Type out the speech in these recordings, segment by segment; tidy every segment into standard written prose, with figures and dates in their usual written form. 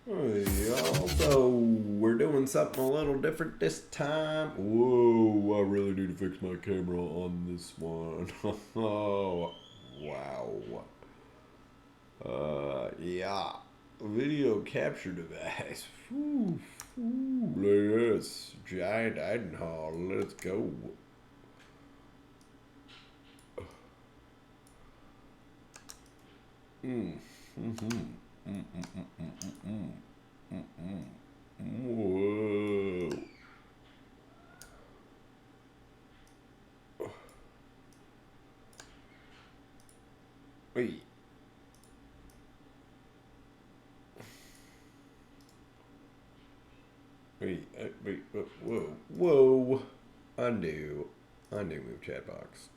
Hey, y'all. So we're doing something a little different this time. Whoa, I really need to fix my camera on this one. Oh, wow. Yeah. Video capture device. Whew, yes. Giant Idenhall. Let's go. Mm. Mm-hmm. Whoa. Wait. Wait. Whoa. Whoa. Undo. Undo move chat box.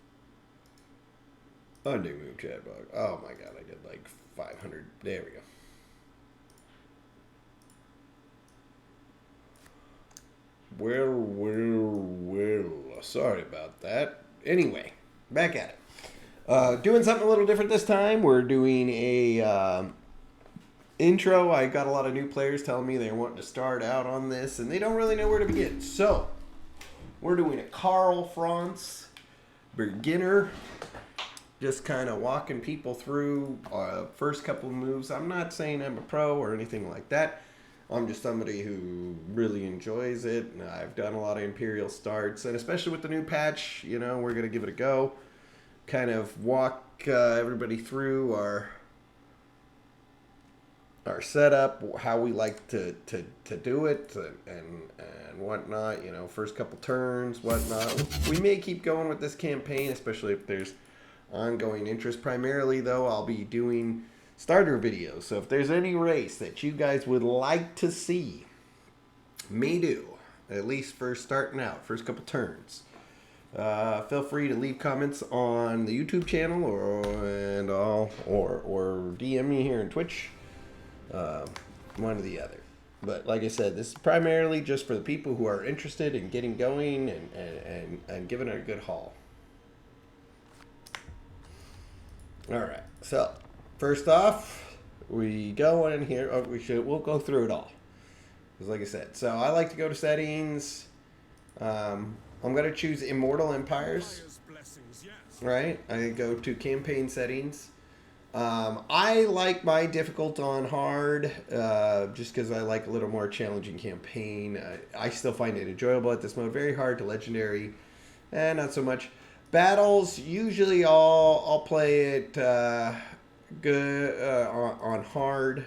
Undo move chat box. Oh my god, I did like 500. There we go. Well. Sorry about that. Anyway, back at it. Doing something a little different this time. We're doing a intro. I got a lot of new players telling me they're wanting to start out on this, and they don't really know where to begin. So, we're doing a Karl Franz beginner, just kind of walking people through first couple of moves. I'm not saying I'm a pro or anything like that. I'm just somebody who really enjoys it. I've done a lot of Imperial starts, and especially with the new patch, we're going to give it a go. Kind of walk everybody through our setup, how we like to do it, and whatnot. First couple turns, whatnot. We may keep going with this campaign, especially if there's ongoing interest. Primarily, though, I'll be doing starter videos. So if there's any race that you guys would like to see me do, at least for starting out, first couple turns, feel free to leave comments on the YouTube channel or DM me here in Twitch. One or the other. But like I said, this is primarily just for the people who are interested in getting going and giving it a good haul. All right. So first off, we go in here. We'll go through it all. Because like I said, so I like to go to settings. I'm going to choose Immortal Empires. Right. I go to campaign settings. I like my difficult on hard, just because I like a little more challenging campaign. I still find it enjoyable at this mode. Very hard to legendary, and not so much. Battles usually I'll play it good on hard,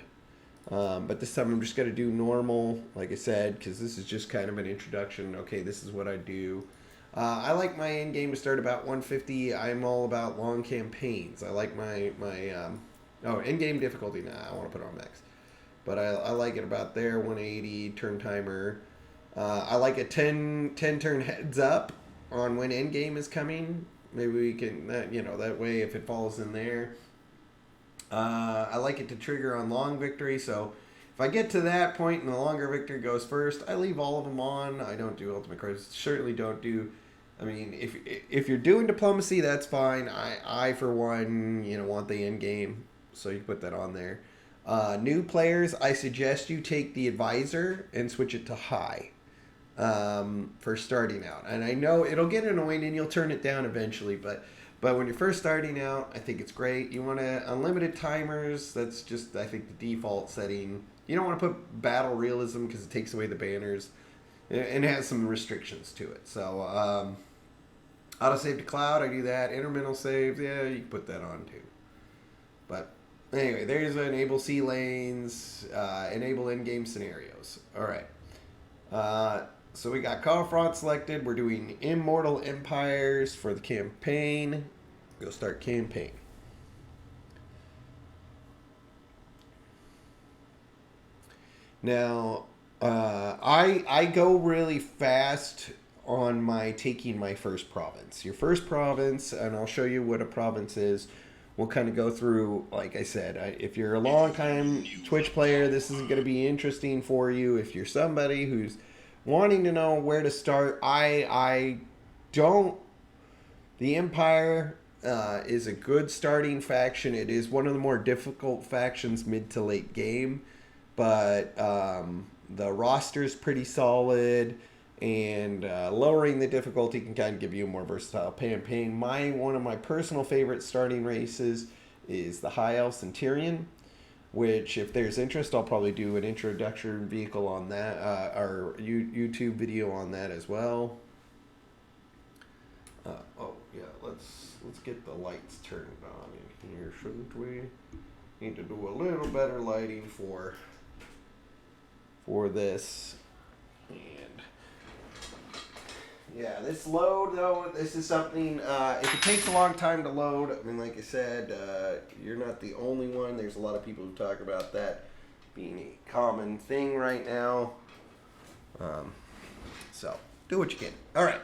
but this time I'm just gonna do normal, like I said, because this is just kind of an introduction. Okay, this is what I do. I like my end game to start about 150. I'm all about long campaigns. I like my end game difficulty. Nah, I want to put it on max, but I like it about there. 180 turn timer. I like a 10 turn heads up on when end game is coming. Maybe we can that way if it falls in there. I like it to trigger on long victory. So if I get to that point and the longer victory goes first, I leave all of them on. I don't do ultimate cards. Certainly don't do. I mean, if you're doing diplomacy, that's fine. I for one, want the end game, so you put that on there. New players, I suggest you take the advisor and switch it to high for starting out. And I know it'll get annoying and you'll turn it down eventually, but when you're first starting out, I think it's great. You want to unlimited timers. That's just, I think, the default setting. You don't want to put battle realism because it takes away the banners and it has some restrictions to it. So auto save to cloud, I do that. Intermental save, yeah, you can put that on too. But anyway, there's enable C lanes, enable in-game scenarios. All right. So we got Karl Franz selected. We're doing Immortal Empires for the campaign. Go start campaign. Now, I go really fast on my taking my first province. Your first province, and I'll show you what a province is. We'll kind of go through, like I said, if you're a long time Twitch player, this is going to be interesting for you. If you're somebody who's wanting to know where to start, I don't. The Empire is a good starting faction. It is one of the more difficult factions mid to late game. but the roster's pretty solid, and lowering the difficulty can kind of give you a more versatile campaign. One of my personal favorite starting races is the High Elf Centurion, which, if there's interest, I'll probably do an introduction vehicle on that, or YouTube video on that as well. Oh yeah, let's get the lights turned on in here, shouldn't we? Need to do a little better lighting for this. And yeah, this load though, this is something, if it takes a long time to load, I mean, like I said, you're not the only one. There's a lot of people who talk about that being a common thing right now. So do what you can. All right,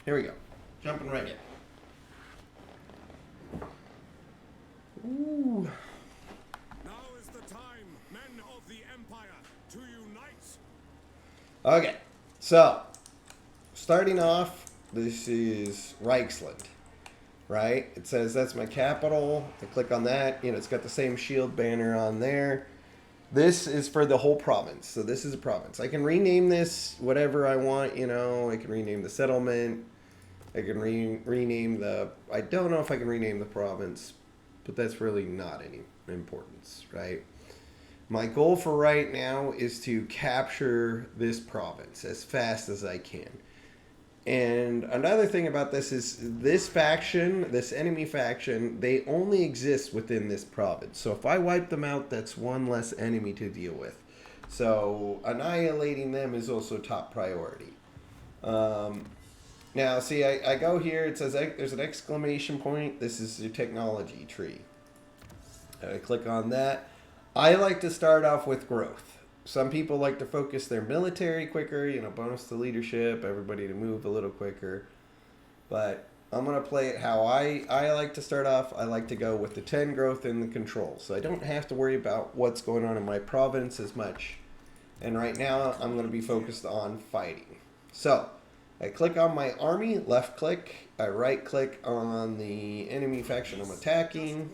here we go. Jumping right in. Ooh. Now is the time, men of the Empire, to unite. Okay, so starting off, this is Reichsland, right? It says that's my capital. I click on that. It's got the same shield banner on there. This is for the whole province. So this is a province. I can rename this whatever I want. I can rename the settlement. I can rename the... I don't know if I can rename the province, but that's really not any importance, right? My goal for right now is to capture this province as fast as I can. And another thing about this is this faction, this enemy faction, they only exist within this province. So if I wipe them out, that's one less enemy to deal with. So annihilating them is also top priority. Now, see, I go here. It says there's an exclamation point. This is your technology tree. I click on that. I like to start off with growth. Some people like to focus their military quicker, bonus to leadership, everybody to move a little quicker. But I'm going to play it how I like to start off. I like to go with the 10 growth and the control. So I don't have to worry about what's going on in my province as much. And right now, I'm going to be focused on fighting. So I click on my army, left click. I right click on the enemy faction I'm attacking.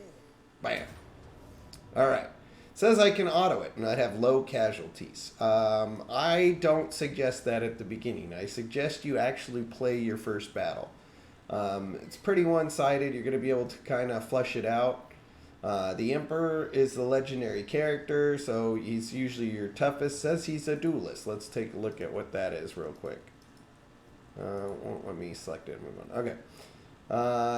Bam. All right. Says I can auto it and I'd have low casualties. I don't suggest that at the beginning. I suggest you actually play your first battle. It's pretty one-sided. You're going to be able to kind of flush it out. The Emperor is the legendary character, so he's usually your toughest. Says he's a duelist. Let's take a look at what that is real quick. Won't let me select it and move on. Okay.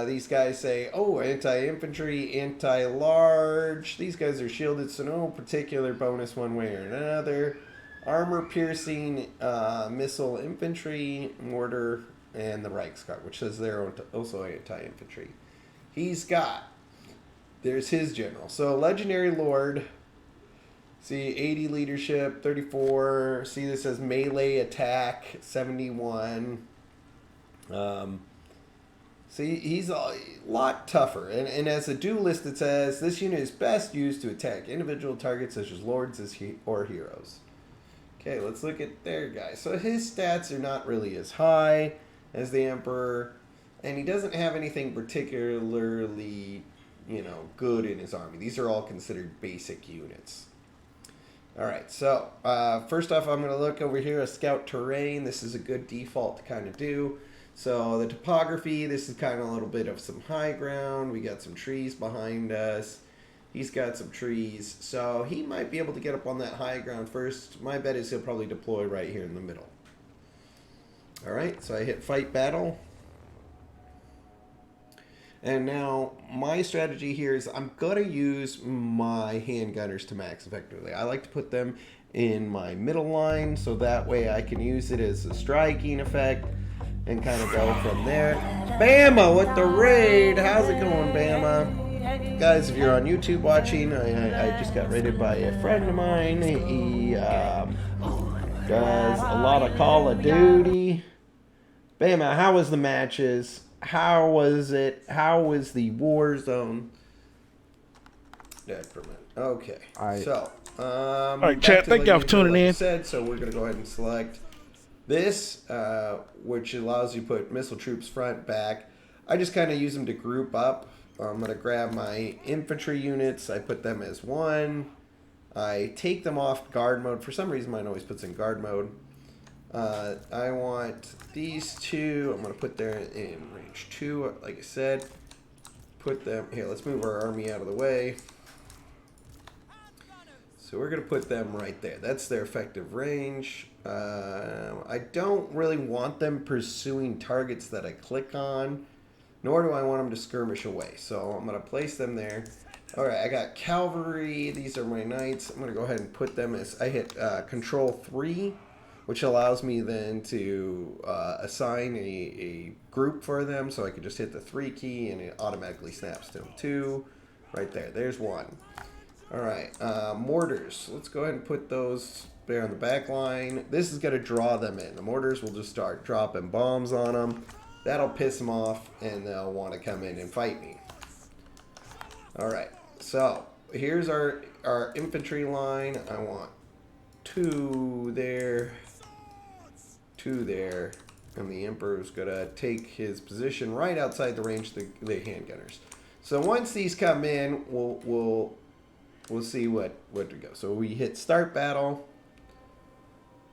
These guys say, anti-infantry, anti-large. These guys are shielded, so no particular bonus one way or another. Armor-piercing, missile infantry, mortar, and the Reichsguard, which says they're also anti-infantry. There's his general. So, legendary lord. See, 80 leadership, 34. See, this says melee attack, 71. See, he's a lot tougher. And as a duelist, it says, this unit is best used to attack individual targets such as lords or heroes. Okay, let's look at their guy. So his stats are not really as high as the Emperor. And he doesn't have anything particularly, good in his army. These are all considered basic units. All right, so first off, I'm going to look over here at scout terrain. This is a good default to kind of do. So the topography, this is kind of a little bit of some high ground. We got some trees behind us. He's got some trees. So he might be able to get up on that high ground first. My bet is he'll probably deploy right here in the middle. All right, so I hit fight battle. And now my strategy here is I'm going to use my handgunners to max effectively. I like to put them in my middle line so that way I can use it as a striking effect and kind of go from there. Bama with the raid. How's it going, Bama? Guys, if you're on YouTube watching, I just got raided by a friend of mine. He does a lot of Call of Duty. Bama, how was the matches? How was it? How was the war zone? Decrement. Okay. So, all right, chat. Thank y'all for tuning in. So we're gonna go ahead and select this, which allows you to put missile troops front, back. I just kind of use them to group up. I'm gonna grab my infantry units. I put them as one. I take them off guard mode. For some reason, mine always puts in guard mode. I want these two. I'm going to put them in range 2, like I said. Put them here. Let's move our army out of the way. So we're going to put them right there. That's their effective range. I don't really want them pursuing targets that I click on, nor do I want them to skirmish away. So I'm going to place them there. All right, I got cavalry. These are my knights. I'm going to go ahead and put them as I hit Control 3, which allows me then to assign a group for them. So I could just hit the 3 key and it automatically snaps to them. 2, right there. There's 1. All right, mortars. Let's go ahead and put those there on the back line. This is going to draw them in. The mortars will just start dropping bombs on them. That'll piss them off, and they'll want to come in and fight me. All right, so here's our infantry line. I want 2 there, 2 there, and the Emperor's going to take his position right outside the range of the handgunners. So once these come in, we'll see what to go. So we hit start battle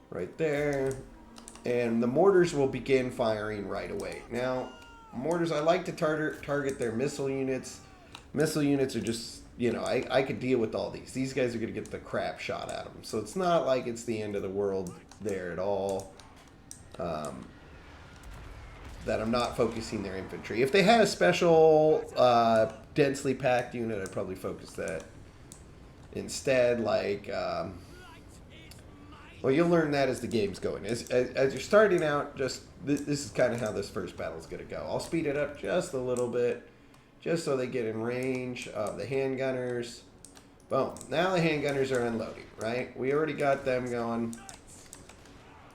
right there, and the mortars will begin firing right away. Now, mortars, I like to target their missile units. Missile units are just, you know, I could deal with all these. These guys are going to get the crap shot out of them. So it's not like it's the end of the world there at all. That I'm not focusing their infantry. If they had a special densely packed unit, I'd probably focus that instead. Like, well, you'll learn that as the game's going. As you're starting out, just this is kind of how this first battle is going to go. I'll speed it up just a little bit, just so they get in range of the handgunners. Boom. Now the handgunners are unloading, right? We already got them going.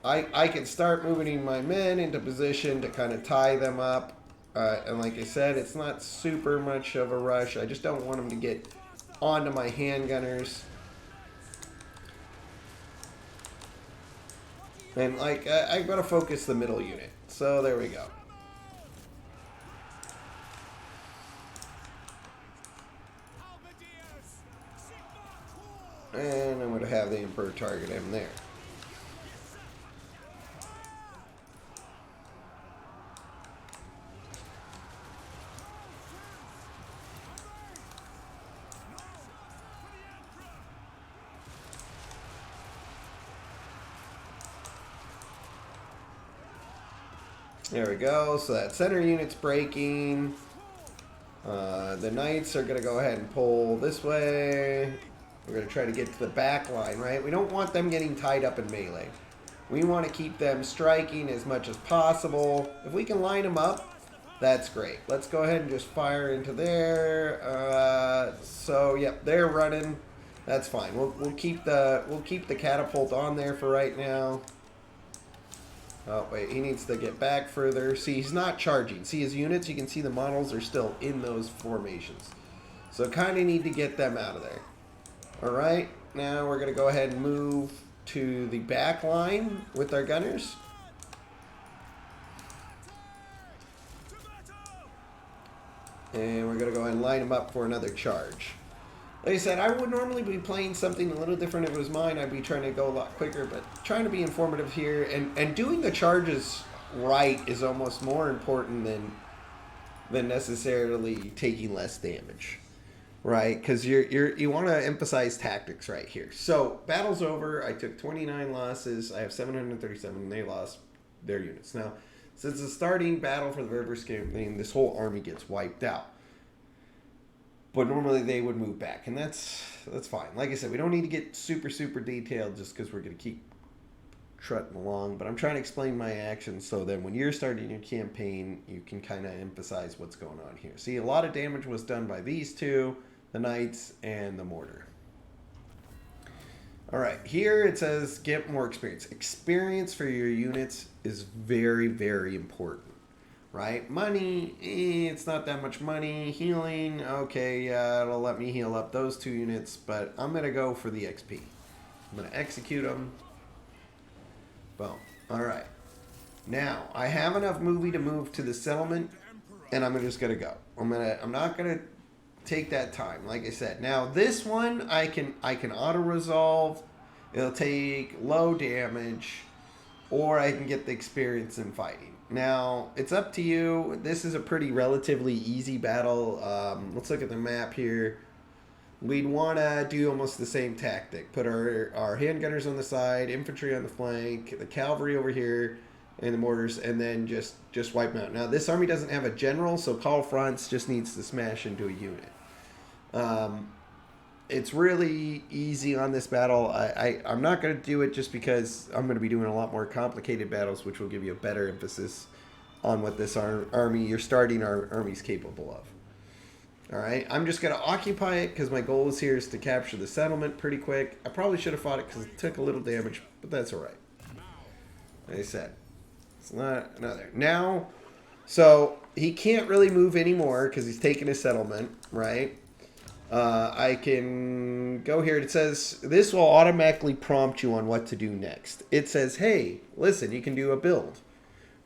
I can start moving my men into position to kind of tie them up. And like I said, it's not super much of a rush. I just don't want them to get onto my handgunners. And like, I've got to focus the middle unit. So there we go. And I'm going to have the Emperor target him there. There we go. So that center unit's breaking. The knights are going to go ahead and pull this way. We're going to try to get to the back line, right? We don't want them getting tied up in melee. We want to keep them striking as much as possible. If we can line them up, that's great. Let's go ahead and just fire into there. So, yep, they're running. That's fine. We'll keep the catapult on there for right now. Oh, wait, he needs to get back further. See, he's not charging. See his units? You can see the models are still in those formations. So kind of need to get them out of there. All right, now we're going to go ahead and move to the back line with our gunners. And we're going to go ahead and line them up for another charge. Like I said, I would normally be playing something a little different if it was mine. I'd be trying to go a lot quicker, but trying to be informative here. And doing the charges right is almost more important than necessarily taking less damage. Right? Because you want to emphasize tactics right here. So, battle's over. I took 29 losses. I have 737, and they lost their units. Now, since the starting battle for the Rivers campaign, this whole army gets wiped out. But normally they would move back, and that's fine. Like I said, we don't need to get super detailed just because we're going to keep trotting along. But I'm trying to explain my actions so that when you're starting your campaign, you can kind of emphasize what's going on here. See, a lot of damage was done by these two, the knights and the mortar. All right, here it says get more experience. Experience for your units is very important. Right? Money, it's not that much money. Healing, okay, it'll let me heal up those 2 units, but I'm going to go for the XP. I'm going to execute them. Boom. All right. Now, I have enough movie to move to the settlement, and I'm just going to go. I'm not going to take that time, like I said. Now this one I can auto resolve. It'll take low damage, or I can get the experience in fighting. Now it's up to you. This is a pretty relatively easy battle. Let's look at the map here. We'd want to do almost the same tactic. Put our handgunners on the side, infantry on the flank, the cavalry over here, and the mortars, and then just wipe them out. Now, this army doesn't have a general, so Karl Franz just needs to smash into a unit. It's really easy on this battle. I'm not going to do it just because I'm going to be doing a lot more complicated battles, which will give you a better emphasis on what this army, your starting army, is capable of. Alright, I'm just going to occupy it because my goal is here is to capture the settlement pretty quick. I probably should have fought it because it took a little damage, but that's alright. Like I said, it's not another. Now, so he can't really move anymore because he's taken his settlement, right? I can go here. It says, this will automatically prompt you on what to do next. It says, hey, listen, you can do a build.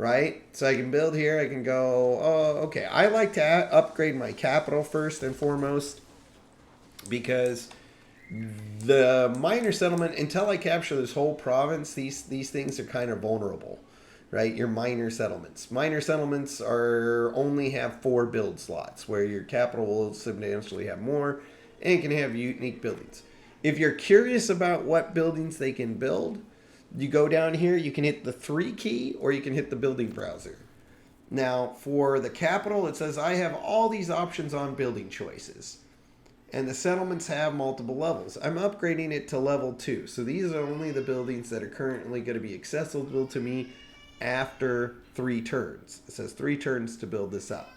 Right? So I can build here. I can go, oh, okay. I like to upgrade my capital first and foremost because the minor settlement, until I capture this whole province, these things are kind of vulnerable, right? Your minor settlements. Minor settlements only have 4 build slots, where your capital will substantially have more and can have unique buildings. If you're curious about what buildings they can build, you go down here, you can hit the 3 key, or you can hit the building browser. Now, for the capital, it says I have all these options on building choices. And the settlements have multiple levels. I'm upgrading it to level 2. So these are only the buildings that are currently going to be accessible to me after 3 turns. It says 3 turns to build this up.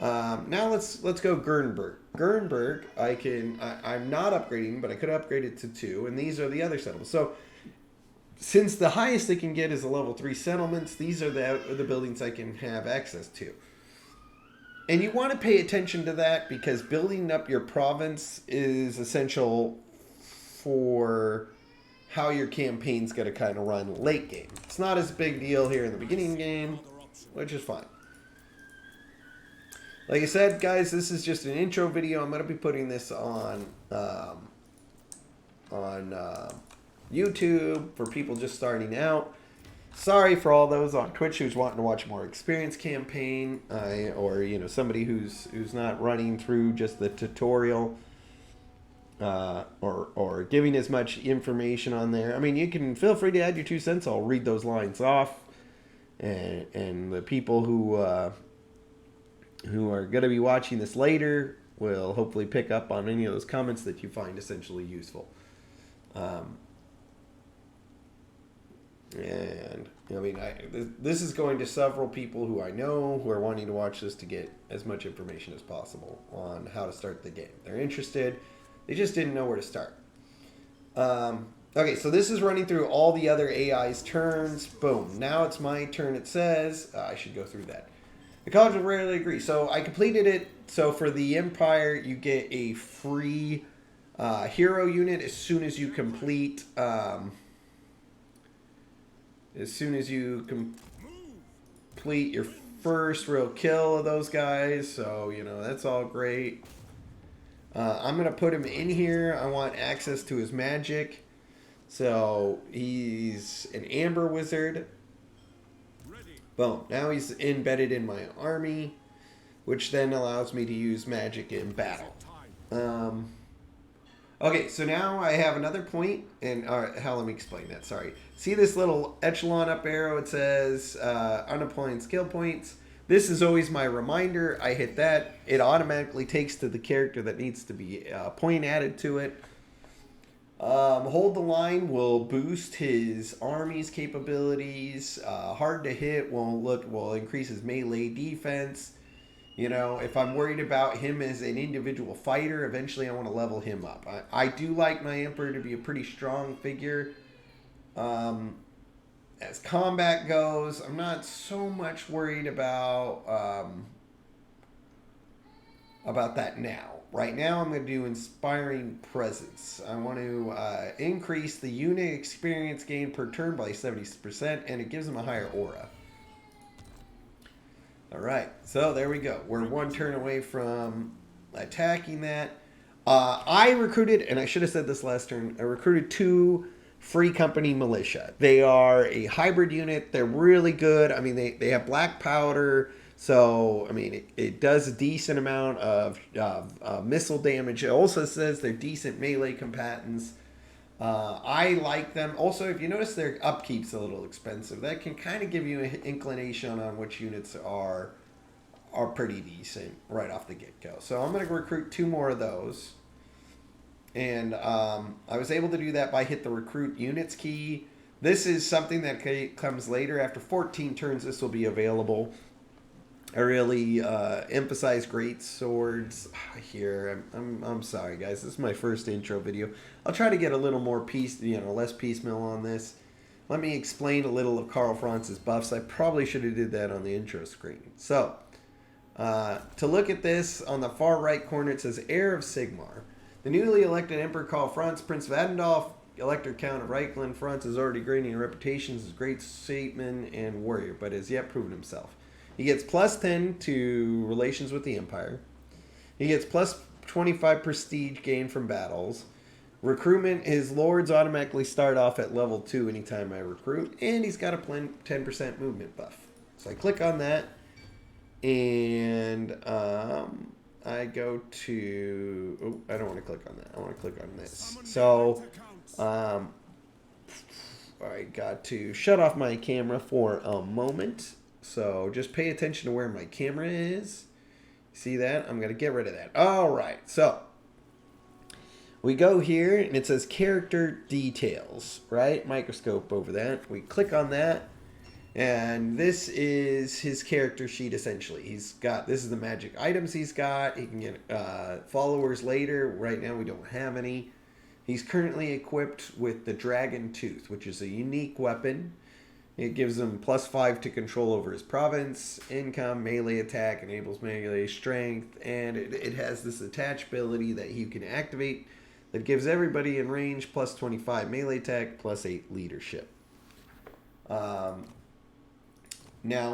Now let's go Gernberg. Gernberg, I'm not upgrading, but I could upgrade it to 2. And these are the other settlements. So since the highest they can get is a level 3 settlements, these are the buildings I can have access to. And you want to pay attention to that because building up your province is essential for how your campaign's going to kind of run late game. It's not as big deal here in the beginning game, which is fine. Like I said, guys, this is just an intro video. I'm going to be putting this on YouTube for people just starting out. Sorry for all those on Twitch who's wanting to watch a more experienced campaign, or somebody who's not running through just the tutorial, or giving as much information on there. I mean, you can feel free to add your 2 cents. I'll read those lines off, and the people who are going to be watching this later will hopefully pick up on any of those comments that you find essentially useful. And I mean, this is going to several people who I know who are wanting to watch this to get as much information as possible on how to start the game. They're interested. They just didn't know where to start. Okay, so this is running through all the other AI's turns. Boom. Now it's my turn, it says. I should go through that. The college will rarely agree. So I completed it. So for the Empire, you get a free hero unit as soon as you complete... As soon as you complete your first real kill of those guys. So, that's all great. I'm going to put him in here. I want access to his magic. So, he's an Amber Wizard. Boom. Now he's embedded in my army, which then allows me to use magic in battle. Okay, so now I have another point, and let me explain that, sorry. See this little echelon up arrow? It says unemployed skill points. This is always my reminder. I hit that. It automatically takes to the character that needs to be a point added to it. Hold the line will boost his army's capabilities. Hard to hit will increase his melee defense. If I'm worried about him as an individual fighter, eventually I want to level him up. I do like my Emperor to be a pretty strong figure. As combat goes, I'm not so much worried about that now. Right now I'm going to do Inspiring Presence. I want to increase the unit experience gain per turn by 70%, and it gives him a higher aura. Alright, so there we go. We're 1 turn away from attacking that. I recruited, and I should have said this last turn, I recruited 2 Free Company Militia. They are a hybrid unit. They're really good. I mean, they have black powder, so, I mean, it does a decent amount of missile damage. It also says they're decent melee combatants. I like them. Also, if you notice, their upkeep's a little expensive. That can kind of give you an inclination on which units are pretty decent right off the get-go. So I'm going to recruit 2 more of those. And I was able to do that by hit the recruit units key. This is something that comes later. After 14 turns, this will be available. I really emphasize great swords here. I'm sorry, guys. This is my first intro video. I'll try to get a little more less piecemeal on this. Let me explain a little of Karl Franz's buffs. I probably should have did that on the intro screen. So, to look at this, on the far right corner, it says Heir of Sigmar. The newly elected Emperor Karl Franz, Prince of Adendorf, Elector Count of Reichland. Franz is already gaining a reputation as a great statesman and warrior, but has yet proven himself. He gets plus 10 to relations with the Empire. He gets plus 25 prestige gained from battles. Recruitment, his lords automatically start off at level 2 anytime I recruit. And he's got a 10% movement buff. So I click on that. And I go to... Oh, I don't want to click on that. I want to click on this. So I got to shut off my camera for a moment. So just pay attention to where my camera is. See that? I'm going to get rid of that. All right. So we go here and it says character details, right? Microscope over that. We click on that. And this is his character sheet essentially. This is the magic items he's got. He can get followers later. Right now we don't have any. He's currently equipped with the Dragon Tooth, which is a unique weapon. It gives him plus 5 to control over his province, income, melee attack, enables melee strength, and it has this attach ability that you can activate that gives everybody in range plus 25 melee attack, plus 8 leadership. Now,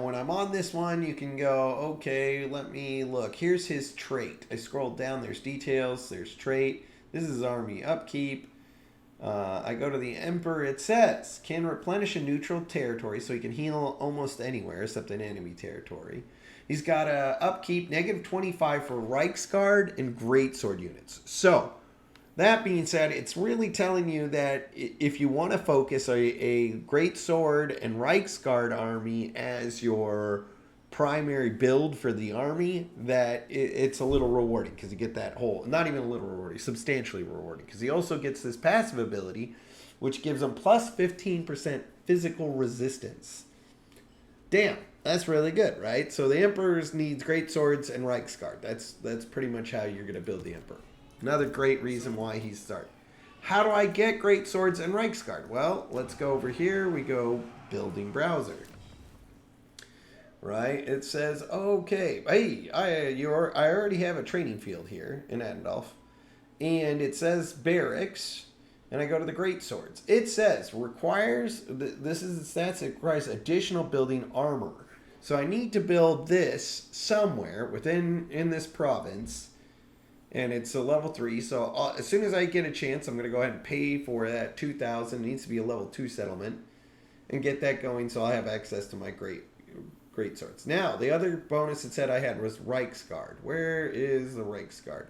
when I'm on this one, you can go, okay, let me look. Here's his trait. I scroll down, there's details, there's trait. This is army upkeep. I go to the Emperor. It says, can replenish a neutral territory, so he can heal almost anywhere except in enemy territory. He's got a upkeep, negative 25 for Reichsguard and Greatsword units. So, that being said, it's really telling you that if you want to focus a Greatsword and Reichsguard army as your primary build for the army, that it's a little rewarding because you get that whole, not even a little rewarding, substantially rewarding, because he also gets this passive ability which gives him plus 15% physical resistance. Damn, that's really good, right? So the Emperor needs great swords and Reichsguard. That's pretty much how you're going to build the Emperor. Another great reason why he's starting. How do I get great swords and Reichsguard? Well, let's go over here. We go building browser. Right? It says, okay, hey, I already have a training field here in Adendorf. And it says barracks. And I go to the great swords. It says requires, this is the stats, it requires additional building armor. So I need to build this somewhere in this province. And it's a level 3. So as soon as I get a chance, I'm going to go ahead and pay for that 2,000. It needs to be a level 2 settlement. And get that going so I'll have access to my great swords. Now, the other bonus it said I had was Reichsguard. Where is the Reichsguard?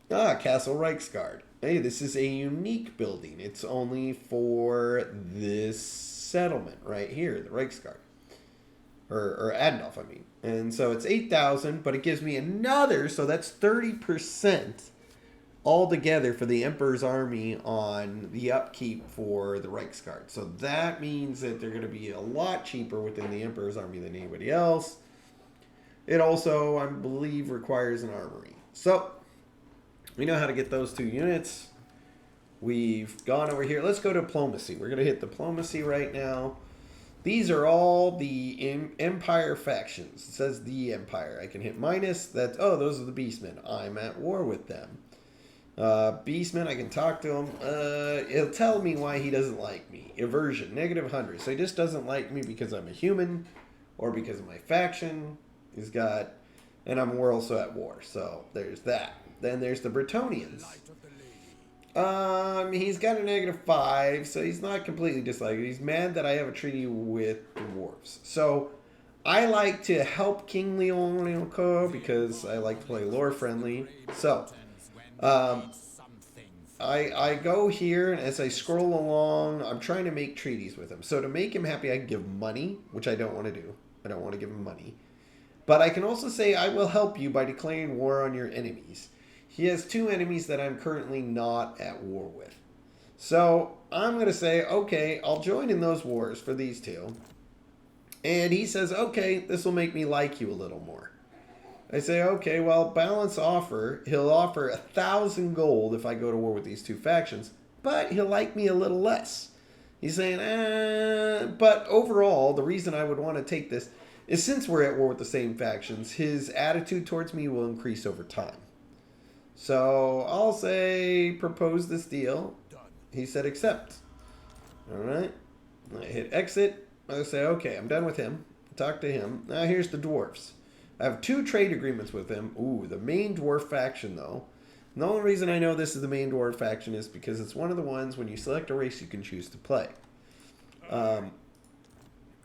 Castle Reichsguard. Hey, this is a unique building. It's only for this settlement right here, the Reichsguard. Or Adendorf, I mean. And so it's 8,000, but it gives me another, so that's 30% altogether for the Emperor's army on the upkeep for the Reichsguard. So that means that they're going to be a lot cheaper within the Emperor's army than anybody else. It also, I believe, requires an armory. So we know how to get those 2 units. We've gone over here. Let's go to diplomacy. We're going to hit diplomacy right now. These are all the Empire factions. It says the Empire. I can hit minus. Those are the Beastmen. I'm at war with them. Beastmen, I can talk to him. It'll tell me why he doesn't like me. Aversion, negative 100. So he just doesn't like me because I'm a human or because of my faction. He's got and we're also at war. So there's that. Then there's the Bretonians. He's got a -5, so he's not completely disliked. He's mad that I have a treaty with the dwarves. So I like to help King Leonico because I like to play lore friendly. So I go here, and as I scroll along, I'm trying to make treaties with him. So to make him happy, I can give money, which I don't want to do. I don't want to give him money. But I can also say, I will help you by declaring war on your enemies. He has 2 enemies that I'm currently not at war with. So I'm going to say, okay, I'll join in those wars for these 2. And he says, okay, this will make me like you a little more. I say, okay, well, balance offer. He'll offer 1,000 gold if I go to war with these 2 factions, but he'll like me a little less. He's saying, but overall, the reason I would want to take this is since we're at war with the same factions, his attitude towards me will increase over time. So I'll say, propose this deal. He said, accept. All right. I hit exit. I say, okay, I'm done with him. Talk to him. Now here's the dwarves. I have 2 trade agreements with him. Ooh, the main dwarf faction, though. And the only reason I know this is the main dwarf faction is because it's one of the ones when you select a race you can choose to play.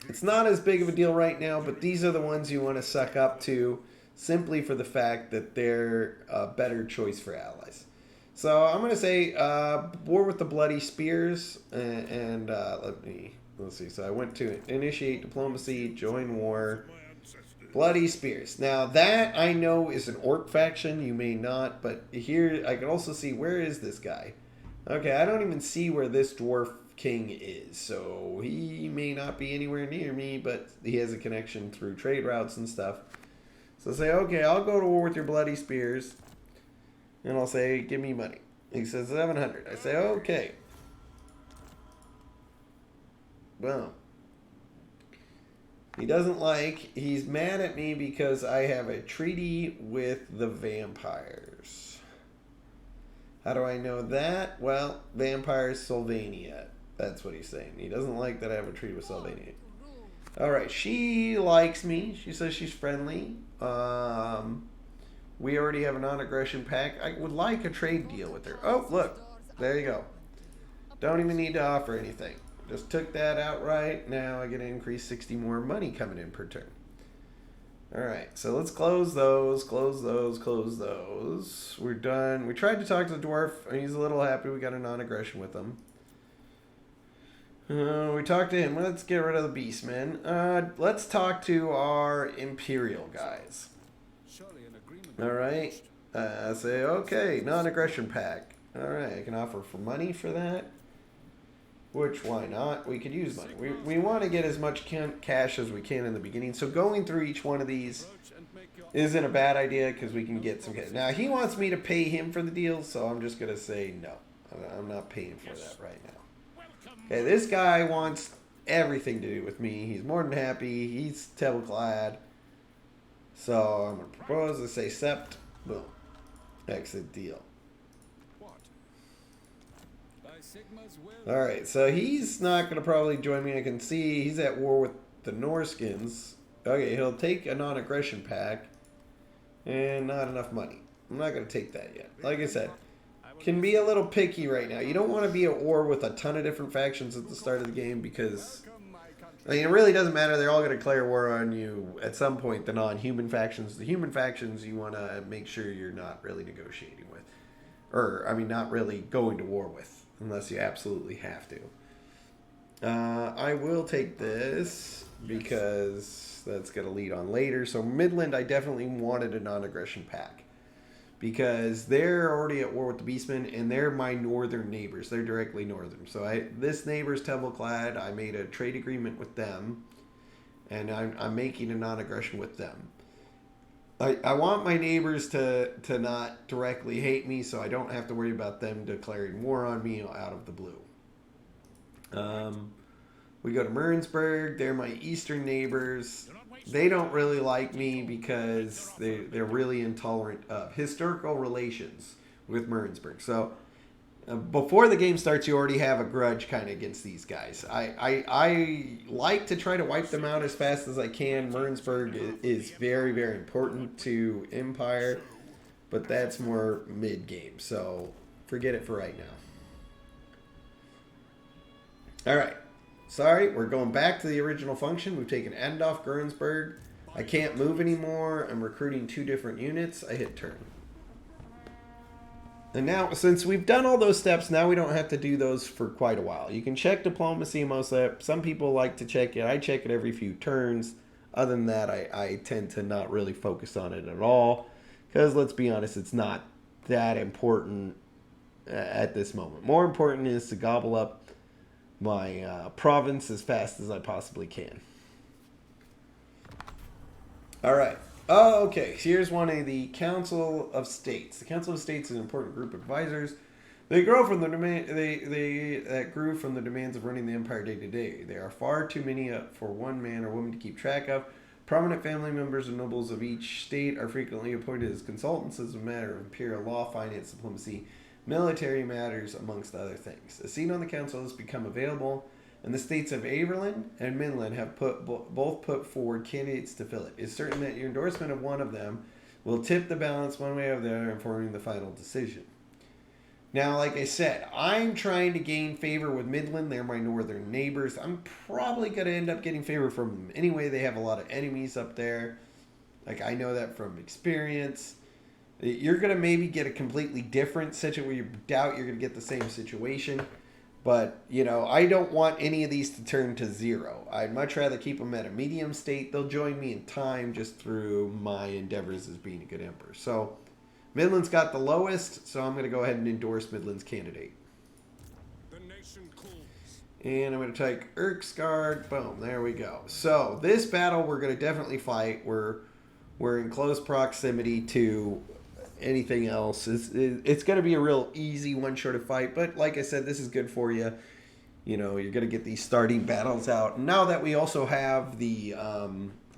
It's not as big of a deal right now, but these are the ones you want to suck up to simply for the fact that they're a better choice for allies. So I'm going to say war with the Bloody Spears, and let's see. So I went to initiate diplomacy, join war, Bloody Spears. Now that I know is an orc faction. You may not, but here I can also see, where is this guy? Okay, I don't even see where this dwarf king is, so he may not be anywhere near me, but he has a connection through trade routes and stuff. So say, okay, I'll go to war with your Bloody Spears, and I'll say, give me money. He says 700. I say, okay. Well, he doesn't like, he's mad at me because I have a treaty with the vampires. How do I know that? Well, vampires Sylvania. That's what he's saying. He doesn't like that I have a treaty with Sylvania. Alright, she likes me. She says she's friendly. We already have a non-aggression pact. I would like a trade deal with her. Oh, look. There you go. Don't even need to offer anything. Just took that outright. Now I get to increase 60 more money coming in per turn. Alright, so let's close those, close those, close those. We're done. We tried to talk to the dwarf. He's a little happy we got a non-aggression with him. We talked to him. Let's get rid of the beastmen. Let's talk to our Imperial guys. Alright. Say, okay, non-aggression pack. Alright, I can offer for money for that. Which, why not? We could use money. We want to get as much cash as we can in the beginning. So going through each one of these isn't a bad idea because we can get some cash. Now, he wants me to pay him for the deal, so I'm just going to say no. I'm not paying for that right now. Okay, this guy wants everything to do with me. He's more than happy. He's table-clad. So I'm going to propose to say accept. Boom. Exit deal. Alright, so he's not going to probably join me. I can see he's at war with the Norskins. Okay, he'll take a non-aggression pack. And not enough money. I'm not going to take that yet. Like I said, can be a little picky right now. You don't want to be at war with a ton of different factions at the start of the game because, I mean, it really doesn't matter. They're all going to declare war on you at some point, the non-human factions. The human factions you want to make sure you're not really negotiating with. Or, I mean, not really going to war with. Unless you absolutely have to. I will take this because that's going to lead on later. So Midland, I definitely wanted a non-aggression pack. Because they're already at war with the Beastmen, and they're my northern neighbors. They're directly northern. So this neighbor's temple-clad. I made a trade agreement with them. And I'm making a non-aggression with them. I want my neighbors to not directly hate me, so I don't have to worry about them declaring war on me out of the blue. We go to Murnsburg. They're my eastern neighbors. They don't really like me because they're really intolerant of historical relations with Murnsburg. So Before the game starts, you already have a grudge kind of against these guys. I like to try to wipe them out as fast as I can. Martinsburg is very, very important to Empire, but that's more mid-game, so forget it for right now. All right. Sorry, we're going back to the original function. We've taken end off Grunsburg. I can't move anymore. I'm recruiting 2 different units. I hit turn. And now, since we've done all those steps, now we don't have to do those for quite a while. You can check diplomacy and most of that. Some people like to check it. I check it every few turns. Other than that, I tend to not really focus on it at all. Because, let's be honest, it's not that important at this moment. More important is to gobble up my province as fast as I possibly can. All right. Oh, okay. Here's one of the Council of States. The Council of States is an important group of advisors. They grow from the demand. They grew from the demands of running the empire day to day. There are far too many for one man or woman to keep track of. Prominent family members and nobles of each state are frequently appointed as consultants as a matter of imperial law, finance, diplomacy, military matters, amongst other things. A seat on the council has become available, and the states of Averland and Midland have both put forward candidates to fill it. It's certain that your endorsement of one of them will tip the balance one way or the other in forming the final decision. Now, like I said, I'm trying to gain favor with Midland. They're my northern neighbors. I'm probably going to end up getting favor from them anyway. They have a lot of enemies up there. Like, I know that from experience. You're going to maybe get a completely different situation where you doubt you're going to get the same situation. But, you know, I don't want any of these to turn to 0. I'd much rather keep them at a medium state. They'll join me in time just through my endeavors as being a good emperor. So, Midland's got the lowest, so I'm going to go ahead and endorse Midland's candidate. The nation calls. And I'm going to take Erksgard. Boom, there we go. So, this battle we're going to definitely fight. We're in close proximity to anything else. It's going to be a real easy one short of fight, but like I said, this is good for you. You know, you're going to get these starting battles out. Now that we also have the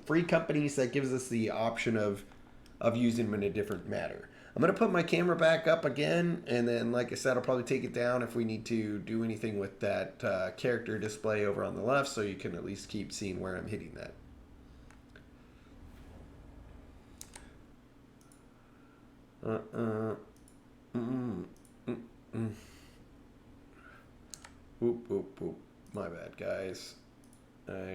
free companies, that gives us the option of using them in a different manner. I'm going to put my camera back up again, and then, like I said, I'll probably take it down if we need to do anything with that character display over on the left, so you can at least keep seeing where I'm hitting that. Whoop, whoop, whoop. My bad, guys. There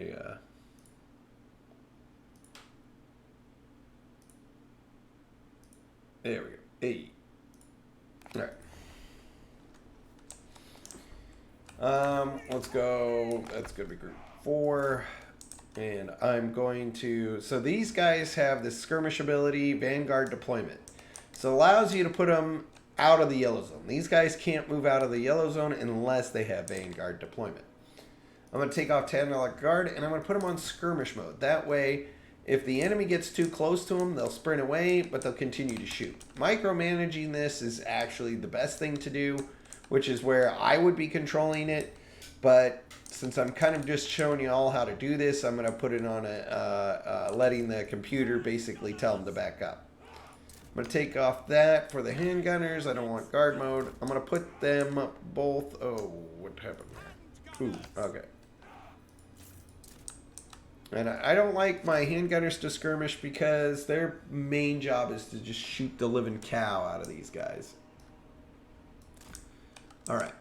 we go. Hey. All right. Let's go. That's going to be group 4. And I'm going to... So these guys have this skirmish ability, Vanguard deployment. So it allows you to put them out of the yellow zone. These guys can't move out of the yellow zone unless they have Vanguard deployment. I'm going to take off $10 guard, and I'm going to put them on skirmish mode. That way, if the enemy gets too close to them, they'll sprint away, but they'll continue to shoot. Micromanaging this is actually the best thing to do, which is where I would be controlling it. But since I'm kind of just showing you all how to do this, I'm going to put it on letting the computer basically tell them to back up. I'm going to take off that for the handgunners. I don't want guard mode. I'm going to put them both... Oh, what happened there? Ooh, okay. And I don't like my handgunners to skirmish because their main job is to just shoot the living cow out of these guys. Alright,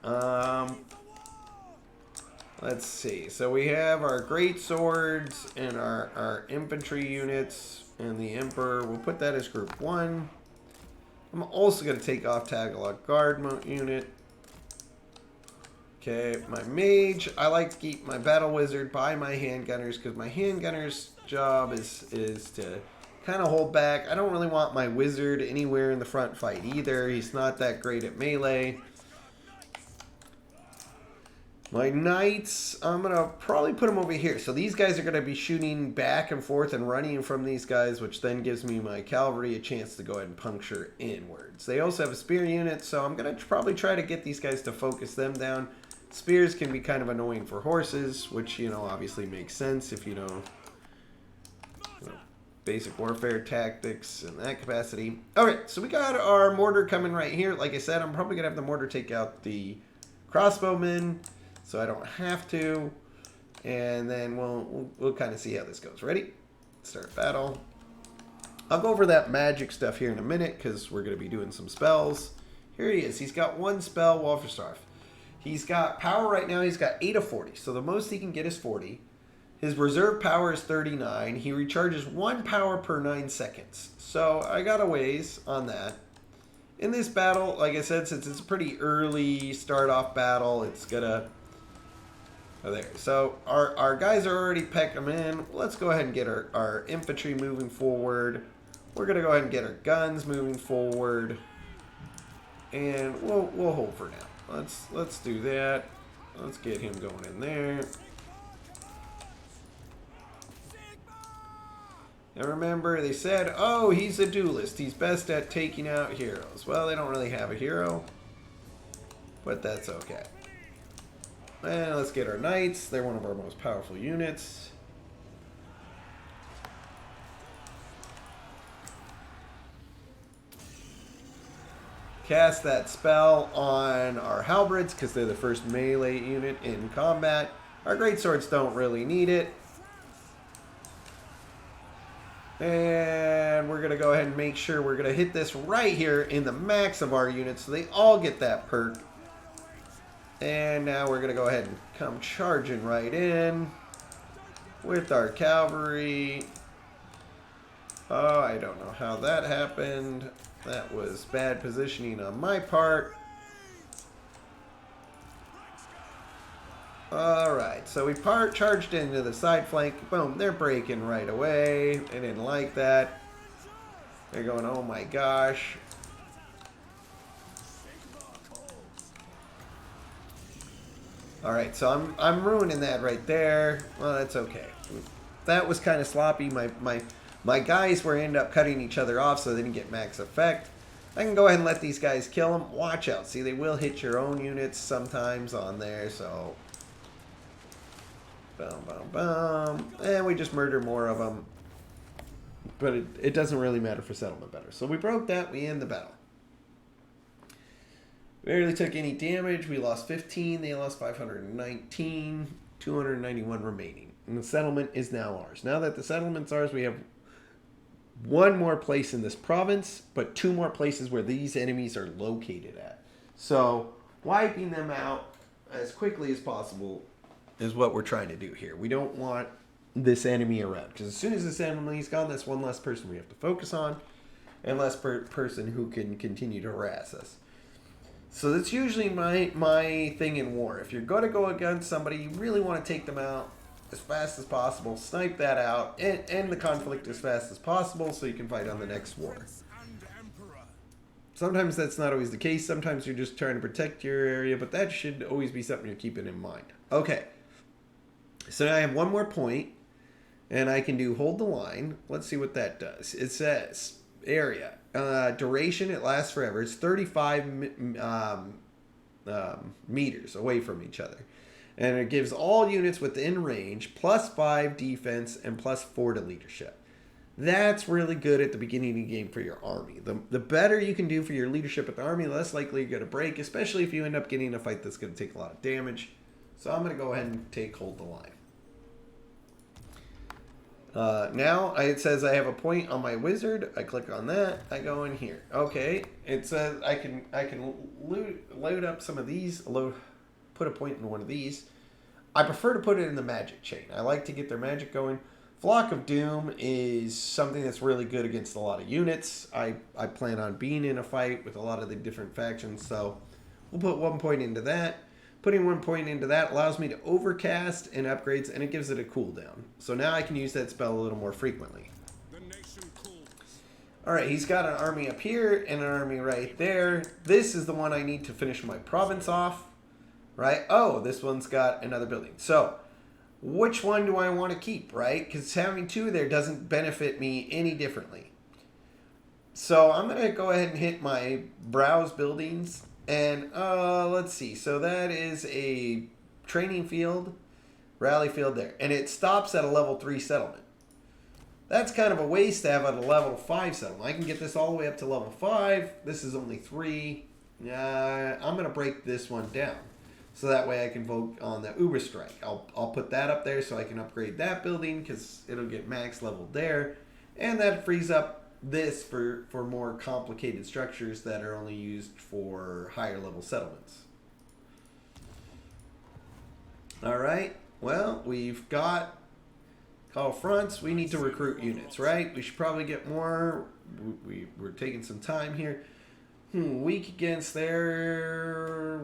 let's see. So we have our great swords and our infantry units. And the Emperor, we'll put that as group 1. I'm also going to take off Tagalog Guard unit. Okay, my mage. I like to keep my battle wizard by my handgunners because my handgunners' job is to kind of hold back. I don't really want my wizard anywhere in the front fight either. He's not that great at melee. My knights, I'm going to probably put them over here. So these guys are going to be shooting back and forth and running from these guys, which then gives me my cavalry a chance to go ahead and puncture inwards. They also have a spear unit, so I'm going to probably try to get these guys to focus them down. Spears can be kind of annoying for horses, which, you know, obviously makes sense if you know. basic warfare tactics in that capacity. Okay, so we got our mortar coming right here. Like I said, I'm probably going to have the mortar take out the crossbowmen, so I don't have to. And then we'll kind of see how this goes. Ready? Start battle. I'll go over that magic stuff here in a minute because we're going to be doing some spells. Here he is. He's got one spell, Wolferstarf. He's got power right now. He's got 8 of 40. So the most he can get is 40. His reserve power is 39. He recharges 1 power per 9 seconds. So I got a ways on that. In this battle, like I said, since it's a pretty early start-off battle, it's going to... Oh, there. So our guys are already pecking them in. Let's go ahead and get our infantry moving forward. We're going to go ahead and get our guns moving forward. And we'll hold for now. Let's do that. Let's get him going in there. And remember, they said, oh, he's a duelist. He's best at taking out heroes. Well, they don't really have a hero, but that's okay. And let's get our knights. They're one of our most powerful units. Cast that spell on our halberds because they're the first melee unit in combat. Our greatswords don't really need it. And we're going to go ahead and make sure we're going to hit this right here in the max of our units so they all get that perk. And now we're going to go ahead and come charging right in with our cavalry. Oh, I don't know how that happened. That was bad positioning on my part. Alright, so we charged into the side flank. Boom, they're breaking right away. They didn't like that. They're going, oh my gosh. Alright, so I'm ruining that right there. Well, that's okay. That was kind of sloppy. My guys were end up cutting each other off so they didn't get max effect. I can go ahead and let these guys kill them. Watch out. See, they will hit your own units sometimes on there, so... Boom, boom, boom. And we just murder more of them. But it doesn't really matter for settlement better. So we broke that. We end the battle. Barely took any damage. We lost 15. They lost 519. 291 remaining. And the settlement is now ours. Now that the settlement's ours, we have one more place in this province, but 2 more places where these enemies are located at. So wiping them out as quickly as possible is what we're trying to do here. We don't want this enemy around, because as soon as this enemy's gone, that's one less person we have to focus on, and less person who can continue to harass us. So that's usually my thing in war. If you're going to go against somebody, you really want to take them out as fast as possible, snipe that out, and end the conflict as fast as possible so you can fight on the next war. Sometimes that's not always the case. Sometimes you're just trying to protect your area, but that should always be something you're keeping in mind. Okay. So now I have one more point, and I can do hold the line. Let's see what that does. It says area. Duration, it lasts forever. It's 35 meters away from each other. And it gives all units within range +5 defense and +4 to leadership. That's really good at the beginning of the game for your army. The better you can do for your leadership at the army, the less likely you're going to break, especially if you end up getting a fight that's going to take a lot of damage. So I'm going to go ahead and take hold the line. Now it says I have a point on my wizard. I click on that. I go in here. Okay, it says I can load up some of these. Put a point in one of these. I prefer to put it in the magic chain. I like to get their magic going. Flock of Doom is something that's really good against a lot of units. I plan on being in a fight with a lot of the different factions, so we'll put 1 point into that. Putting 1 point into that allows me to overcast and upgrades, and it gives it a cooldown. So now I can use that spell a little more frequently. Alright, he's got an army up here and an army right there. This is the one I need to finish my province off. Right? Oh, this one's got another building. So, which one do I want to keep, right? Because having 2 there doesn't benefit me any differently. So, I'm going to go ahead and hit my browse buildings. And, let's see. So, that is a training field, rally field there. And it stops at a level 3 settlement. That's kind of a waste to have at a level 5 settlement. I can get this all the way up to level 5. This is only 3. I'm going to break this one down. So that way I can vote on the Uber Strike. I'll put that up there so I can upgrade that building because it'll get max leveled there. And that frees up this for more complicated structures that are only used for higher level settlements. Alright, well, we've got Karl Franz. We need to recruit units, right? We should probably get more. We're taking some time here. Weak against there.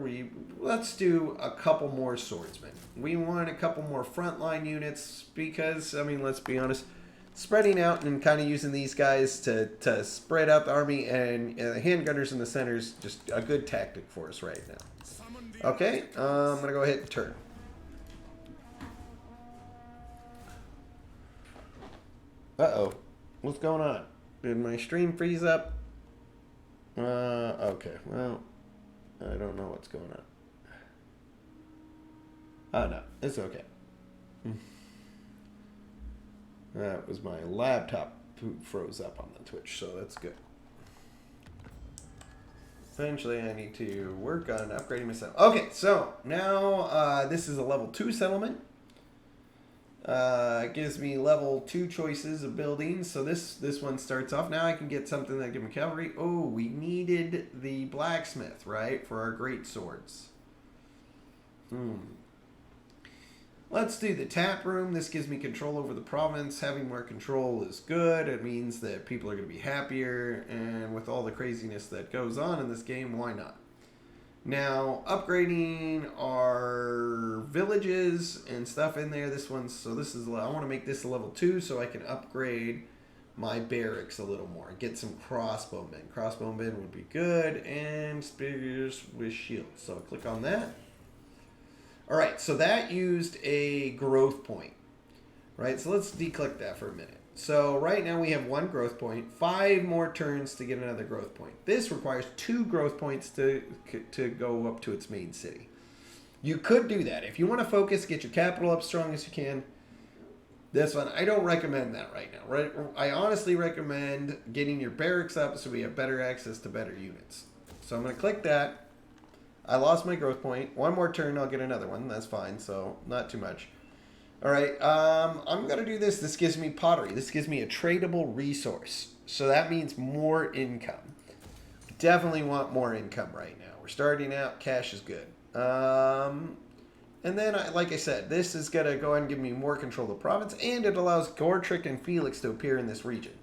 Let's do a couple more swordsmen. We want a couple more frontline units because, I mean, let's be honest, spreading out and kind of using these guys to spread out the army and the handgunners in the center is just a good tactic for us right now. Okay, I'm going to go ahead and turn. Uh-oh. What's going on? Did my stream freeze up? Okay. Well, I don't know what's going on. Oh, no. It's okay. That was my laptop who froze up on the Twitch, so that's good. Eventually, I need to work on upgrading my settlement. Okay, so now this is a level 2 settlement. It gives me level 2 choices of buildings. So this one starts off. Now I can get something that gives me cavalry. Oh, we needed the blacksmith, right? For our great swords. Let's do the tap room. This gives me control over the province. Having more control is good. It means that people are going to be happier. And with all the craziness that goes on in this game, why not? Now, upgrading our villages and stuff in there. This one's, I want to make this a level 2 so I can upgrade my barracks a little more. Get some crossbowmen. Crossbowmen would be good. And spears with shields. So click on that. Alright, so that used a growth point. Right, so let's declick that for a minute. So right now we have 1 growth point, 5 more turns to get another growth point. This requires 2 growth points to go up to its main city. You could do that. If you want to focus, get your capital up strong as you can. This one, I don't recommend that right now. Right? I honestly recommend getting your barracks up so we have better access to better units. So I'm going to click that. I lost my growth point. 1 more turn, I'll get another one. That's fine, so not too much. All right, I'm going to do this. This gives me pottery. This gives me a tradable resource. So that means more income. Definitely want more income right now. We're starting out. Cash is good. And then, like I said, this is going to go ahead and give me more control of the province. And it allows Gortrick and Felix to appear in this region.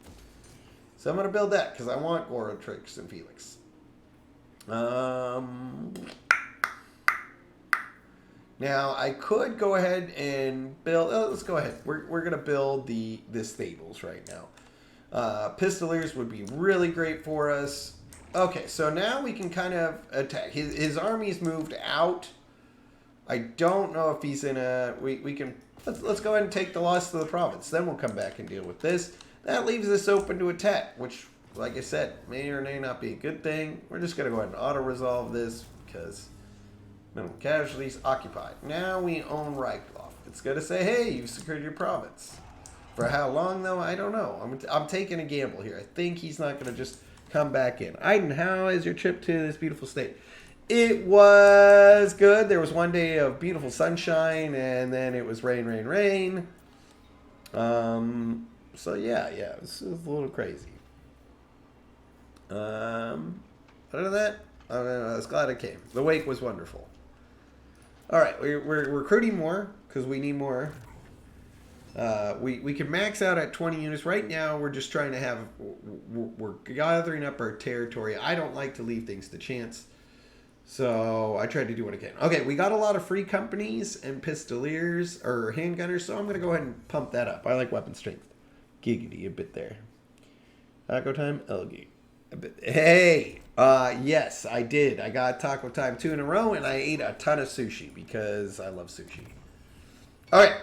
So I'm going to build that because I want Gortrick and Felix. Now, I could go ahead and build... Oh, let's go ahead. We're going to build the stables right now. Pistoliers would be really great for us. Okay, so now we can kind of attack. His army's moved out. I don't know if he's in a... We can... Let's go ahead and take the loss to the province. Then we'll come back and deal with this. That leaves us open to attack, which, like I said, may or may not be a good thing. We're just going to go ahead and auto-resolve this because... Minimum casualties occupied. Now we own Reichloff. It's going to say, hey, you've secured your province. For how long, though? I don't know. I'm taking a gamble here. I think he's not going to just come back in. Aiden, how is your trip to this beautiful state? It was good. There was 1 day of beautiful sunshine, and then it was rain, rain, rain. So, yeah, it was a little crazy. Other than that, I was glad I came. The wake was wonderful. All right, we're recruiting more because we need more. We can max out at 20 units. Right now, we're just trying to have... We're gathering up our territory. I don't like to leave things to chance. So I tried to do what I can. Okay, we got a lot of free companies and pistoliers or handgunners, so I'm going to go ahead and pump that up. I like weapon strength. Giggity a bit there. Taco time, Elgie. Hey, yes, I did. I got Taco Time 2 in a row, and I ate a ton of sushi because I love sushi. All right,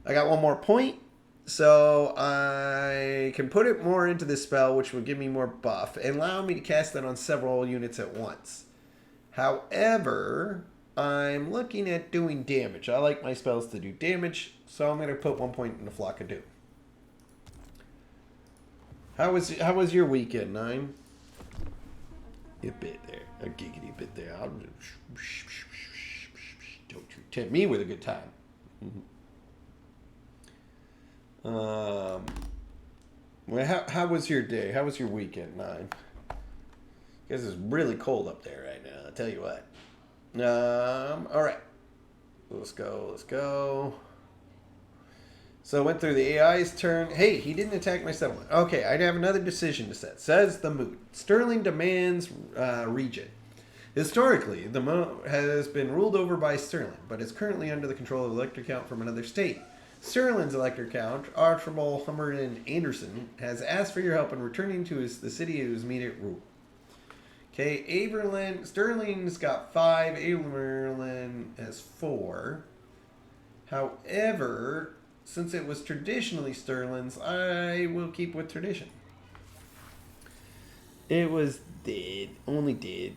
I got 1 more point, so I can put it more into this spell, which would give me more buff and allow me to cast it on several units at once. However, I'm looking at doing damage. I like my spells to do damage, so I'm going to put 1 point in the Flock of Doom. How was your weekend, Nine? A bit there. A giggity bit there. Don't you tempt me with a good time. Well, how was your day? How was your weekend, Nine? Because it's really cold up there right now. I'll tell you what. All right. Let's go. So I went through the AI's turn. Hey, he didn't attack my settlement. Okay, I have another decision to set. Says the mood. Sterling demands region. Historically, the moat has been ruled over by Sterling, but is currently under the control of elector count from another state. Sterling's elector count, Archibald Hummerton Anderson, has asked for your help in returning to the city of his immediate rule. Okay, Sterling's got 5, Aberlin has 4. However, since it was traditionally Sterling's, I will keep with tradition. It was dead. Only dead.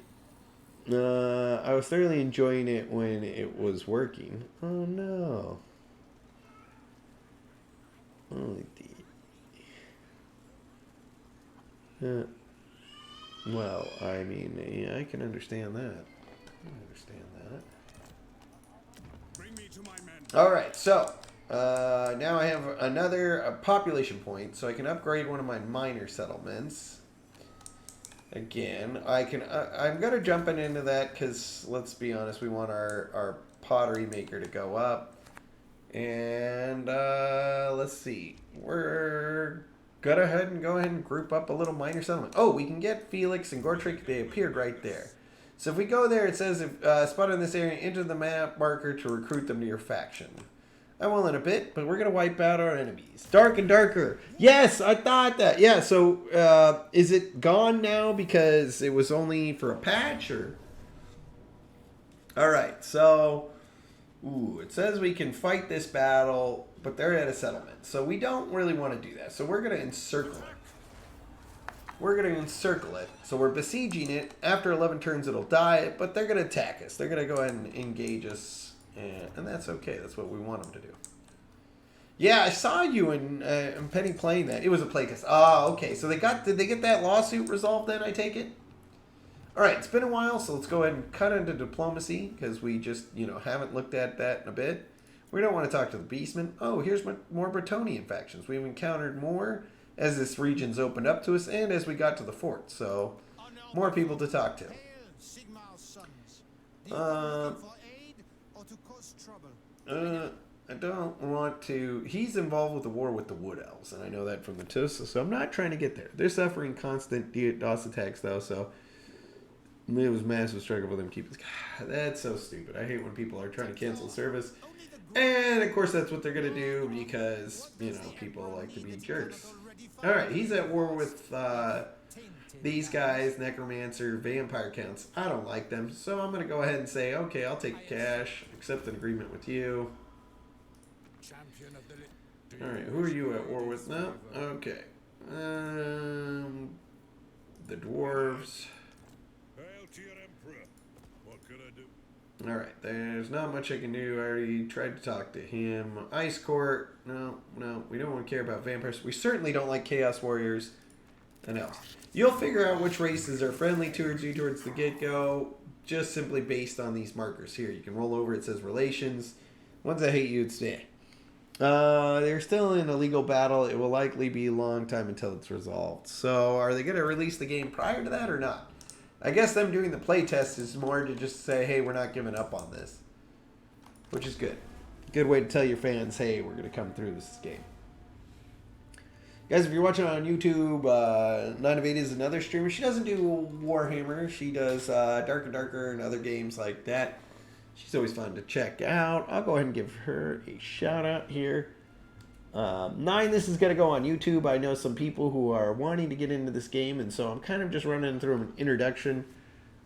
I was thoroughly enjoying it when it was working. Oh no. Only dead. Well, I mean, yeah, I can understand that. Bring me to my men. Alright, so now I have another population point, so I can upgrade one of my minor settlements. Again, I'm going to jump into that because, let's be honest, we want our pottery maker to go up. And let's see. We're go ahead and group up a little minor settlement. Oh, we can get Felix and Gortrick. They appeared right there. So if we go there, it says, if spotted in this area, enter the map marker to recruit them to your faction. I won't in a bit, but we're going to wipe out our enemies. Dark and darker. Yes, I thought that. Yeah, so is it gone now because it was only for a patch? Or? All right, so it says we can fight this battle, but they're at a settlement. So we don't really want to do that. So we're going to encircle it. So we're besieging it. After 11 turns, it'll die, but they're going to attack us. They're going to go ahead and engage us. And that's okay. That's what we want them to do. Yeah, I saw you and Penny playing that. It was a playtest. Oh, okay. So did they get that lawsuit resolved then, I take it? All right, it's been a while, so let's go ahead and cut into diplomacy because we just, haven't looked at that in a bit. We don't want to talk to the Beastmen. Oh, here's more Bretonnian factions. We've encountered more as this region's opened up to us and as we got to the fort. So, more people to talk to. I don't want to. He's involved with the war with the Wood Elves, and I know that from the Tosa, so I'm not trying to get there. They're suffering constant DOS attacks, though, so it was massive struggle for them keeping. God, that's so stupid. I hate when people are trying to cancel service, and of course that's what they're gonna do because people like to be jerks. All right, he's at war with these guys, Necromancer, Vampire Counts. I don't like them, so I'm gonna go ahead and say, okay, I'll take cash, accept an agreement with you. All right, who are you at war with now? Okay, the dwarves. Hail to your emperor. What can I do? All right, there's not much I can do. I already tried to talk to him. Ice Court. No, we don't want to care about vampires. We certainly don't like Chaos Warriors. And else. You'll figure out which races are friendly towards you towards the get-go, just simply based on these markers here. You can roll over. It says relations. Ones that hate you, it's there. They're still in a legal battle. It will likely be a long time until it's resolved. So are they going to release the game prior to that or not? I guess them doing the playtest is more to just say, hey, we're not giving up on this. Which is good. Good way to tell your fans, hey, we're going to come through this game. Guys, if you're watching on YouTube, 9 of 8 is another streamer. She doesn't do Warhammer. She does Dark and Darker and other games like that. She's always fun to check out. I'll go ahead and give her a shout out here. 9, this is going to go on YouTube. I know some people who are wanting to get into this game, and so I'm kind of just running through an introduction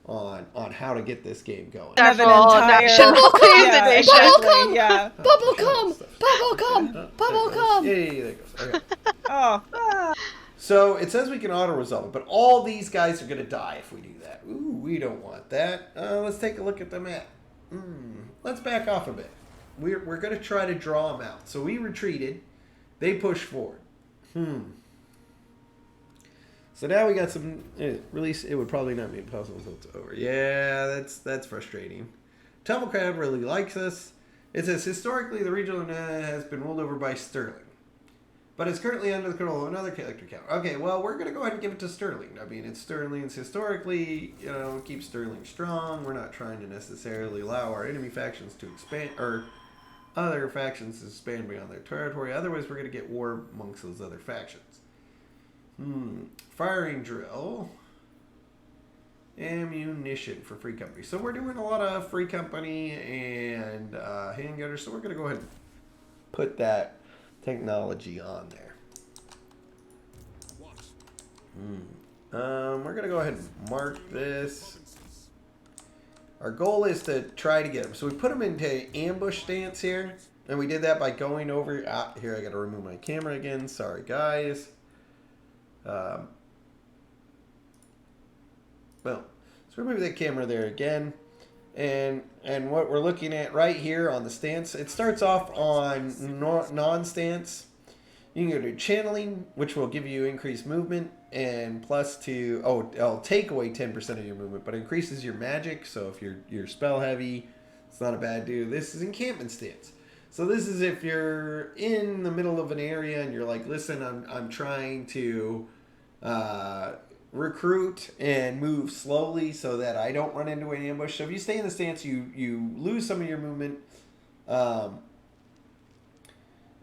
on how to get this game going. Bubblegum! Yeah. Bubblegum! Yay, there it goes. Okay. Oh. So it says we can auto-resolve it, but all these guys are going to die if we do that. Ooh, we don't want that. Let's take a look at the map. Let's back off a bit. We're going to try to draw them out. So we retreated. They pushed forward. So now we got some release. It would probably not be possible until it's over. Yeah, that's frustrating. Temple Crowd really likes us. It says historically the region has been ruled over by Sterling, but it's currently under the control of another character count. Okay, well we're gonna go ahead and give it to Sterling. I mean, it's Sterling's historically, keep Sterling strong. We're not trying to necessarily allow our enemy factions to expand or other factions to expand beyond their territory. Otherwise, we're gonna get war amongst those other factions. Firing drill. Ammunition for free company. So we're doing a lot of free company and handgunners. So we're going to go ahead and put that technology on there. We're going to go ahead and mark this. Our goal is to try to get them. So we put them into ambush stance here. And we did that by going over. Here, I got to remove my camera again. Sorry, guys. Well, so remove that camera there again, and what we're looking at right here on the stance, it starts off on non-stance. You can go to channeling, which will give you increased movement, and it'll take away 10% of your movement, but increases your magic. So if you're spell heavy, it's not a bad do. This is encampment stance. So this is if you're in the middle of an area and you're like, listen, I'm trying to recruit and move slowly so that I don't run into an ambush. So if you stay in the stance, you lose some of your movement. And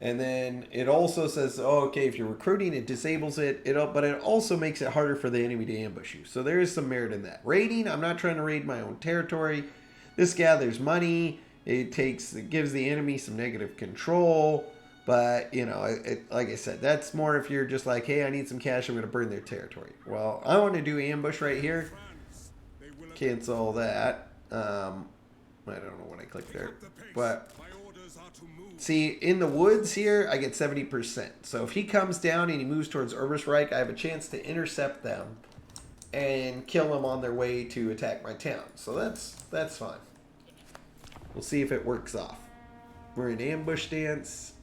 then it also says, okay, if you're recruiting, it disables it. But it also makes it harder for the enemy to ambush you. So there is some merit in that. Raiding, I'm not trying to raid my own territory. This gathers money. It gives the enemy some negative control. But, like I said, that's more if you're just like, hey, I need some cash, I'm going to burn their territory. Well, I want to do ambush right here. Cancel that. I don't know when I click there. But, see, in the woods here, I get 70%. So if he comes down and he moves towards Urberreich, I have a chance to intercept them and kill them on their way to attack my town. So that's fine. We'll see if it works off. We're in ambush stance.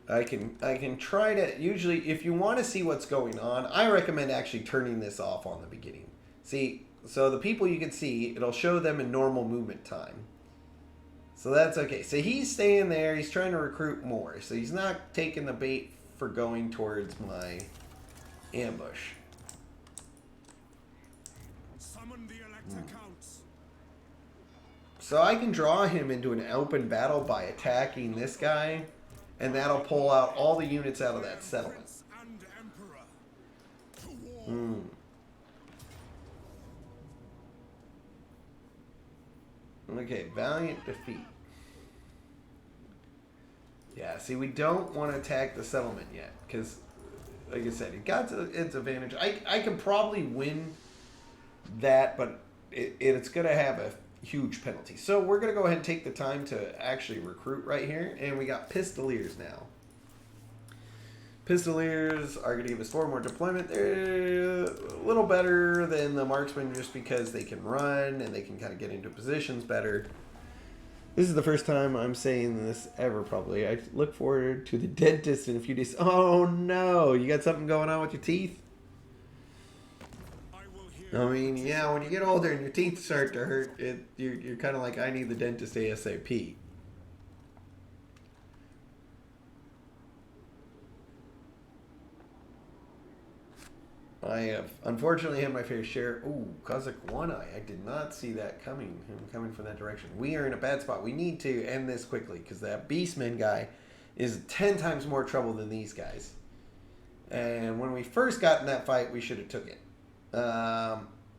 I can try to, usually if you want to see what's going on, I recommend actually turning this off on the beginning. See, so the people you can see, it'll show them in normal movement time. So that's okay. So he's staying there, he's trying to recruit more. So he's not taking the bait for going towards my ambush. Summon the Elector Counts. So I can draw him into an open battle by attacking this guy. And that'll pull out all the units out of that settlement. Okay, valiant defeat. Yeah, see, we don't want to attack the settlement yet. Because, like I said, it got its advantage. I can probably win that, but it's going to have a huge penalty. So we're going to go ahead and take the time to actually recruit right here. And we got Pistoliers now. Pistoliers are going to give us 4 more deployment. They're a little better than the marksmen just because they can run and they can kind of get into positions better. This is the first time I'm saying this ever, probably. I look forward to the dentist in a few days. Oh no, you got something going on with your teeth? I mean, yeah, when you get older and your teeth start to hurt, you're kind of like, I need the dentist ASAP. I have unfortunately had my fair share. Ooh, Kazakh One Eye. I did not see that coming. Him coming from that direction. We are in a bad spot. We need to end this quickly because that Beastman guy is 10 times more trouble than these guys. And when we first got in that fight, we should have took it.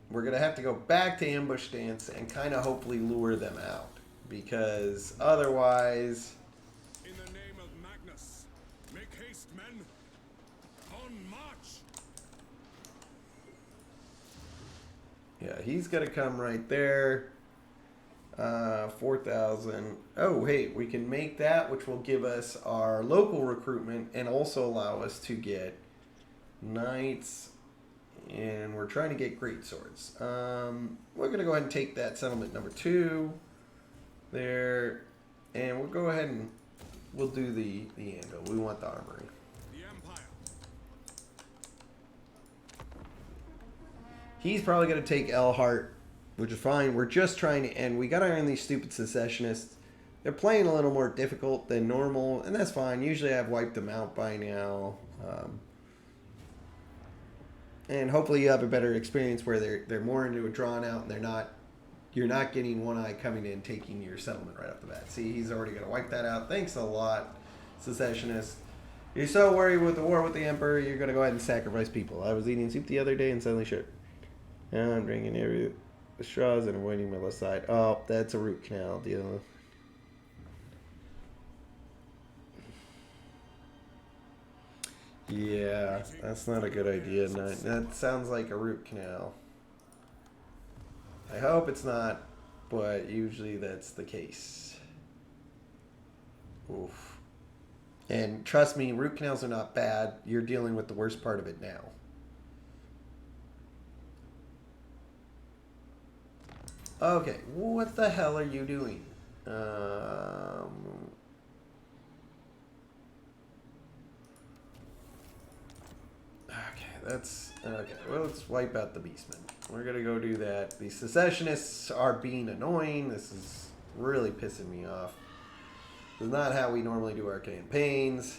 We're going to have to go back to ambush stance and kind of hopefully lure them out. Because otherwise... In the name of Magnus, make haste, men. On march. Yeah, he's going to come right there. 4,000. Oh, hey, we can make that, which will give us our local recruitment and also allow us to get knights. And we're trying to get great swords. We're going to go ahead and take that settlement number 2. there. And we'll go ahead and we'll do the anvil. We want the armory. The Empire. He's probably going to take Elhart, which is fine. We're just trying to end. We got to earn these stupid secessionists. They're playing a little more difficult than normal, and that's fine. Usually I've wiped them out by now. And hopefully you have a better experience where they're more into a drawn out and you're not getting one eye coming in taking your settlement right off the bat. See, he's already going to wipe that out. Thanks a lot, secessionists. You're so worried with the war with the Emperor, you're going to go ahead and sacrifice people. I was eating soup the other day and suddenly shit. Now I'm drinking every straws and avoiding my left side. Oh, that's a root canal deal. Yeah, that's not a good idea. No, that sounds like a root canal. I hope it's not, but usually that's the case. Oof. And trust me, root canals are not bad. You're dealing with the worst part of it now. Okay, what the hell are you doing? Okay. Well, let's wipe out the beastmen. We're gonna go do that. The secessionists are being annoying. This is really pissing me off. This is not how we normally do our campaigns.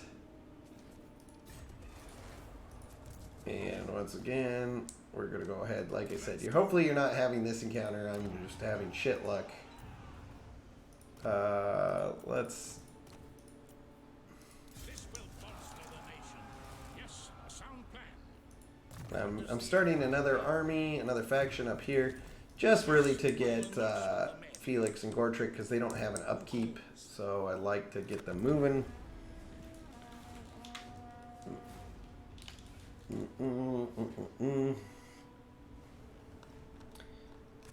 And once again, we're gonna go ahead. Like I said, hopefully you're not having this encounter. I'm just having shit luck. Let's. I'm starting another army, another faction up here, just really to get Felix and Gortrick because they don't have an upkeep, so I like to get them moving.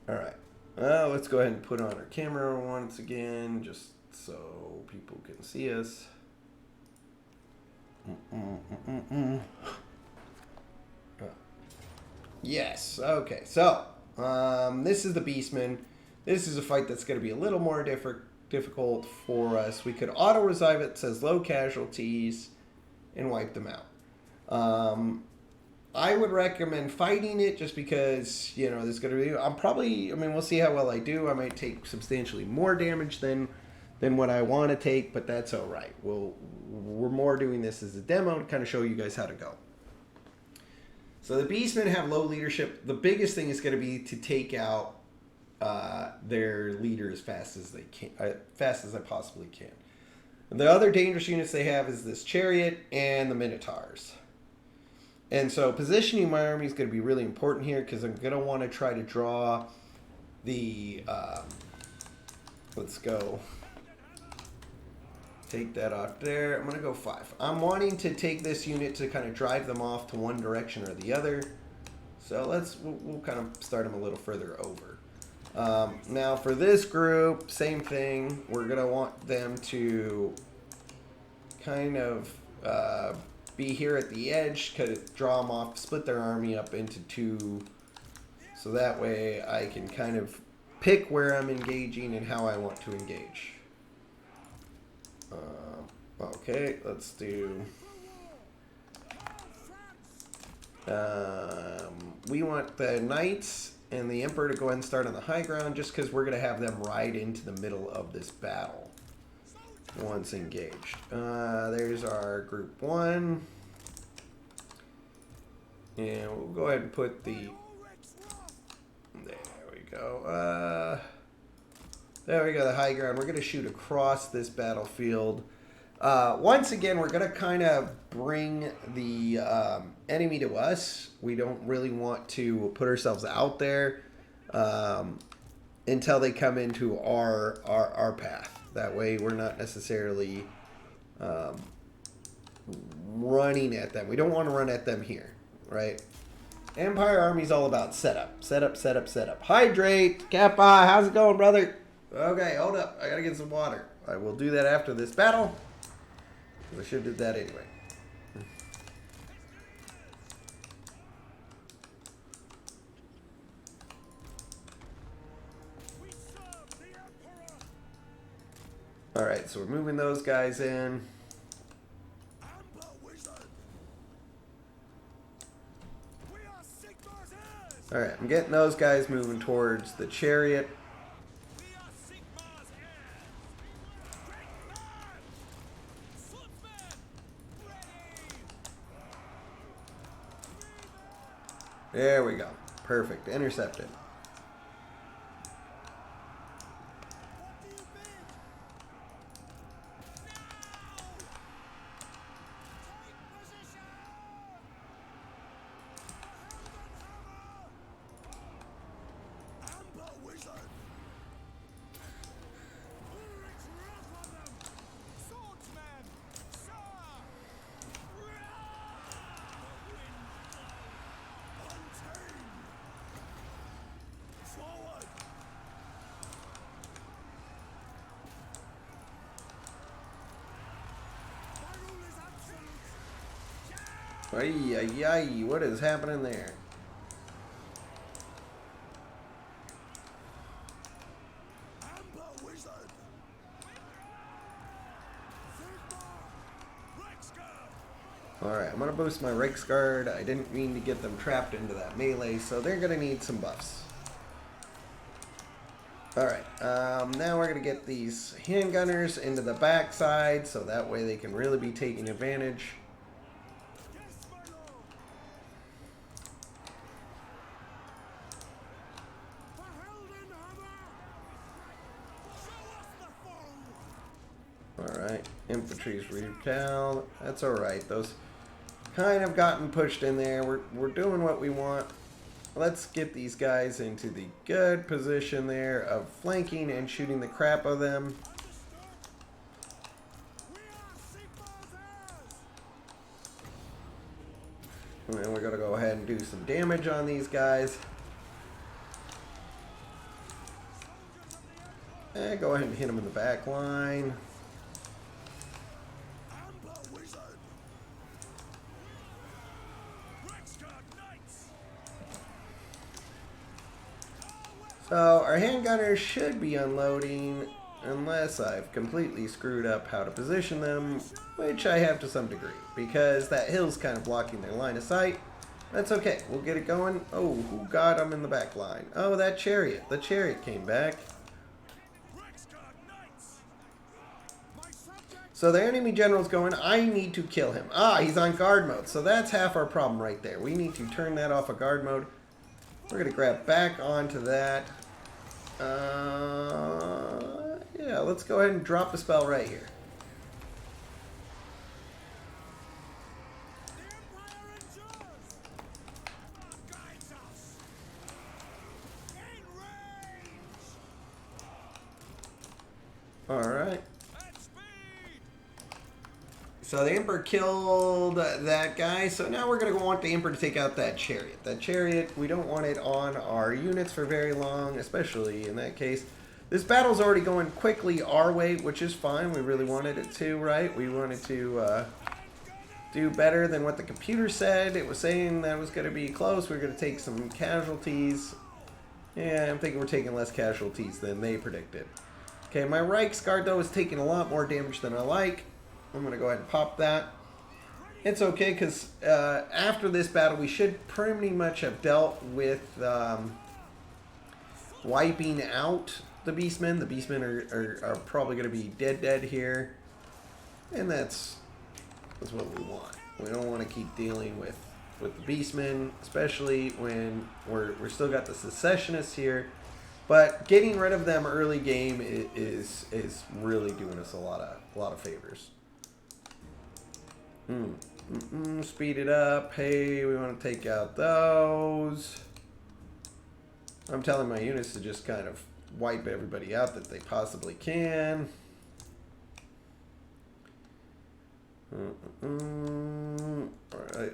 Alright, let's go ahead and put on our camera once again, just so people can see us. Yes, okay, so this is the Beastman. This is a fight that's going to be a little more difficult for us. We could auto-revive it, says low casualties, and wipe them out. I would recommend fighting it just because, you know, there's going to be, we'll see how well I do. I might take substantially more damage than what I want to take, but that's all right. We're more doing this as a demo to kind of show you guys how to go. So the Beastmen have low leadership. The biggest thing is going to be to take out their leader as fast as they can, fast as I possibly can. And the other dangerous units they have is this Chariot and the Minotaurs. And so positioning my army is going to be really important here because I'm going to want to try to draw the. Let's go. Take that off there. I'm going to go 5. I'm wanting to take this unit to kind of drive them off to one direction or the other. So we'll kind of start them a little further over. Now for this group, same thing. We're going to want them to kind of be here at the edge, kind of draw them off, split their army up into 2. So that way I can kind of pick where I'm engaging and how I want to engage. Okay, let's do. We want the Knights and the Emperor to go ahead and start on the high ground just because we're going to have them ride into the middle of this battle once engaged. There's our group 1. And we'll go ahead and put the. There we go. There we go, the high ground. We're going to shoot across this battlefield. Once again, we're going to kind of bring the enemy to us. We don't really want to put ourselves out there until they come into our path. That way we're not necessarily running at them. We don't want to run at them here, right? Empire Army's all about setup. Setup. Hydrate! Kappa, how's it going, brother? Okay, hold up. I gotta get some water. I will do that after this battle. I should have did that anyway. We serve the Emperor. Alright, so we're moving those guys in. Amber Wizard. We are Sigmar's heirs. Alright, I'm getting those guys moving towards the chariot. We are Sigmar's heirs. Great man. Swordsman. Ready. There we go. Perfect. Intercepted. What do you bid? Take position. Amber Wizard. Ulrich's wrath on them. Swordsman. Sir. Untamed. Forward. My rule is absolute. Ay, ay, ay. What is happening there? Amber Wizard. Sigmar. Rexguard. Alright, I'm going to boost my Reiksguard. I didn't mean to get them trapped into that melee, so they're going to need some buffs. Alright, now we're going to get these handgunners into the backside, so that way they can really be taking advantage. Yes, my lord. The Helden Hammer. Show us the foe. Alright, infantry's repelled. That's alright. Those kind of gotten pushed in there. We're doing what we want. Let's get these guys into the good position there of flanking and shooting the crap out of them. We are Sigmar's heirs. And then we're going to go ahead and do some damage on these guys. And go ahead and hit them in the back line. Amber Wizard. Rexguard Knights. So our handgunners should be unloading unless I've completely screwed up how to position them, which I have to some degree, because that hill's kind of blocking their line of sight. That's okay. We'll get it going. Oh, who got them in the back line? Oh, that chariot. The chariot came back. Rexguard Knights. My subjects. So the enemy general's going, I need to kill him. Ah, he's on guard mode. So that's half our problem right there. We need to turn that off of guard mode. We're going to grab back onto that. Yeah, let's go ahead and drop the spell right here. The Empire endures. Guides us. In range. Alright. At speed. So the Emperor killed that guy. So now we're going to want the Emperor to take out that chariot. That chariot, we don't want it on our units for very long, especially in that case. This battle's already going quickly our way, which is fine. We really wanted it to, right? We wanted to do better than what the computer said. It was saying that was going to be close. We're going to take some casualties. Yeah, I'm thinking we're taking less casualties than they predicted. Okay, my Reiksguard, though, is taking a lot more damage than I like. I'm going to go ahead and pop that. It's okay, because after this battle, we should pretty much have dealt with wiping out the Beastmen. The Beastmen are probably going to be dead here. And that's what we want. We don't want to keep dealing with the Beastmen, especially when we're still got the Secessionists here. But getting rid of them early game is really doing us a lot of favors. Speed it up. Hey, we want to take out those. I'm telling my units to just kind of wipe everybody out that they possibly can.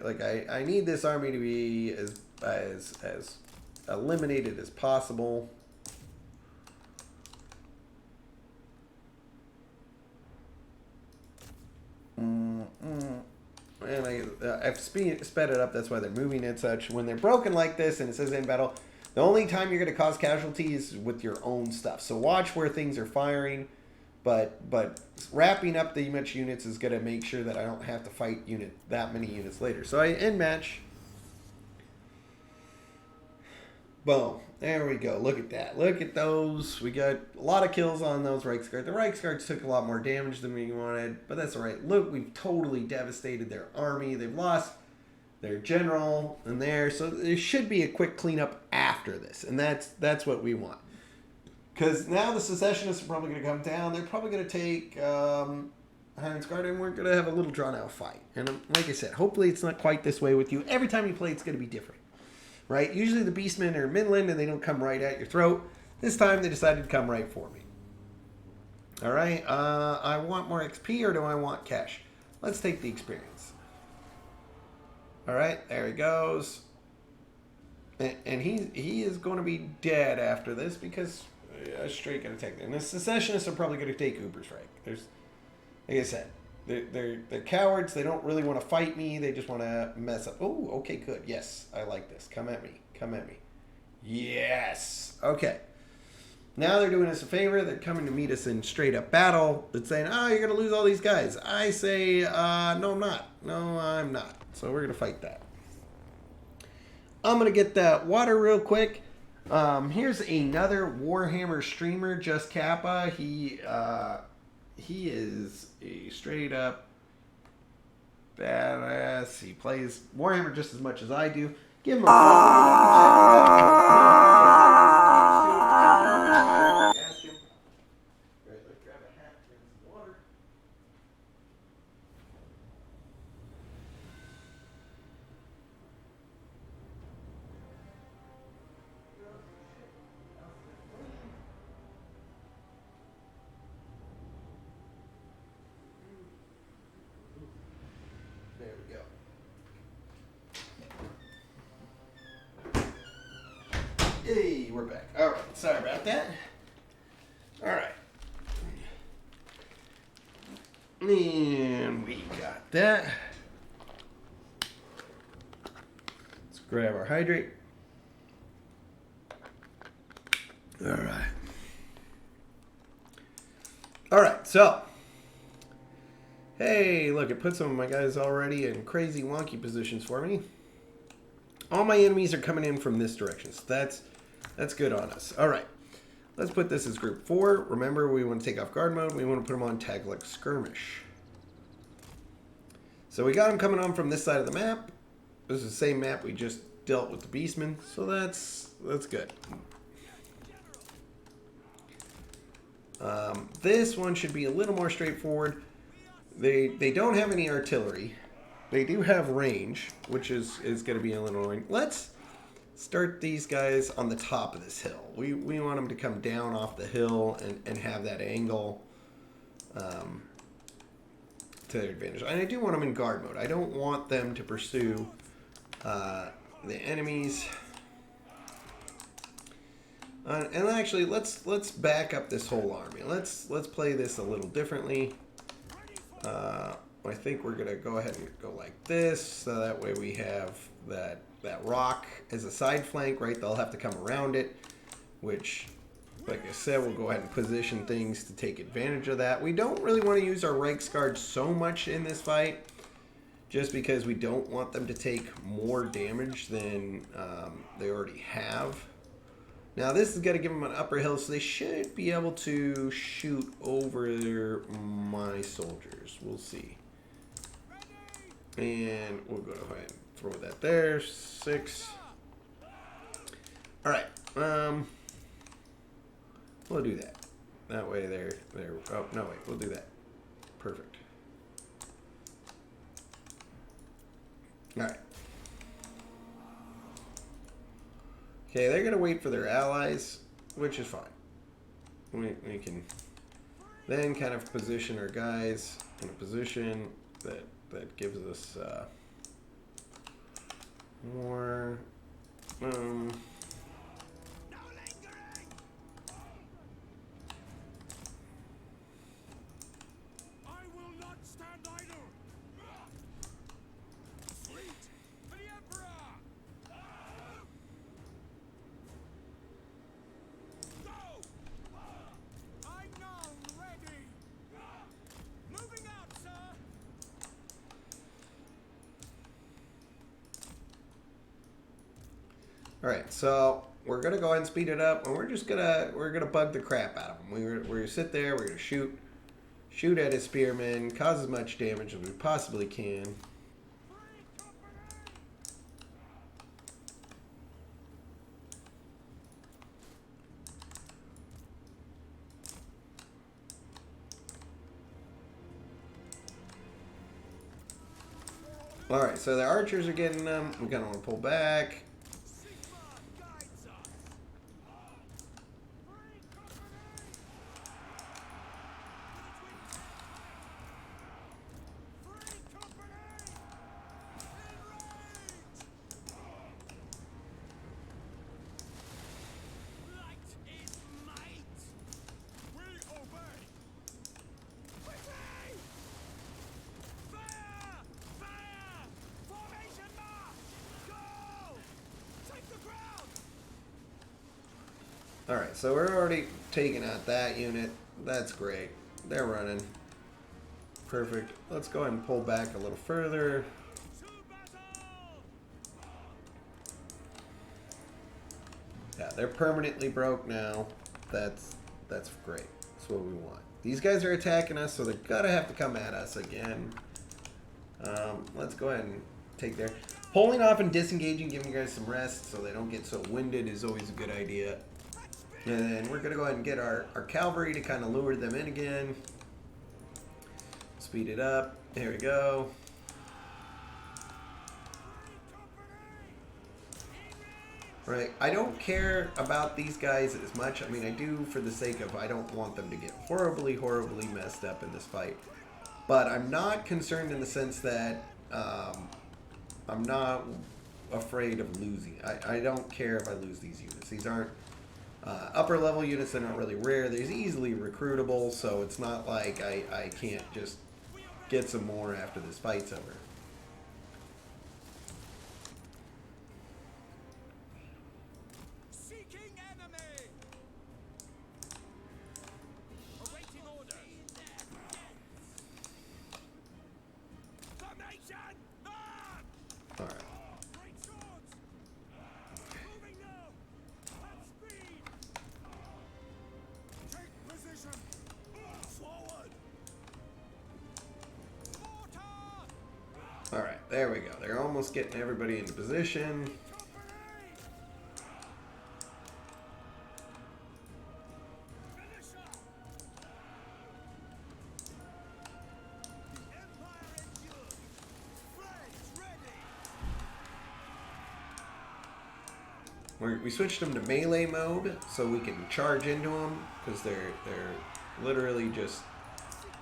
Like I need this army to be as eliminated as possible. And I've sped it up. That's why they're moving and such. When they're broken like this and it says in battle, the only time you're going to cause casualties is with your own stuff. So watch where things are firing. But wrapping up the much units is going to make sure that I don't have to fight that many units later. So I end match. Boom. There we go. Look at that. Look at those. We got a lot of kills on those Reichsguard. The Reichsguards took a lot more damage than we wanted, but that's all right. Look, we've totally devastated their army. They've lost their general in there, so there should be a quick cleanup after this, and that's what we want. Because now the secessionists are probably going to come down. They're probably going to take Heinsgard, and we're going to have a little drawn-out fight. And like I said, hopefully it's not quite this way with you. Every time you play, it's going to be different. Right? Usually the beastmen are midland, and they don't come right at your throat. This time, they decided to come right for me. All right? I want more XP, or do I want cash? Let's take the experience. All right, there he goes. And he is going to be dead after this because a straight going to take them. And the secessionists are probably going to take Ubersreich. There's, like I said, they're cowards. They don't really want to fight me. They just want to mess up. Oh, okay, good. Yes, I like this. Come at me. Come at me. Yes. Okay. Now they're doing us a favor. They're coming to meet us in straight up battle. They're saying, oh, you're going to lose all these guys. I say, no, I'm not. No, I'm not. So we're going to fight that. I'm going to get that water real quick. Here's another Warhammer streamer, Just Kappa. He is a straight up badass. He plays Warhammer just as much as I do. Give him a ask him. All right, let's grab a hat and some water. There we go. Hey, we're back. All right, sorry about that. All right. And we got that. Let's grab our hydrate. All right. All right, so. Hey, look, it put some of my guys already in crazy wonky positions for me. All my enemies are coming in from this direction, so that's good on us. All right, let's put this as group 4. Remember, we want to take off guard mode. We want to put them on tag like skirmish. So we got them coming on from this side of the map. This is the same map we just dealt with the beastmen, so that's good. This one should be a little more straightforward. They don't have any artillery. They do have range, which is going to be a little annoying. Let's start these guys on the top of this hill. We want them to come down off the hill and have that angle to their advantage. And I do want them in guard mode. I don't want them to pursue the enemies. And actually, let's back up this whole army. Let's play this a little differently. I think we're gonna go ahead and go like this, so that way we have that rock as a side flank, right? They'll have to come around it, which, like I said, we'll go ahead and position things to take advantage of that. We don't really want to use our Reichsguard so much in this fight, just because we don't want them to take more damage than they already have. Now this is going to give them an upper hill, so they should be able to shoot over my soldiers. We'll see. And we'll go ahead and throw that there. 6. Alright. We'll do that. That way they're... Oh, no, wait. We'll do that. Perfect. Alright. Okay, they're going to wait for their allies, which is fine. We can then kind of position our guys in a position that gives us more... All right, so we're gonna go ahead and speed it up, and we're gonna bug the crap out of him. We're gonna sit there. We're gonna shoot at his spearmen, cause as much damage as we possibly can. All right, so the archers are getting them. We kind of want to pull back. Alright, so we're already taking out that unit. That's great. They're running. Perfect. Let's go ahead and pull back a little further. Yeah, they're permanently broke now. That's great. That's what we want. These guys are attacking us, so they're gonna have to come at us again. Let's go ahead and take their... Pulling off and disengaging, giving you guys some rest so they don't get so winded is always a good idea. And then we're going to go ahead and get our cavalry to kind of lure them in again. Speed it up. There we go. Right. I don't care about these guys as much. I mean, I do for the sake of I don't want them to get horribly, horribly messed up in this fight. But I'm not concerned in the sense that I'm not afraid of losing. I don't care if I lose these units. These aren't upper level units. They're not really rare. They're easily recruitable, so it's not like I can't just get some more after this fight's over. Seeking enemy. Awaiting order. Formation. All right. Great swords. Moving now. At speed. Take position. Forward. Mortar. All right. There we go. They're almost getting everybody into position. We switched them to melee mode so we can charge into them because they're literally just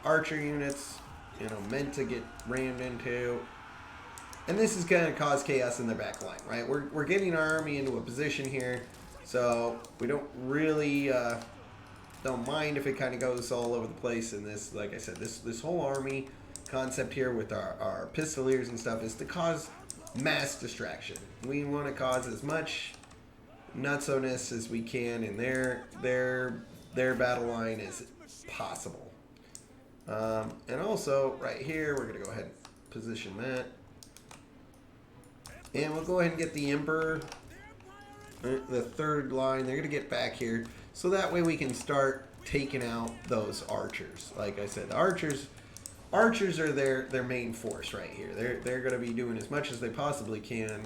archer units, you know, meant to get rammed into. And this is going to cause chaos in their back line, right? We're getting our army into a position here, so we don't really don't mind if it kind of goes all over the place. And this, like I said, this whole army concept here with our pistoliers and stuff is to cause mass distraction. We want to cause as much nutso-ness as we can in their battle line as possible. And also right here we're gonna go ahead and position that, and we'll go ahead and get the Emperor, the third line. They're gonna get back here so that way we can start taking out those archers. Like I said, the archers are their main force right here. They're gonna be doing as much as they possibly can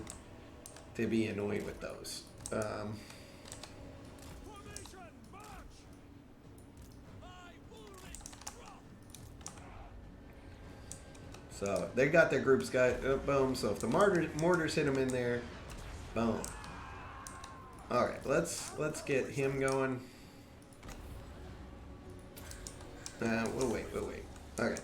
to be annoyed with those. So they got their groups boom. So if the mortars hit them in there, boom. All right, let's get him going. We'll wait. Okay.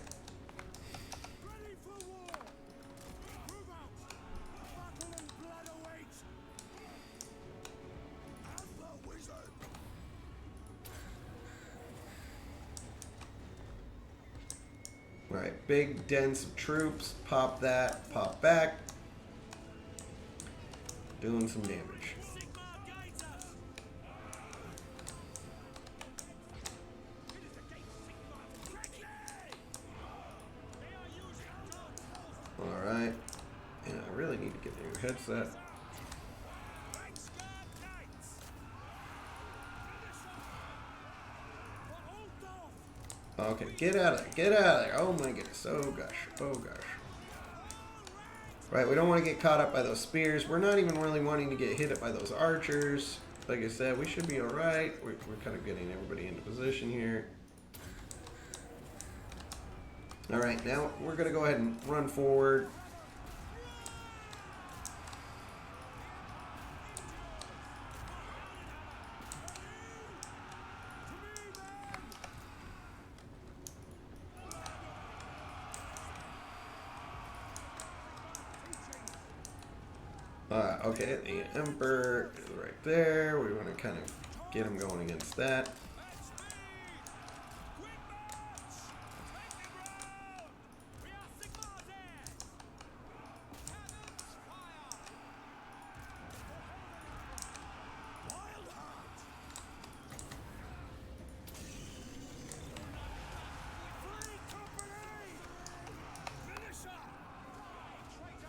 Alright, big dense of troops. Pop that, pop back. Doing some damage. Alright. Yeah, I really need to get your headset. Okay, get out of there. Get out of there. Oh my goodness. Oh gosh. Oh gosh. Right, we don't want to get caught up by those spears. We're not even really wanting to get hit by those archers. Like I said, we should be alright. We're kind of getting everybody into position here. Alright, now we're going to go ahead and run forward. Okay, the Emperor is right there. We want to kind of get him going against that.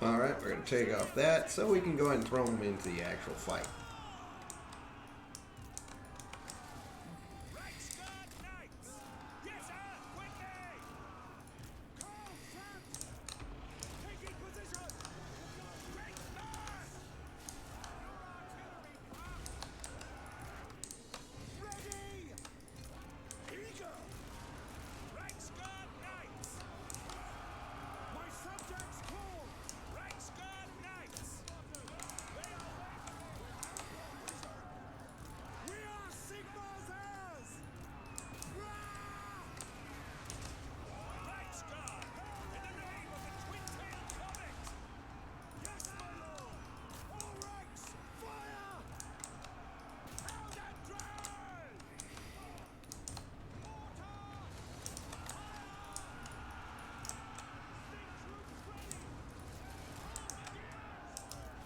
Alright, we're going to take off that so we can go ahead and throw them into the actual fight.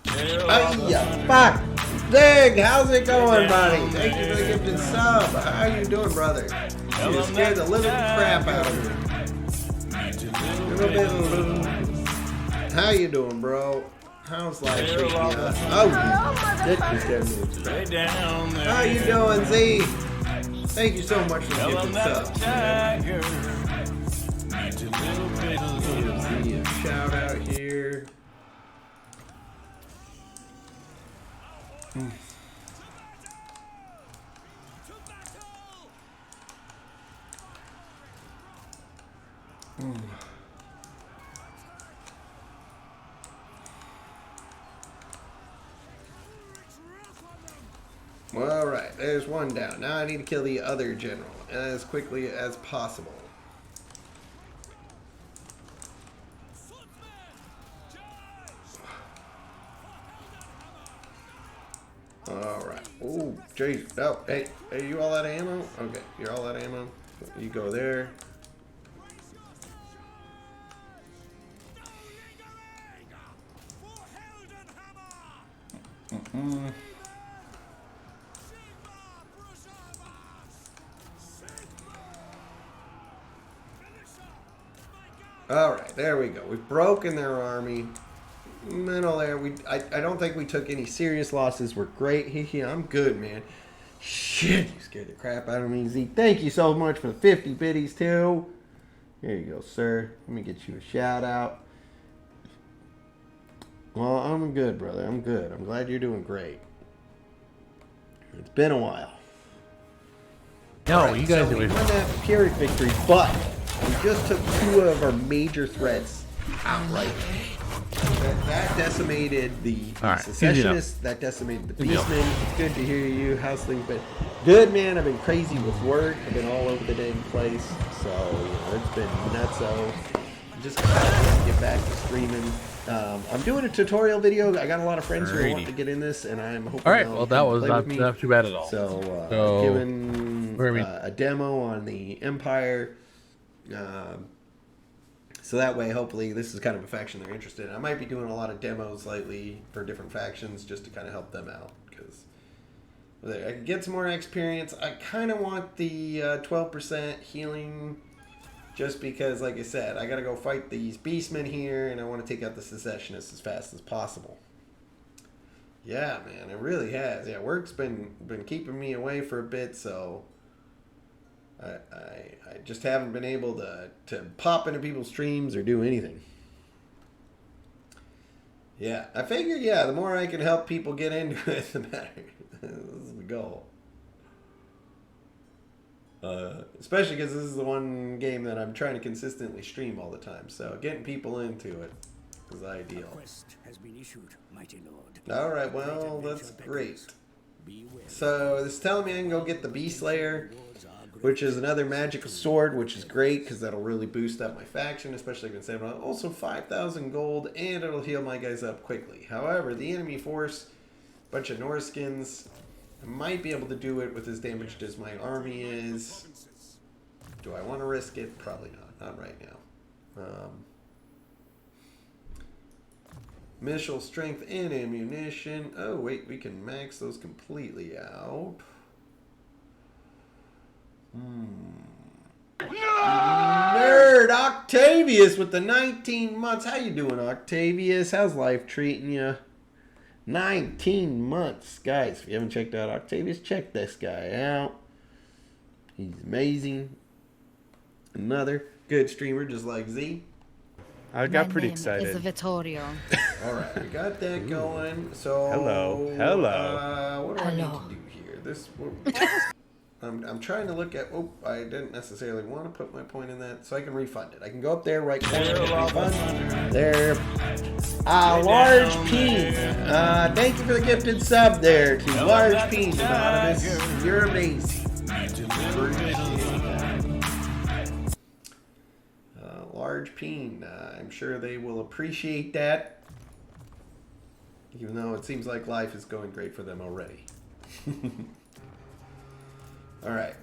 Hiya, fuck! Dig, how's it going, buddy? Thank you for the gifted sub. How you doing, brother? You scared the living crap out of me. How you doing, bro? How's life treating you? Oh, Dick just scared me. How you doing, Z? Thank you so much for the gifted sub. Z, a shout out here. Well, alright, there's one down. Now I need to kill the other general as quickly as possible. Alright. Oh, jeez. Oh, hey, are you all out of ammo? Okay, you're all out of ammo. You go there. Alright, there we go. We've broken their army. Middle there. I don't think we took any serious losses. We're great. I'm good, man. Shit, you scared the crap out of me, Z. Thank you so much for the 50 biddies, too. Here you go, sir. Let me get you a shout out. Well, I'm good, brother. I'm good. I'm glad you're doing great. It's been a while. No, right, you guys so we won that Pyrrhic victory, but we just took 2 of our major threats outright. That decimated the secessionists. That decimated the beastmen. It's good to hear you. How's things been? Good, man. I've been crazy with work. I've been all over the dang place. So, you know, it's been nutso. Just gotta get back to streaming. I'm doing a tutorial video. I got a lot of friends who are wanting to get in this, and I'm hoping. All right. Well, that was not too bad at all. So, given a demo on the Empire. So that way, hopefully, this is kind of a faction they're interested in. I might be doing a lot of demos lately for different factions just to kind of help them out. Because I can get some more experience. I kind of want the 12% healing just because, like I said, I got to go fight these beastmen here, and I want to take out the secessionists as fast as possible. Yeah, man, it really has. Yeah, work's been keeping me away for a bit, so I just haven't been able to pop into people's streams or do anything. Yeah, I figure, yeah, the more I can help people get into it, the better. This is the goal. Especially because this is the one game that I'm trying to consistently stream all the time. So getting people into it is ideal. Alright, well, that's great. So this is telling me I can go get the Beast Slayer, which is another magical sword, which is great because that'll really boost up my faction, especially considering also 5,000 gold, and it'll heal my guys up quickly. However, the enemy force, bunch of Norskins, I might be able to do it with as damaged as my army is. Do I want to risk it? Probably not. Not right now. Missile strength and ammunition. Oh, wait, we can max those completely out. Nerd Octavius with the 19 months. How you doing, Octavius? How's life treating you? 19 months. Guys, if you haven't checked out Octavius, check this guy out. He's amazing. Another good streamer just like Z. I got pretty excited. Is Vittorio. All right, we got that going. So hello. What do I need to do here? This. I'm trying to look at. Oh, I didn't necessarily want to put my point in that, so I can refund it. I can go up there, right corner, refund. There. Large P. Thank you for the gifted sub there to Large P. Anonymous. You're amazing. Large Peen. I'm sure they will appreciate that. Even though it seems like life is going great for them already. Alright.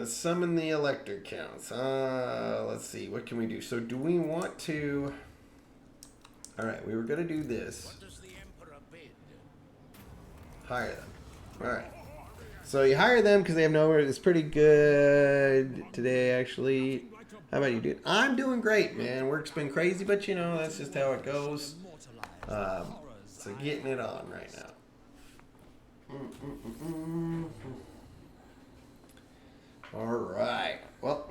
Summon the Elector Counts. Let's see. What can we do? So do we want to... Alright, we were going to do this. Hire them. Alright. So you hire them because they have nowhere. It's pretty good today, actually. How about you, dude? I'm doing great, man. Work's been crazy, but you know, that's just how it goes. So getting it on right now. All right. Well,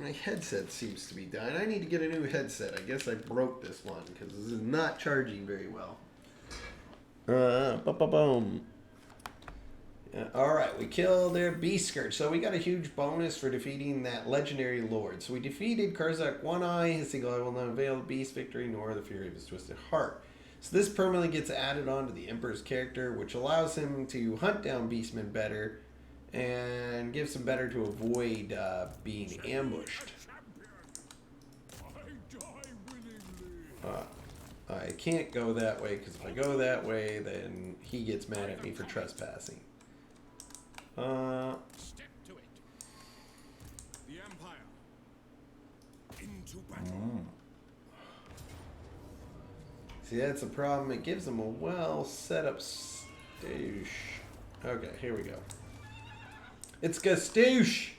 my headset seems to be dying. I need to get a new headset. I guess I broke this one because this is not charging very well. Boom. Alright, we killed their Beast Scourge. So we got a huge bonus for defeating that legendary lord. So we defeated Karzak One Eye. His single eye will not avail the beast victory nor the fury of his twisted heart. So this permanently gets added on to the Emperor's character, which allows him to hunt down beastmen better and gives him better to avoid being ambushed. I can't go that way because if I go that way, then he gets mad at me for trespassing. Step to it. The Empire. Into battle. See, that's a problem. It gives them a well set up stoosh. Okay, here we go. It's Gastoosh.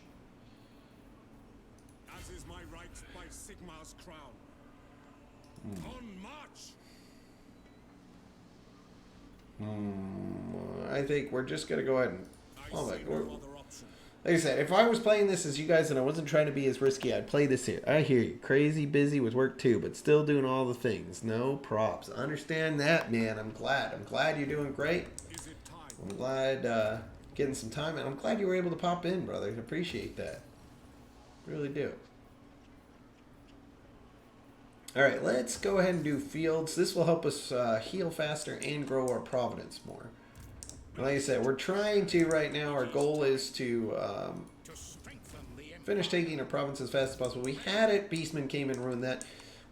As is my right by Sigmar's crown. On march. I think we're just gonna go ahead and. Oh my god. Like I said, if I was playing this as you guys and I wasn't trying to be as risky, I'd play this here. I hear you. Crazy busy with work too, but still doing all the things. No props. I understand that, man. I'm glad. I'm glad you're doing great. I'm glad getting some time, and I'm glad you were able to pop in, brother. I appreciate that. Really do. Alright, let's go ahead and do fields. This will help us heal faster and grow our providence more. Like I said, we're trying to right now. Our goal is to finish taking our province as fast as possible. We had it. Beastman came and ruined that.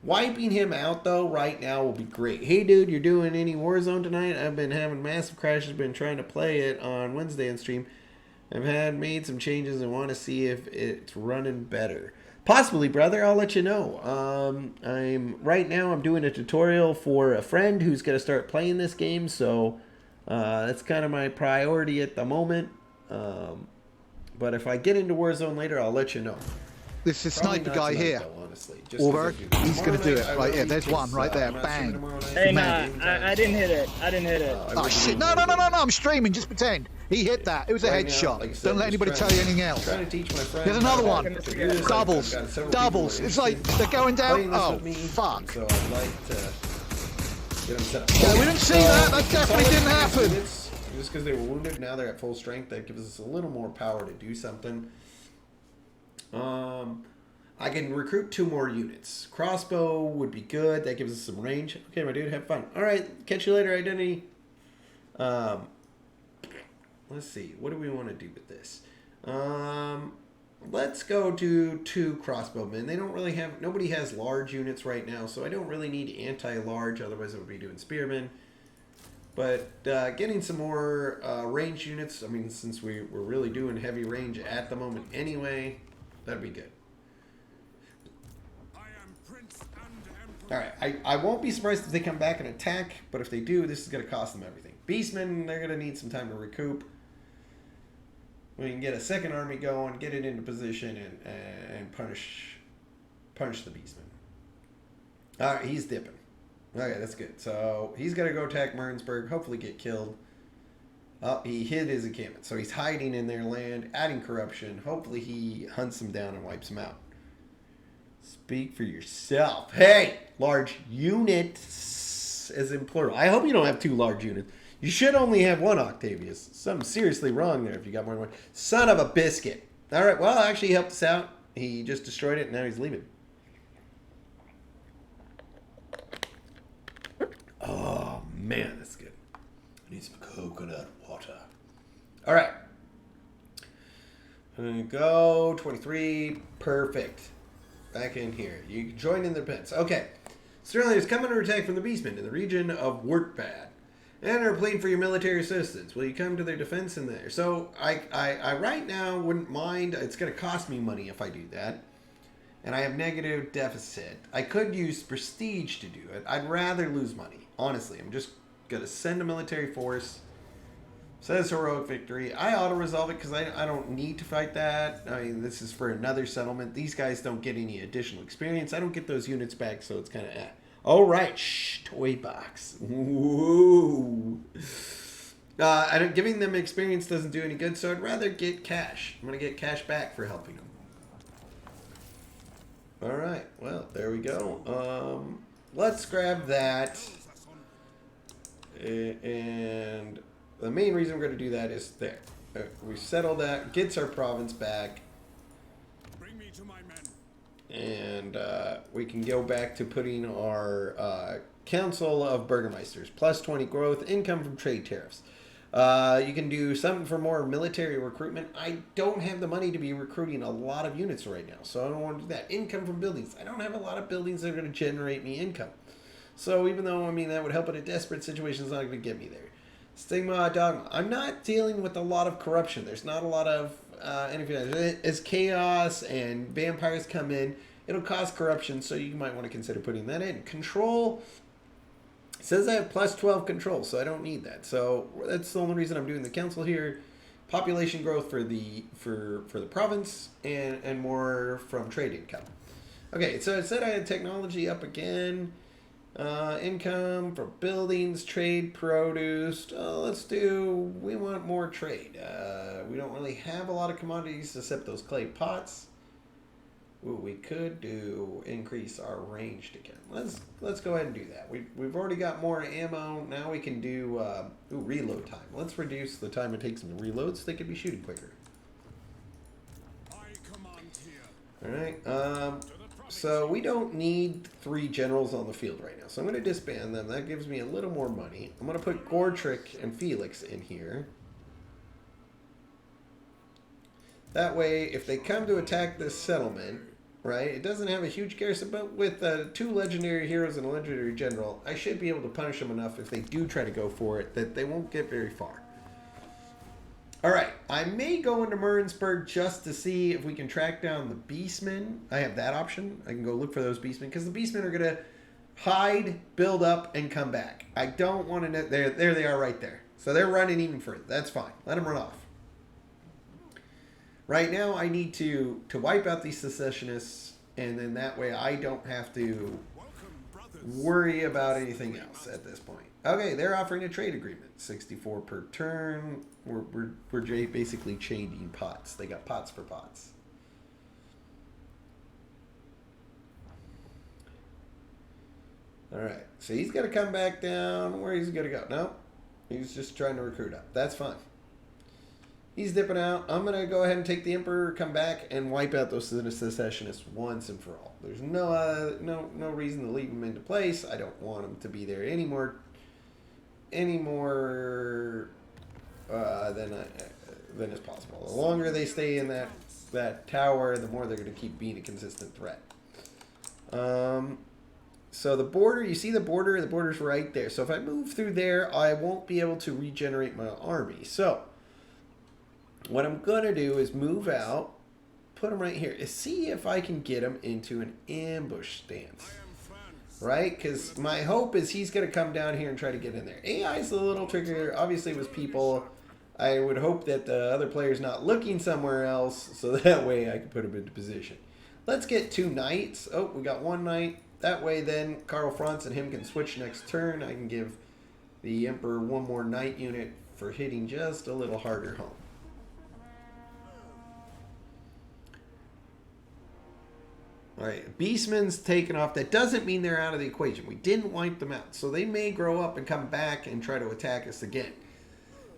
Wiping him out, though, right now will be great. Hey, dude, you're doing any Warzone tonight? I've been having massive crashes. Been trying to play it on Wednesday on stream. I've made some changes and want to see if it's running better. Possibly, brother. I'll let you know. Right now I'm doing a tutorial for a friend who's going to start playing this game, so... that's kind of my priority at the moment. But if I get into Warzone later, I'll let you know. This is Probably sniper not guy tonight, here. though, honestly. Just 'cause Over. I do this. He's going to do Tomorrow it. night, I Right, yeah, will there's be, one right there. I'm not Bang. streaming tomorrow night. Hey, Man. I didn't hit it. I didn't hit it. I Oh, will be shit. doing No, more no, no, than no, no. that. I'm streaming. Just pretend. He hit that. It was a Right now, headshot. like I said, Don't let just anybody tell you anything else. Trying to teach my friends. There's another how one. to do this. Doubles. I've got several Doubles. people It's like interested they're going in down. playing this Oh, with me, fuck. So I'd like to get them set up. Yeah, we didn't see that. That definitely didn't happen. Just because they were wounded, now they're at full strength. That gives us a little more power to do something. I can recruit 2 more units. Crossbow would be good. That gives us some range. Okay, my dude, have fun. All right, catch you later, Identity. Let's see. What do we want to do with this? Let's go to 2 crossbowmen. They don't really have... Nobody has large units right now, so I don't really need anti-large. Otherwise, I would be doing spearmen. But getting some more range units, I mean, since we're really doing heavy range at the moment anyway, that'd be good. I am Prince and Emperor. Alright, I won't be surprised if they come back and attack, but if they do, this is going to cost them everything. Beastmen, they're going to need some time to recoup. We can get a second army going, get it into position, and punish the Beastmen. Alright, he's dipping. Okay, that's good. So he's got to go attack Martinsburg, hopefully get killed. Oh, he hid his encampment. So he's hiding in their land, adding corruption. Hopefully he hunts them down and wipes them out. Speak for yourself. Hey, large units, as in plural. I hope you don't have 2 large units. You should only have 1, Octavius. Something's seriously wrong there if you got more than 1. Son of a biscuit. All right, well, actually he helped us out. He just destroyed it, and now he's leaving. Oh, man, that's good. I need some coconut water. All right. I'm going to go 23. Perfect. Back in here. You can join in the pits. Okay. Sterling is coming to attack from the Beastmen in the region of Wortbad. And are pleading for your military assistance. Will you come to their defense in there? So, I right now wouldn't mind. It's going to cost me money if I do that. And I have negative deficit. I could use prestige to do it. I'd rather lose money. Honestly, I'm just going to send a military force. Says heroic victory. I auto-resolve it because I don't need to fight that. I mean, this is for another settlement. These guys don't get any additional experience. I don't get those units back, so it's kind of... All right. Shh. Toy box. Woo. Giving them experience doesn't do any good, so I'd rather get cash. I'm going to get cash back for helping them. All right. Well, there we go. Let's grab that. And the main reason we're going to do that is there. We settle that. Gets our province back. Bring me to my men. And we can go back to putting our Council of Burgermeisters. Plus 20 growth. Income from trade tariffs. You can do something for more military recruitment. I don't have the money to be recruiting a lot of units right now, so I don't want to do that. Income from buildings. I don't have a lot of buildings that are going to generate me income. So even though, I mean, that would help in a desperate situation, it's not going to get me there. Stigma, dogma. I'm not dealing with a lot of corruption. There's not a lot of anything. As chaos and vampires come in, it'll cause corruption, so you might want to consider putting that in. Control. It says I have plus 12 control, so I don't need that. So that's the only reason I'm doing the council here. Population growth for the province and more from trade income. Okay, so it said I had technology up again. Income for buildings, trade, produce. We want more trade. We don't really have a lot of commodities except those clay pots. Ooh, we could increase our range again. Let's go ahead and do that. We've already got more ammo. Now we can do reload time. Let's reduce the time it takes them to reload so they can be shooting quicker. I command here. All right. So we don't need 3 generals on the field right now. So I'm going to disband them. That gives me a little more money. I'm going to put Gortrick and Felix in here. That way, if they come to attack this settlement, right, it doesn't have a huge garrison, but with 2 legendary heroes and a legendary general, I should be able to punish them enough if they do try to go for it that they won't get very far. All right, I may go into Marinsburg just to see if we can track down the Beastmen. I have that option. I can go look for those Beastmen because the Beastmen are going to hide, build up, and come back. I don't want to... There they are right there. So they're running even further. That's fine. Let them run off. Right now, I need to wipe out these secessionists, and then that way I don't have to worry about anything else at this point. Okay, they're offering a trade agreement. 64 per turn. We're basically changing pots. They got pots for pots. Alright, so he's got to come back down. Where he's going to go? No, he's just trying to recruit up. That's fine. He's dipping out. I'm going to go ahead and take the Emperor, come back, and wipe out those secessionists once and for all. There's no reason to leave them into place. I don't want them to be there anymore than is possible. The longer they stay in that tower, the more they're going to keep being a consistent threat. So the border, you see the border's right there. So if I move through there, I won't be able to regenerate my army. So what I'm going to do is move out, put him right here, is see if I can get him into an ambush stance. Right? Because my hope is he's going to come down here and try to get in there. AI is a little trickier. Obviously, it was people. I would hope that the other player's not looking somewhere else, so that way I can put him into position. Let's get 2 knights. Oh, we got 1 knight. That way, then, Karl Franz and him can switch next turn. I can give the Emperor 1 more knight unit for hitting just a little harder home. Alright, Beastman's taken off. That doesn't mean they're out of the equation. We didn't wipe them out. So they may grow up and come back and try to attack us again.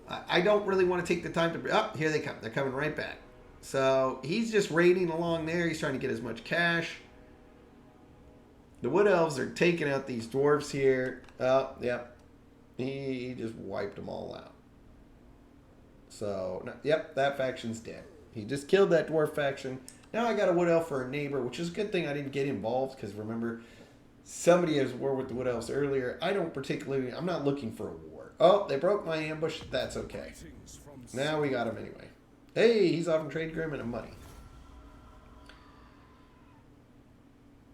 I don't really want to take the time to... Oh, here they come. They're coming right back. So he's just raiding along there. He's trying to get as much cash. The Wood Elves are taking out these dwarves here. Oh, yep. He just wiped them all out. So, yep, that faction's dead. He just killed that dwarf faction. Now I got a Wood Elf for a neighbor, which is a good thing I didn't get involved, because remember, somebody has war with the Wood Elves earlier. I'm not looking for a war. Oh, they broke my ambush. That's okay. Now we got him anyway. Hey, he's offering trade agreement and money.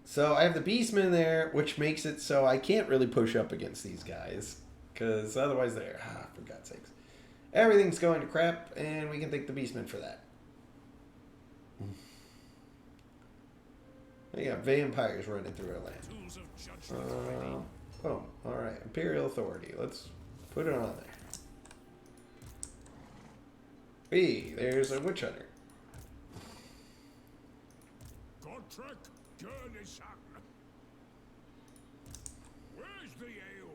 So I have the Beastmen there, which makes it so I can't really push up against these guys, because otherwise they're, for God's sakes. Everything's going to crap, and we can thank the Beastmen for that. We got vampires running through our land. Oh, alright. Imperial Authority. Let's put it on there. Hey, there's a witch hunter. Where's the ale?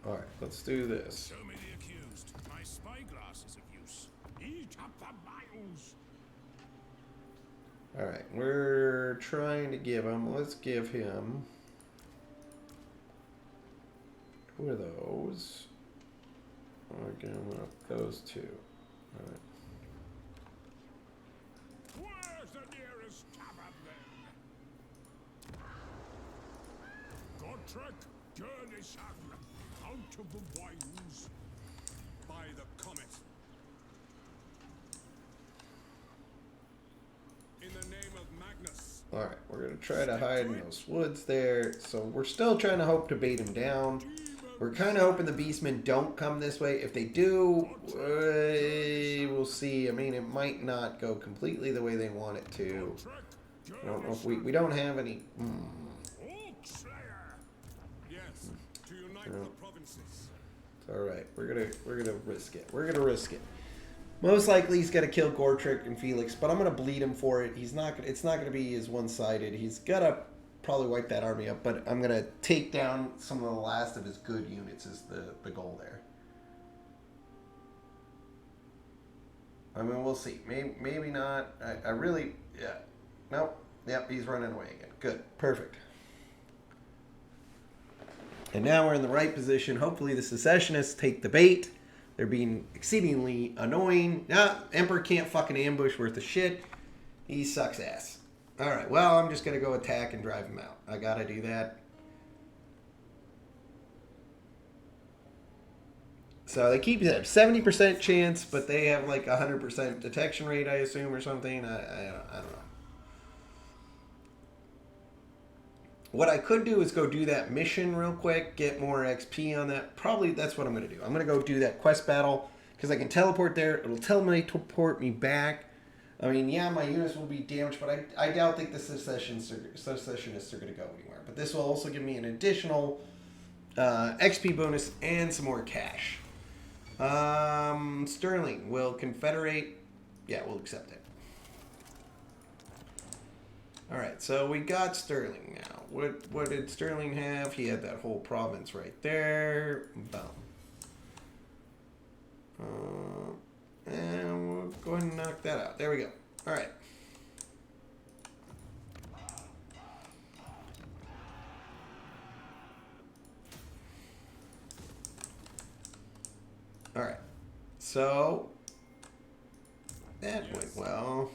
Alright, let's do this. Show me the accused. My spyglass is of use. Eat up the miles. Alright, we're trying to give him, let's give him 2 of those. I'll give him those 2. Alright. Where's the nearest tavern then? Godtrek, Gurnishan, out of the wines. By the comet. In the name of Magnus. Alright, we're going to try to hide in those woods there. So we're still trying to hope to bait him down. We're kind of hoping the Beastmen don't come this way. If they do, we'll see. I mean, it might not go completely the way they want it to. I don't know if we don't have any... Yes, to unite the provinces. It's alright, we're gonna risk it. We're gonna risk it. Most likely he's gonna kill Gortrick and Felix, but I'm gonna bleed him for it. It's not gonna be as one-sided. He's gonna probably wipe that army up, but I'm gonna take down some of the last of his good units is the goal there. I mean, we'll see. Maybe not. I really, yeah. Nope. Yep, he's running away again. Good. Perfect. And now we're in the right position. Hopefully the secessionists take the bait. They're being exceedingly annoying. Nah, Emperor can't fucking ambush worth of shit. He sucks ass. Alright, well, I'm just going to go attack and drive him out. I got to do that. So they keep that 70% chance, but they have like 100% detection rate, I assume, or something. I don't know. What I could do is go do that mission real quick, get more XP on that. Probably that's what I'm going to do. I'm going to go do that quest battle, because I can teleport there. It'll teleport me back. I mean, yeah, my units will be damaged, but I doubt think the secessionists are going to go anywhere. But this will also give me an additional XP bonus and some more cash. Sterling will confederate. Yeah, we'll accept it. All right, so we got Sterling now. What did Sterling have? He had that whole province right there. Boom. And we'll go ahead and knock that out. There we go. All right. All right. So that went well.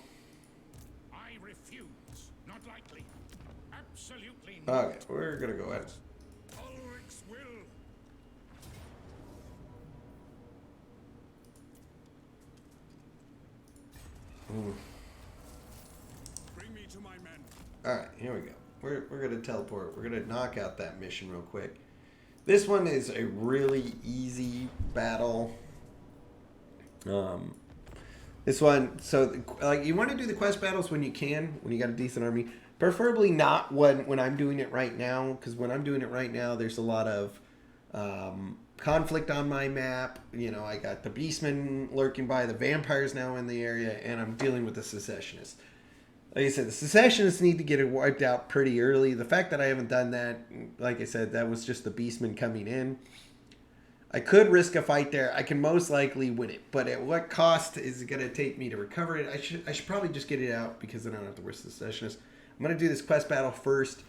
I refuse. Not likely. Absolutely not. Okay, we're gonna go ahead. Ulrich's will. Bring me to my men. All right, here we go. We're gonna teleport. We're gonna knock out that mission real quick. This one is a really easy battle. This one, so like you want to do the quest battles when you can, when you got a decent army. Preferably not when I'm doing it right now, because when I'm doing it right now, there's a lot of conflict on my map. You know, I got the beastmen lurking by, the vampires now in the area, and I'm dealing with the secessionists. Like I said, the secessionists need to get it wiped out pretty early. The fact that I haven't done that, like I said, that was just the beastmen coming in. I could risk a fight there. I can most likely win it, but at what cost is it going to take me to recover it? I should probably just get it out because then I don't have to risk the secessionists. I'm going to do this quest battle first.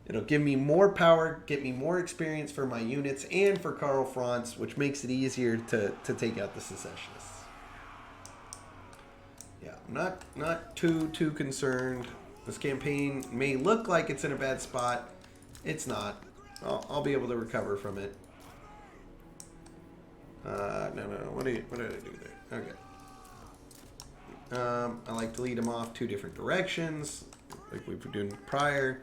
It'll give me more power, get me more experience for my units and for Karl Franz, which makes it easier to take out the secessionists. Yeah, I'm not too concerned. This campaign may look like it's in a bad spot. It's not. I'll be able to recover from it. No. What did I do there? Okay. I like to lead them off 2 different directions, like we were doing prior.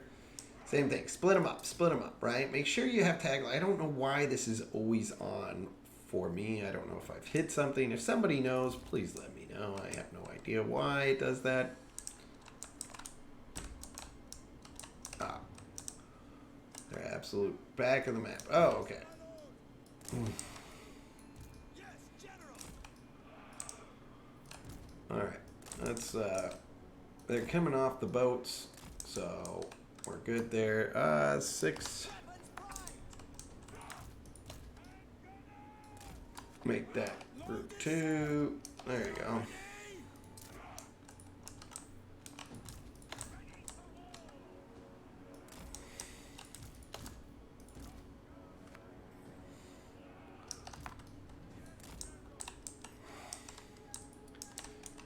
Same thing. Split them up, right? Make sure you have tag. I don't know why this is always on for me. I don't know if I've hit something. If somebody knows, please let me know. I have no idea why it does that. They're absolute back of the map. Oh, okay. Alright, let's, they're coming off the boats, so we're good there. 6. Make that group 2. There you go.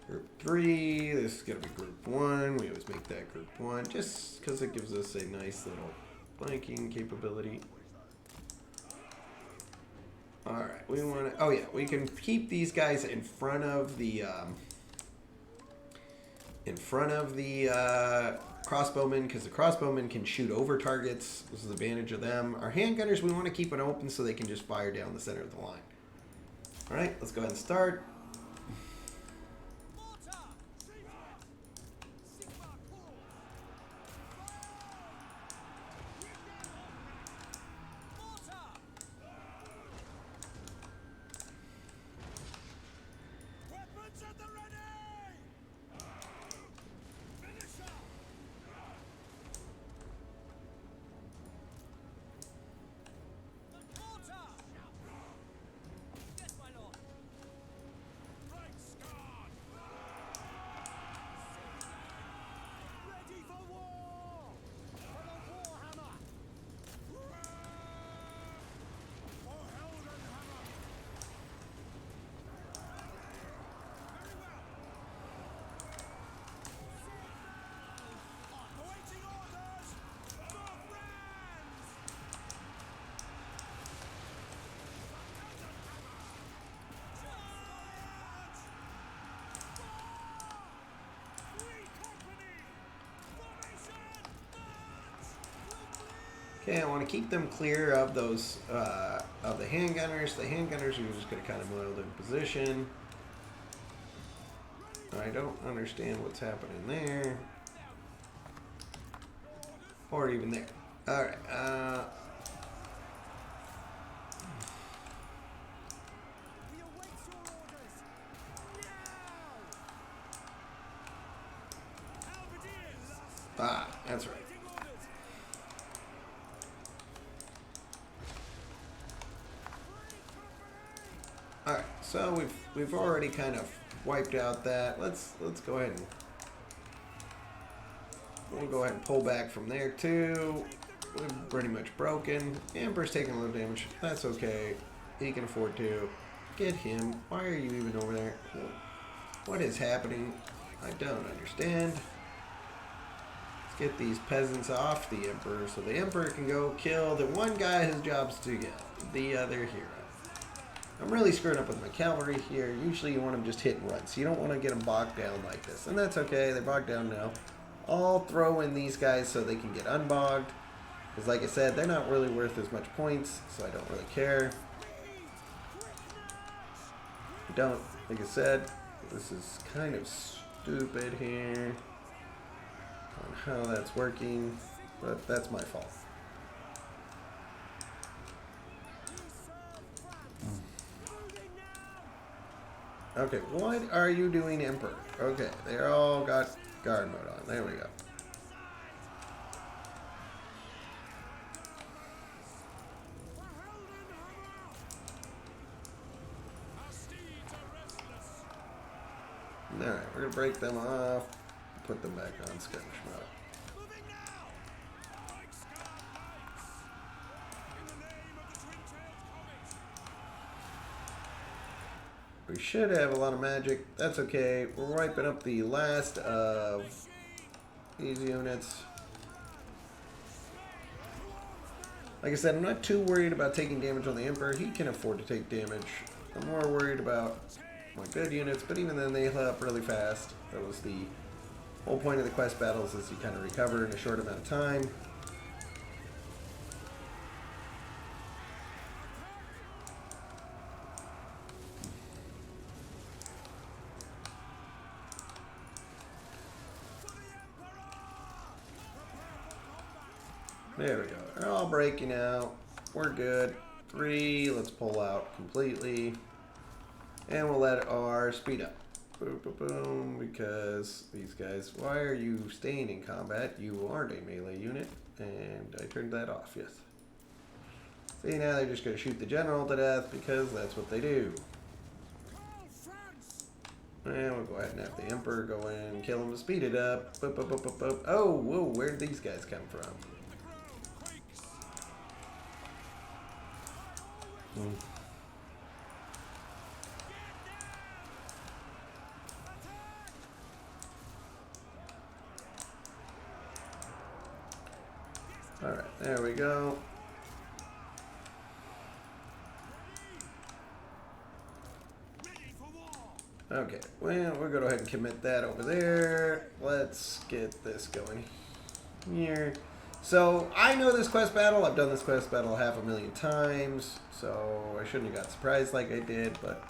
Group 3, this is going to be group 1. We always make that group 1 just because it gives us a nice little flanking capability. Alright, we want to... Oh yeah, we can keep these guys in front of the... crossbowmen, because the crossbowmen can shoot over targets. This is the advantage of them. Our handgunners, we want to keep it open so they can just fire down the center of the line. Alright, let's go ahead and start. Okay, I want to keep them clear of those, of the handgunners. The handgunners are just going to kind of move in position. I don't understand what's happening there. Or even there. Alright, that's right. Alright, so we've already kind of wiped out that. Let's go ahead and we'll go ahead and pull back from there too. We're pretty much broken. Emperor's taking a little damage. That's okay. He can afford to. Get him. Why are you even over there? What is happening? I don't understand. Let's get these peasants off the Emperor so the Emperor can go kill the one guy whose job's to get the other hero. I'm really screwing up with my cavalry here. Usually you want them just hit and run, so you don't want to get them bogged down like this. And that's okay. They're bogged down now. I'll throw in these guys so they can get unbogged. Because like I said, they're not really worth as much points, so I don't really care. Like I said, this is kind of stupid here on how that's working, but that's my fault. Okay, what are you doing, Emperor? Okay, they all got guard mode on. There we go. Alright, we're going to break them off, put them back on skirmish mode. We should have a lot of magic. That's okay. We're wiping up the last of these units. Like I said, I'm not too worried about taking damage on the Emperor. He can afford to take damage. I'm more worried about my good units, but even then they heal up really fast. That was the whole point of the quest battles, is you kind of recover in a short amount of time. There we go. They're all breaking out. We're good. 3. Let's pull out completely. And we'll let our speed up. Boom, boom, boom. Because these guys... Why are you staying in combat? You aren't a melee unit. And I turned that off, yes. See, now they're just going to shoot the general to death because that's what they do. Karl Franz! And we'll go ahead and have the Emperor go in and kill him to speed it up. Boop, boop, boop, boop, boop. Oh, whoa, where did these guys come from? Alright, there we go. Okay, well, we're going to go ahead and commit that over there. Let's get this going here. So, I know this quest battle. I've done this quest battle 500,000 times, so I shouldn't have got surprised like I did, but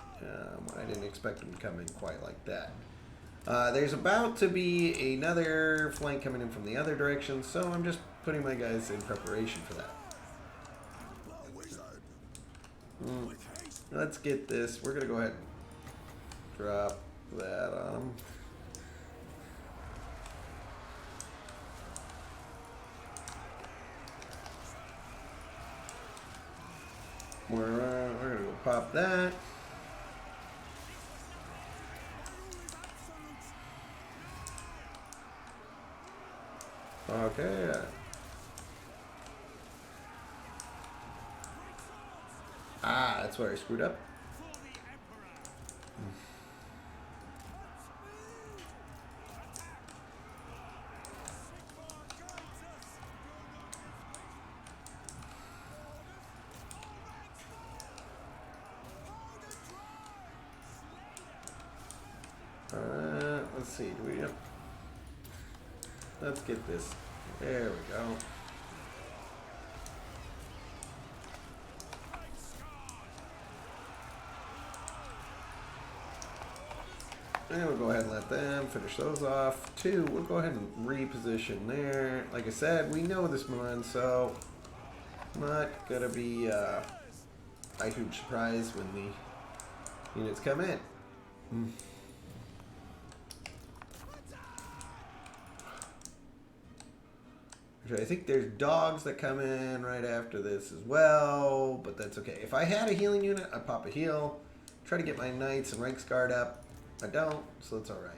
I didn't expect them to come in quite like that. There's about to be another flank coming in from the other direction, so I'm just putting my guys in preparation for that. Let's get this. We're going to go ahead and drop that on them. We're going to go pop that. Okay. That's where I screwed up. Let's see, do we, let's get this, there we go. And we'll go ahead and let them finish those off. 2, we'll go ahead and reposition there. Like I said, we know this one, so not gonna be a huge surprise when the units come in. I think there's dogs that come in right after this as well, but that's okay. If I had a healing unit, I'd pop a heal. Try to get my knights and Reichsguard up. I don't, so it's alright.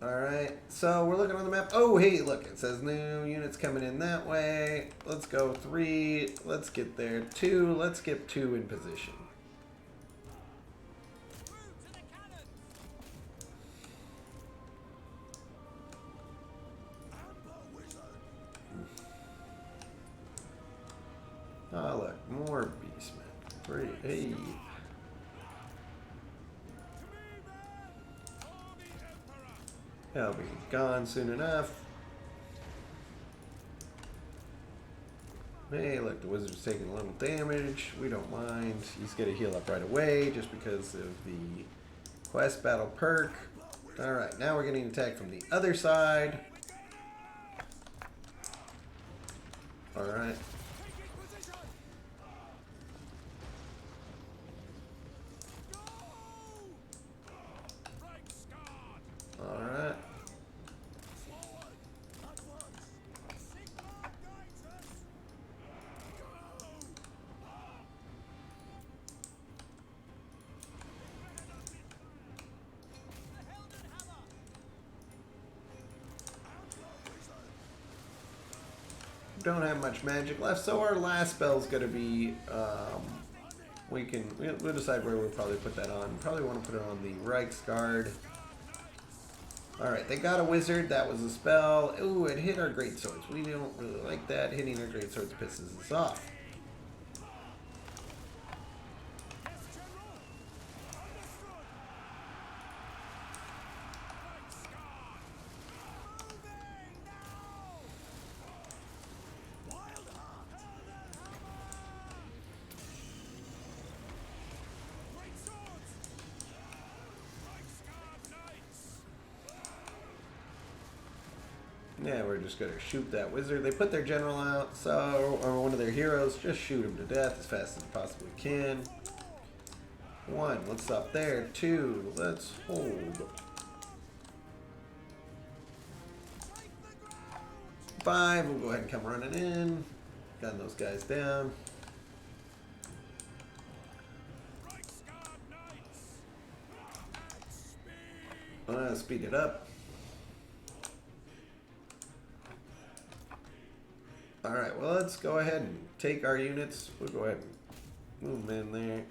Alright, so we're looking on the map. Oh, hey, look, it says new units coming in that way. Let's go 3. Let's get there. 2. Let's get 2 in position. Oh, look, more beastmen. 3. Hey. He'll be gone soon enough. Hey, look, the wizard's taking a little damage. We don't mind. He's going to heal up right away just because of the quest battle perk. Alright, now we're getting attacked from the other side. Alright. Alright. Don't have much magic left, so our last spell's gonna be we'll decide where we'll probably put that on. Probably want to put it on the Reichsguard. Alright, they got a wizard. That was a spell. Ooh, it hit our greatswords. We don't really like that. Hitting our greatswords pisses us off. Yeah, we're just going to shoot that wizard. They put their general out, so, or one of their heroes, just shoot him to death as fast as you possibly can. 1, let's stop there. 2, let's hold. 5, we'll go ahead and come running in. Gun those guys down. Speed it up. Alright, well, let's go ahead and take our units. We'll go ahead and move them in there.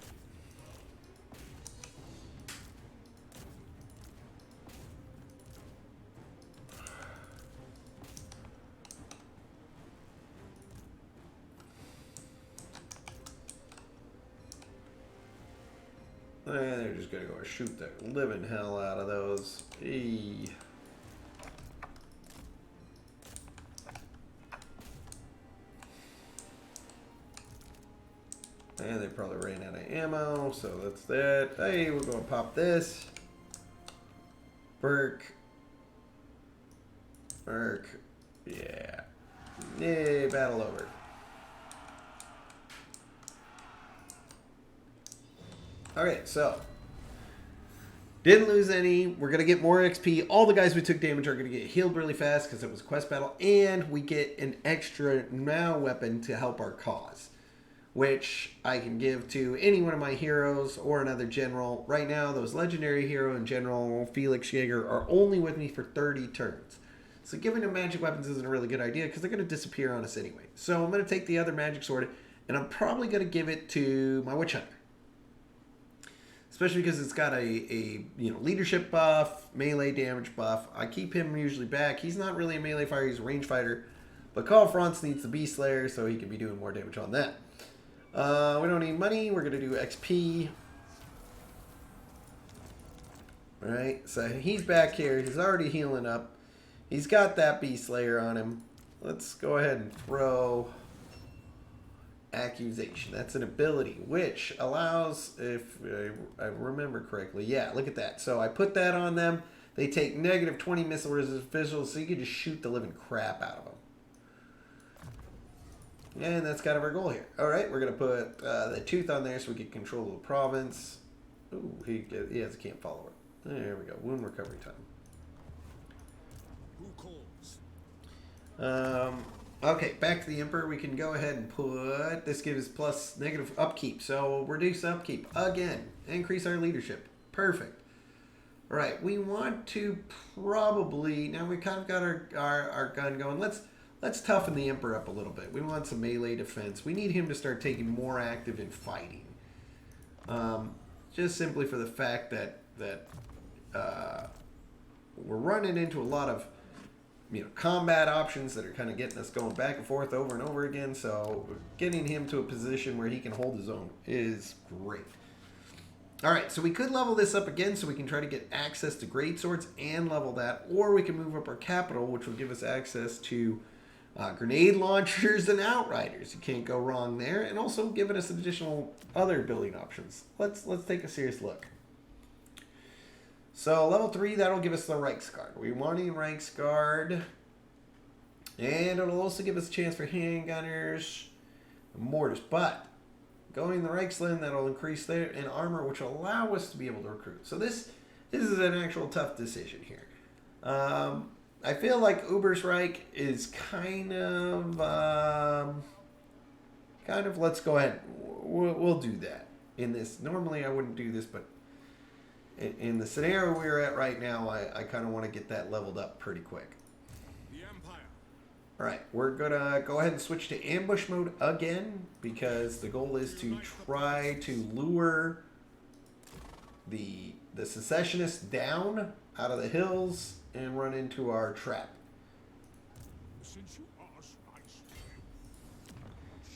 And they're just going to go shoot the living hell out of those. Eee. And they probably ran out of ammo, so that's that. Hey, we're going to pop this. Burke. Yeah. Yay, battle over. Alright, so. Didn't lose any. We're going to get more XP. All the guys we took damage are going to get healed really fast because it was a quest battle. And we get an extra now weapon to help our cause, which I can give to any one of my heroes or another general. Right now, those legendary hero and general Felix Jaeger are only with me for 30 turns. So giving them magic weapons isn't a really good idea because they're going to disappear on us anyway. So I'm going to take the other magic sword and I'm probably going to give it to my witch hunter. Especially because it's got a leadership buff, melee damage buff. I keep him usually back. He's not really a melee fighter, he's a range fighter. But Karl Franz needs the Beast Slayer, so he can be doing more damage on that. We don't need money. We're going to do XP. Alright, so he's back here. He's already healing up. He's got that Beast Slayer on him. Let's go ahead and throw accusation. That's an ability which allows, if I remember correctly, yeah, look at that. So I put that on them. They take negative 20 missile resistance visuals, so you can just shoot the living crap out of them. And that's kind of our goal here. All right, we're going to put the tooth on there so we can control the province. Ooh, he has a camp follower. There we go. Wound recovery time. Who calls? Okay, back to the Emperor. We can go ahead and put... This gives plus negative upkeep. So reduce upkeep. Again, increase our leadership. Perfect. All right, we want to probably... Now we kind of got our gun going. Let's toughen the Emperor up a little bit. We want some melee defense. We need him to start taking more active in fighting. Just simply for the fact that we're running into a lot of combat options that are kind of getting us going back and forth over and over again. So getting him to a position where he can hold his own is great. All right, so we could level this up again so we can try to get access to great swords and level that, or we can move up our capital, which will give us access to grenade launchers and outriders. You can't go wrong there, and also giving us additional other building options. Let's take a serious look. So level 3, that'll give us the Reichsguard. We want a Reichsguard, and it'll also give us a chance for handgunners, and mortars. But going the Reichsland, that'll increase their in armor, which will allow us to be able to recruit. So this is an actual tough decision here. I feel like Ubersreich is kind of let's go ahead. We'll do that in this. Normally I wouldn't do this, but in the scenario we're at right now, I kind of want to get that leveled up pretty quick. The Empire. All right, we're gonna go ahead and switch to ambush mode again because the goal is to try to lure the secessionists down out of the hills and run into our trap. Since you ask nicely,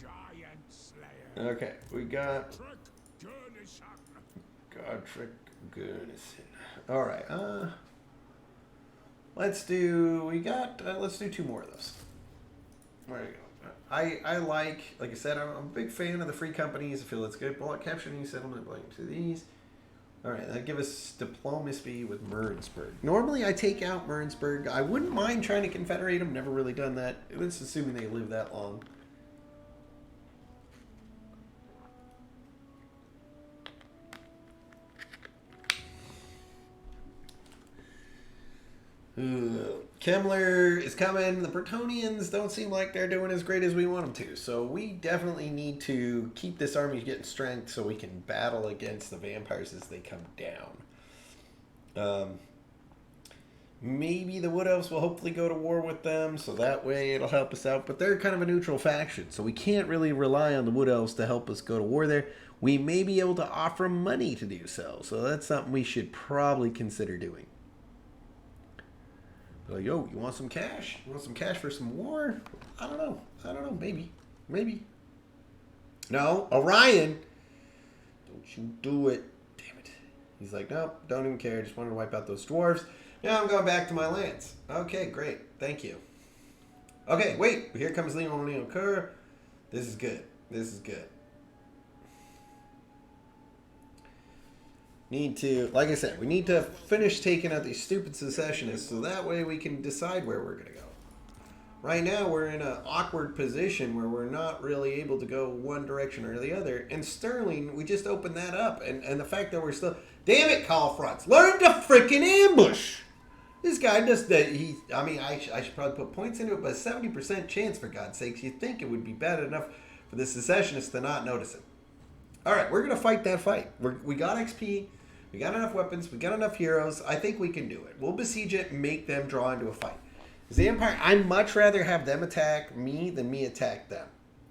Giant Slayer. Okay, we got Trek Gurnison. Godric Gurnison. All right, let's do 2 more of those. There you go. I like I said, I'm a big fan of the free companies. I feel it's good. Bullet capture new settlement belonging to these. All right, that give us diplomacy with Murensburg. Normally, I take out Murensburg. I wouldn't mind trying to confederate them. Never really done that. Let's assuming they live that long. Kemmler is coming. The Bretonnians don't seem like they're doing as great as we want them to. So we definitely need to keep this army getting strength so we can battle against the vampires as they come down. Maybe the Wood Elves will hopefully go to war with them, so that way it'll help us out. But they're kind of a neutral faction, so we can't really rely on the Wood Elves to help us go to war there. We may be able to offer money to do so, so that's something we should probably consider doing. Like, yo, you want some cash? You want some cash for some war? I don't know. Maybe. No, Orion. Don't you do it. Damn it. He's like, nope, don't even care. Just wanted to wipe out those dwarves. Now I'm going back to my lands. Okay, great. Thank you. Okay, wait. Here comes Leon Kerr. This is good. Need to, like I said, we need to finish taking out these stupid secessionists so that way we can decide where we're going to go. Right now, we're in an awkward position where we're not really able to go one direction or the other. And Sterling, we just opened that up. And the fact that we're still... Damn it, Karl Franz. Learn to freaking ambush! This guy just... I should probably put points into it, but a 70% chance, for God's sakes. You'd think it would be bad enough for the secessionists to not notice it. All right, we're going to fight that fight. We got XP... We got enough weapons. We got enough heroes. I think we can do it. We'll besiege it and make them draw into a fight. Because the Empire, I'd much rather have them attack me than me attack them.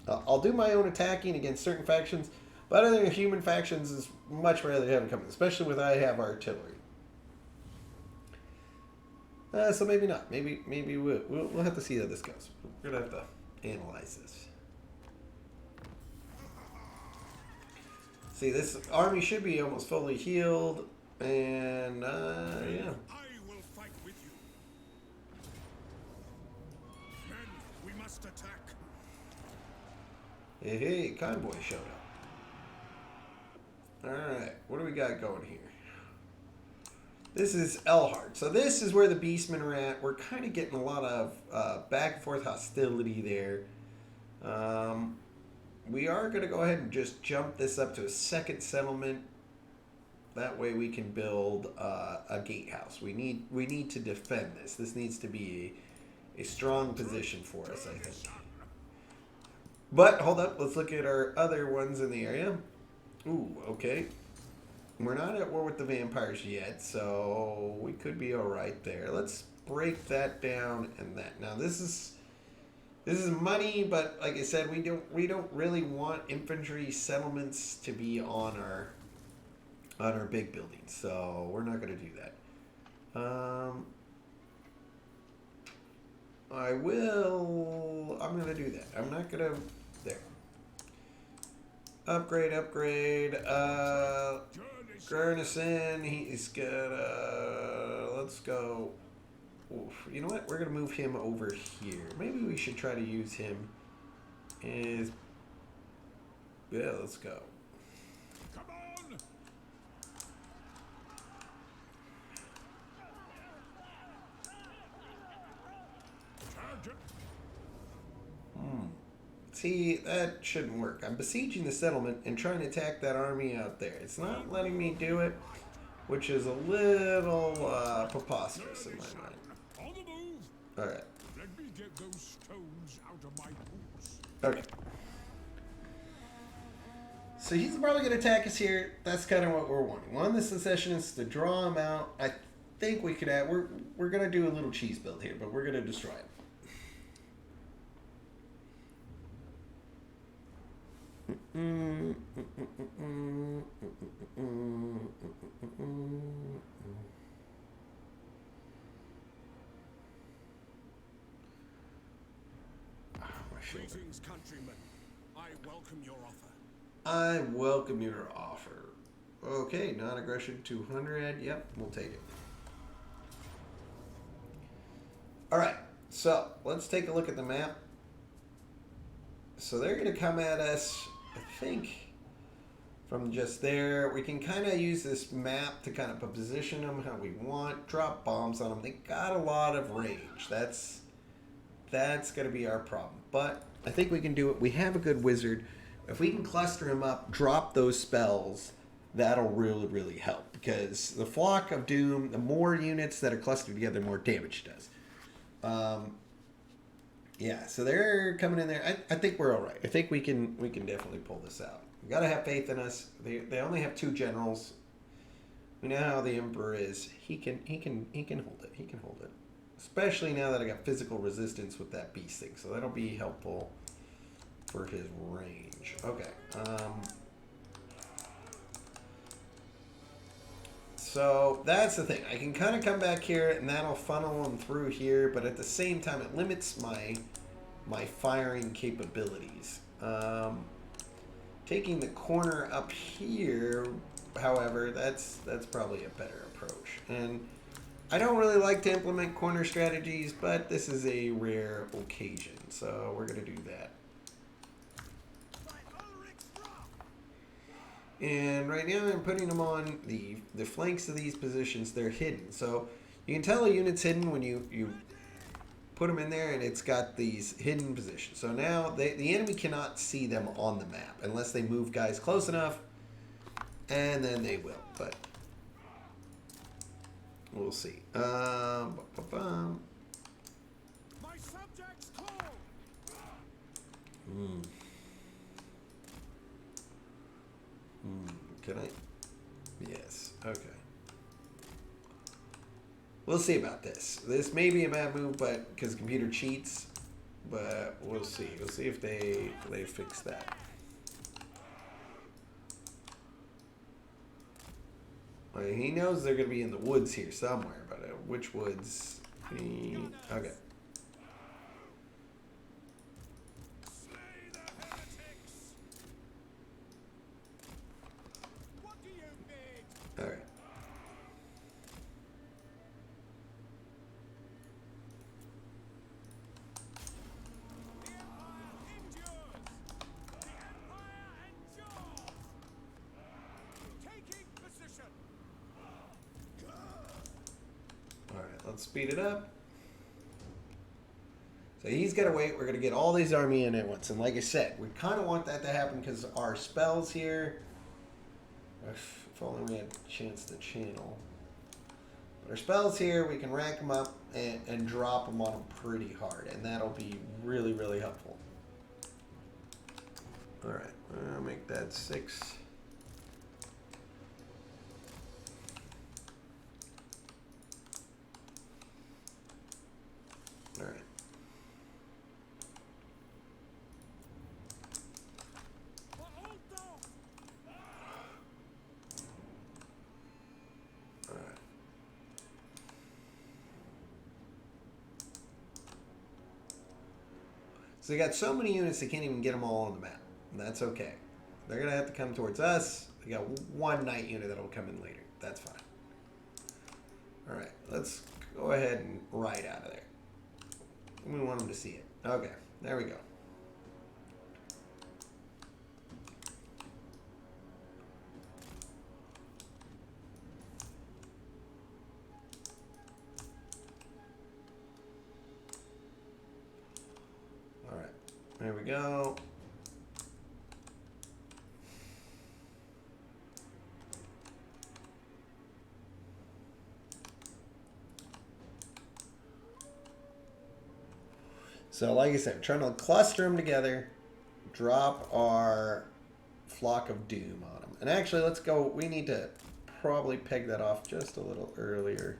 I'll do my own attacking against certain factions, but other human factions is much rather have them come in, especially with I have artillery. So maybe not. Maybe we'll have to see how this goes. We're going to have to analyze this. See, this army should be almost fully healed, and yeah. I will fight with you. Men, we must attack. Hey, convoy showed up. Alright, what do we got going here? This is Elhart. So this is where the Beastmen are at. We're kind of getting a lot of back and forth hostility there. We are going to go ahead and just jump this up to a second settlement. That way we can build a gatehouse. We need to defend this. This needs to be a strong position for us, I think. But, hold up. Let's look at our other ones in the area. Ooh, okay. We're not at war with the vampires yet, so we could be alright there. Let's break that down and that. Now, this is money, but like I said, we don't really want infantry settlements to be on our big buildings, so we're not going to do that. I'm going to do that. I'm not going to... There. Upgrade. Gurnison, he's got... let's go... Oof. You know what? We're going to move him over here. Maybe we should try to use him as... Yeah, let's go. Come on! See, that shouldn't work. I'm besieging the settlement and trying to attack that army out there. It's not letting me do it, which is a little preposterous in my mind. On the move! Alright. Let me get those stones out of my boots. Okay. So he's probably going to attack us here. That's kind of what we're wanting. One, the secessionists to draw him out. I think we could add... We're going to do a little cheese build here, but we're going to destroy him. Greetings, countrymen. I welcome your offer. I welcome your offer. Okay, non-aggression 200. Yep, we'll take it. Alright, so let's take a look at the map. So they're going to come at us, I think, from just there. We can kind of use this map to kind of position them how we want. Drop bombs on them. They got a lot of range. That's going to be our problem. But I think we can do it. We have a good wizard. If we can cluster him up, drop those spells, that'll really, really help. Because the Flock of Doom, the more units that are clustered together, the more damage it does. Yeah, so they're coming in there. I think we're all right. I think we can definitely pull this out. We gotta have faith in us. They only have 2 generals. We know how the Emperor is. He can hold it. He can hold it. Especially now that I got physical resistance with that beast thing, so that'll be helpful for his range. Okay. So that's the thing. I can kind of come back here and that'll funnel them through here, but at the same time it limits my firing capabilities. Taking the corner up here, however, that's probably a better approach. And I don't really like to implement corner strategies, but this is a rare occasion, so we're going to do that. And right now I'm putting them on the flanks of these positions. They're hidden. So you can tell a unit's hidden when you put them in there and it's got these hidden positions. So now the enemy cannot see them on the map unless they move guys close enough, and then they will. But we'll see. My subjects call. Can I? Yes. Okay. We'll see about this. This may be a bad move, but because the computer cheats, but we'll see. We'll see if they fix that. Well, he knows they're going to be in the woods here somewhere, but which woods? Okay. All right. let's speed it up. So he's got to wait. We're going to get all these army in at once. And like I said, we kind of want that to happen because our spells here, if only we had a chance to channel. But our spells here, we can rank them up and drop them on them pretty hard. And that'll be really, really helpful. All right, I'll make that 6. All right. All right. So they got so many units they can't even get them all on the map. And that's okay. They're going to have to come towards us. We got one knight unit that'll come in later. That's fine. All right, let's go ahead and ride out of there. We want them to see it. Okay, there we go. All right, there we go. So like I said, we're trying to cluster them together, drop our Flock of Doom on them. And actually, let's go, we need to probably peg that off just a little earlier.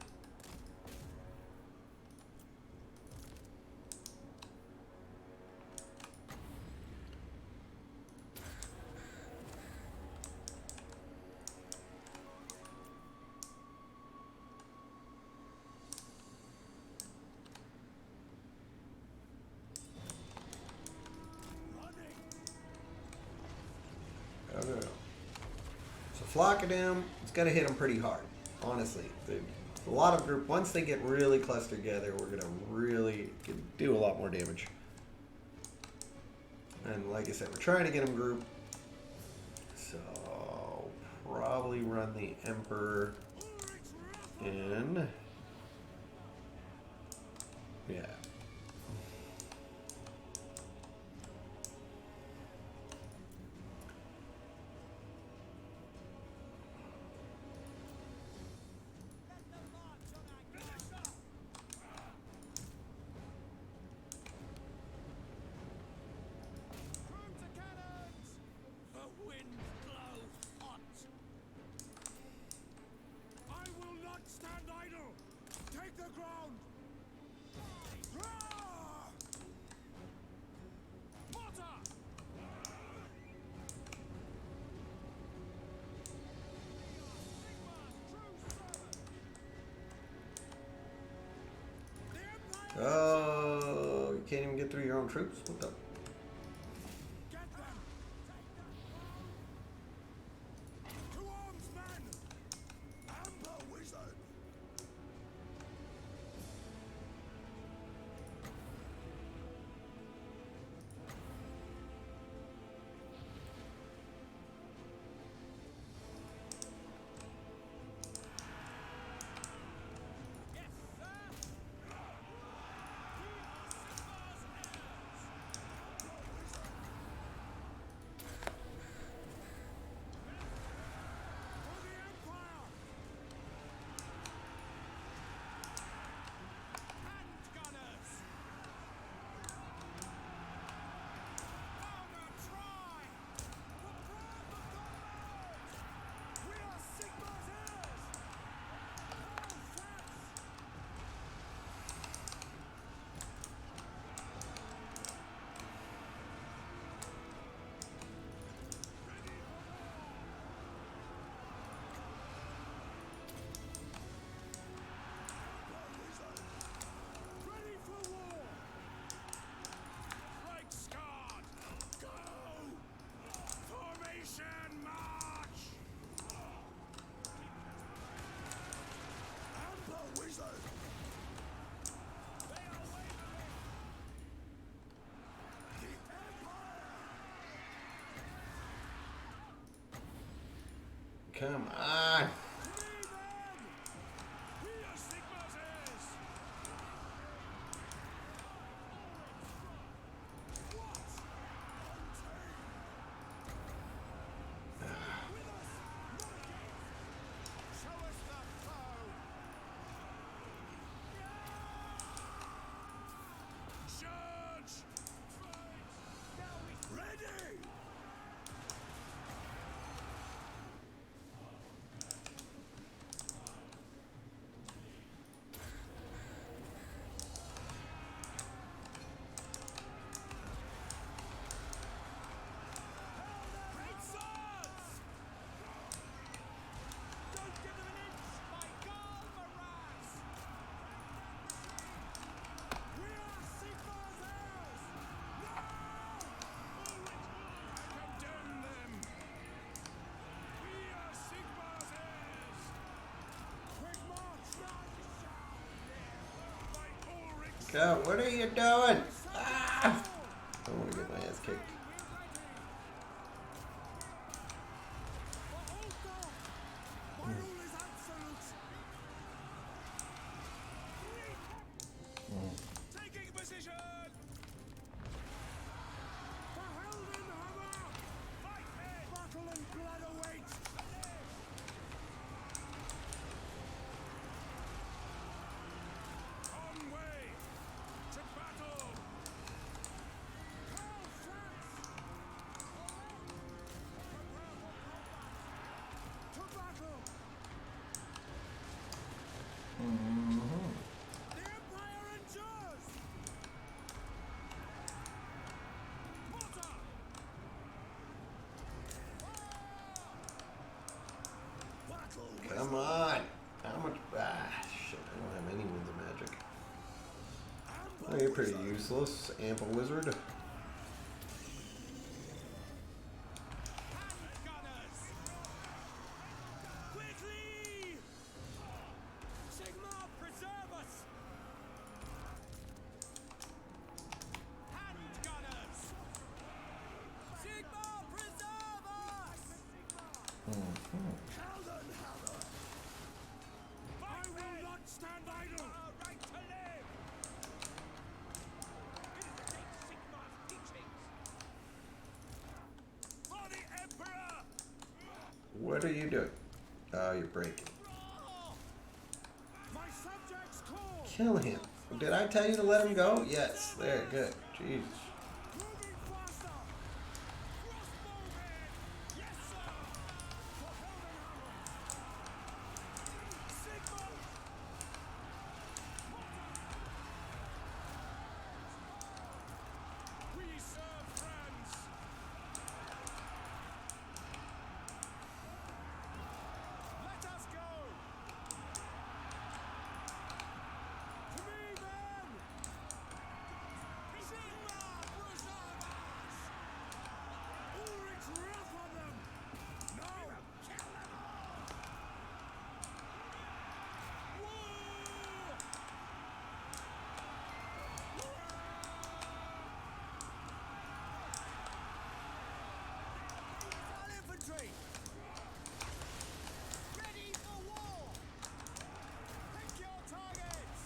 So Flock of Doom, it's got to hit them pretty hard, honestly. A lot of group, once they get really clustered together, we're going to really do a lot more damage. And like I said, we're trying to get them grouped. So probably run the Emperor in. Yeah. Oh, you can't even get through your own troops? What the? Come on. Go. What are you doing? Ah! I want to get my ass kicked. Taking position. Battle and blood awaits. On way to battle. Karl Franz. To battle. The Empire endures. Mortar. Come on. How much? Ah, shit. I don't have any winds of magic. Oh, you're pretty useless, ample wizard. Gunners. Quickly. Sigma, preserve us. Hand gunners. Sigma, preserve us. I will not stand idle. Right to live. Take Sigma's teachings. For the Emperor. What are you doing? Oh, you're breaking. My subjects call. Kill him. Did I tell you to let him go? Yes. There, good. Jesus. Moving faster. Crossbowmen. Yes, sir. For Heldenhammer. Sigma. We serve friends. Let us go. To me, then. Sigma, preserve us. Ulrich's wrath on them. No. Kill them all. Infantry. Ready for war. Pick your targets.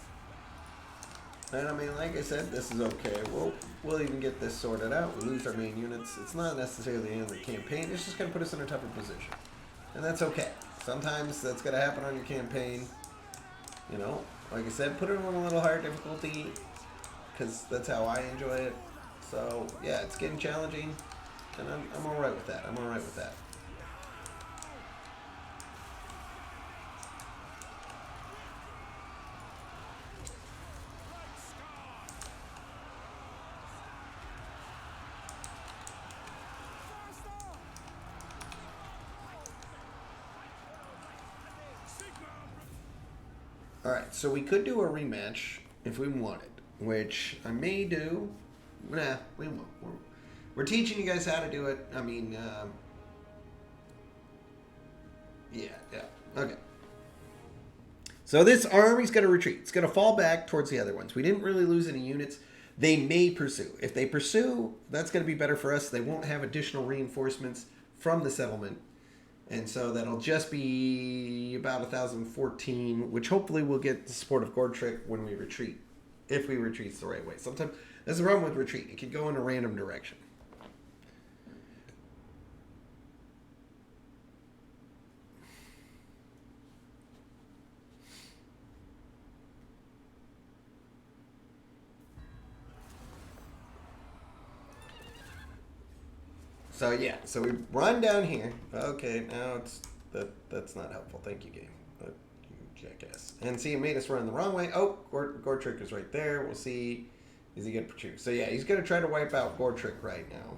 And I mean, like I said, this is okay. We'll even get this sorted out. We lose our main units. It's not necessarily the end of the campaign. It's just going to put us in a tougher position. And that's okay. Sometimes that's going to happen on your campaign. You know, like I said, put it on a little higher difficulty because that's how I enjoy it. So, yeah, it's getting challenging. And I'm all right with that. I'm all right with that. Alright, so we could do a rematch if we wanted, which I may do. Nah, we won't. We're teaching you guys how to do it. I mean, yeah, okay. So this army's going to retreat. It's going to fall back towards the other ones. We didn't really lose any units. They may pursue. If they pursue, that's going to be better for us. They won't have additional reinforcements from the settlement. And so that'll just be about 1,014, which hopefully we'll get the support of Gordtrick when we retreat. If we retreat the right way. Sometimes, that's the problem with retreat. It can go in a random direction. So yeah, so we run down here. Okay, now that's not helpful. Thank you, game. You jackass. And see, it made us run the wrong way. Oh, Gordtrick is right there. We'll see. Is he going to protrude? So yeah, he's going to try to wipe out Gordtrick right now.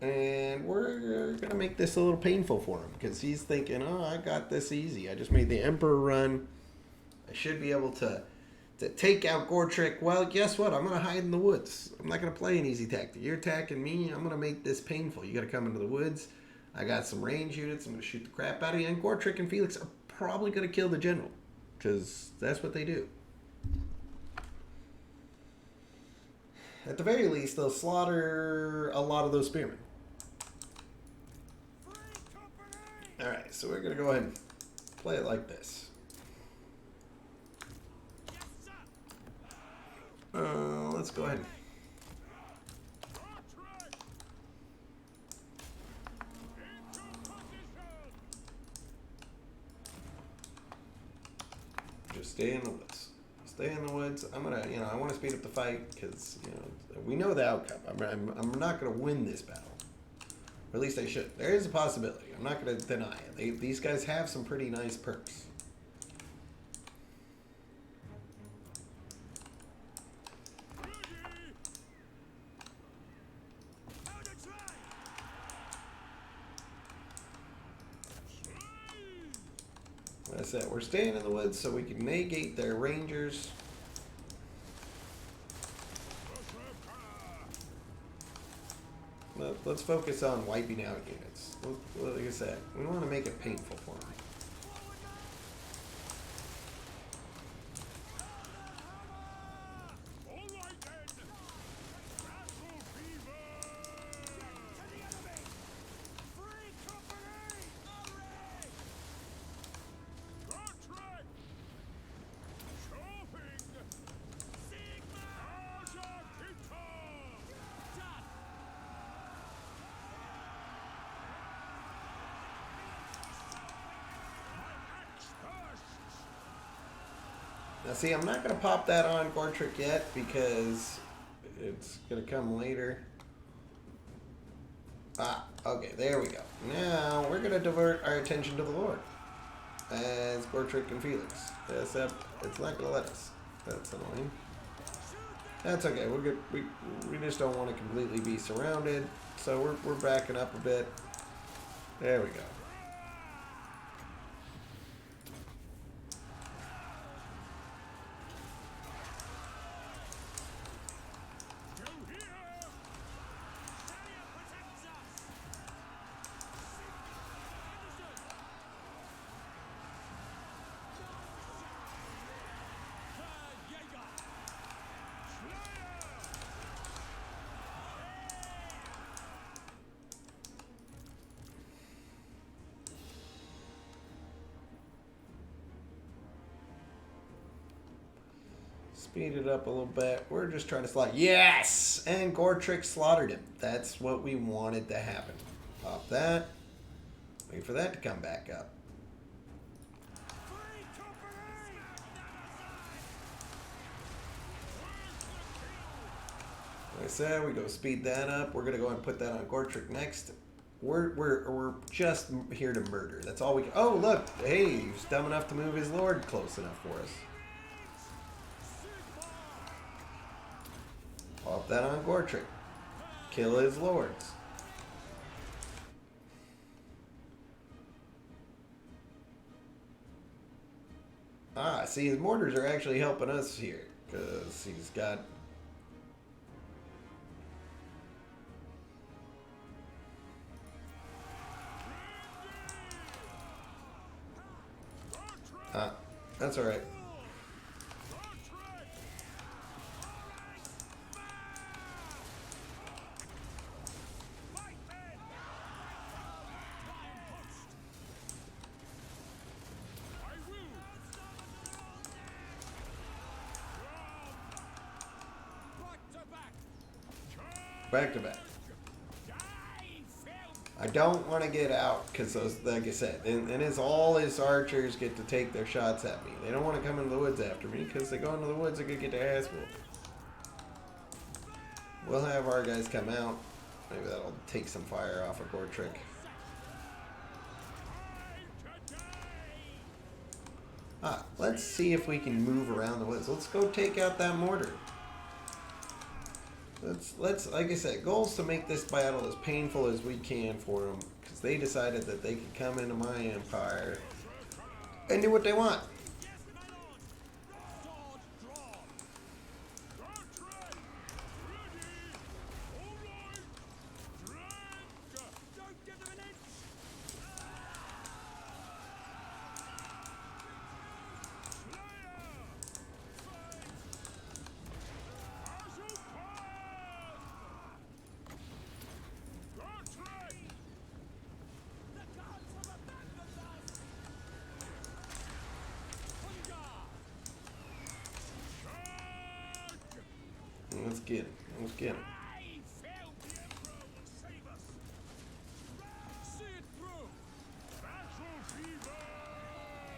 And we're going to make this a little painful for him because he's thinking, oh, I got this easy. I just made the Emperor run. I should be able to take out Gordtrick. Well, guess what? I'm going to hide in the woods. I'm not going to play an easy tactic. You're attacking me. I'm going to make this painful. You got to come into the woods. I got some range units. I'm going to shoot the crap out of you. And Gordtrick and Felix are probably going to kill the general. because that's what they do. At the very least, they'll slaughter a lot of those spearmen. Alright, so we're going to go ahead and play it like this. Let's go ahead. Just stay in the woods. Stay in the woods. I'm gonna, I want to speed up the fight because, we know the outcome. I'm not gonna win this battle, or at least I should. There is a possibility. I'm not gonna deny it. These guys have some pretty nice perks. Like I said, we're staying in the woods so we can negate their rangers. Let's focus on wiping out units. Like I said, we want to make it painful for them. Now see, I'm not going to pop that on Gortrick yet because it's going to come later. Ah, okay, there we go. Now we're going to divert our attention to the Lord as Gortrick and Felix. Except it's not going to let us. That's annoying. That's okay. We're good. We just don't want to completely be surrounded, so we're backing up a bit. There we go. Speed it up a little bit. We're just trying to slaughter. Yes! And Gortrick slaughtered him. That's what we wanted to happen. Pop that. Wait for that to come back up. Like I said, we go speed that up. We're gonna go and put that on Gortrick next. We're just here to murder. That's all we can. Oh look! Hey, he's dumb enough to move his lord close enough for us. Pop that on Gortrick. Kill his lords. Ah, see, his mortars are actually helping us here because he's got. Ah, that's all right. Back to back. I don't want to get out because those, like I said, and all his archers get to take their shots at me. They don't want to come into the woods after me because they go into the woods, they're gonna get their ass whooped. We'll have our guys come out. Maybe that'll take some fire off of Gortrick. Ah, let's see if we can move around the woods. Let's go take out that mortar. Let's like I said, goals to make this battle as painful as we can for them, because they decided that they could come into my empire and do what they want. Let's get him. Let's get him. I felt the Emperor will save us. See it through. Battle fever.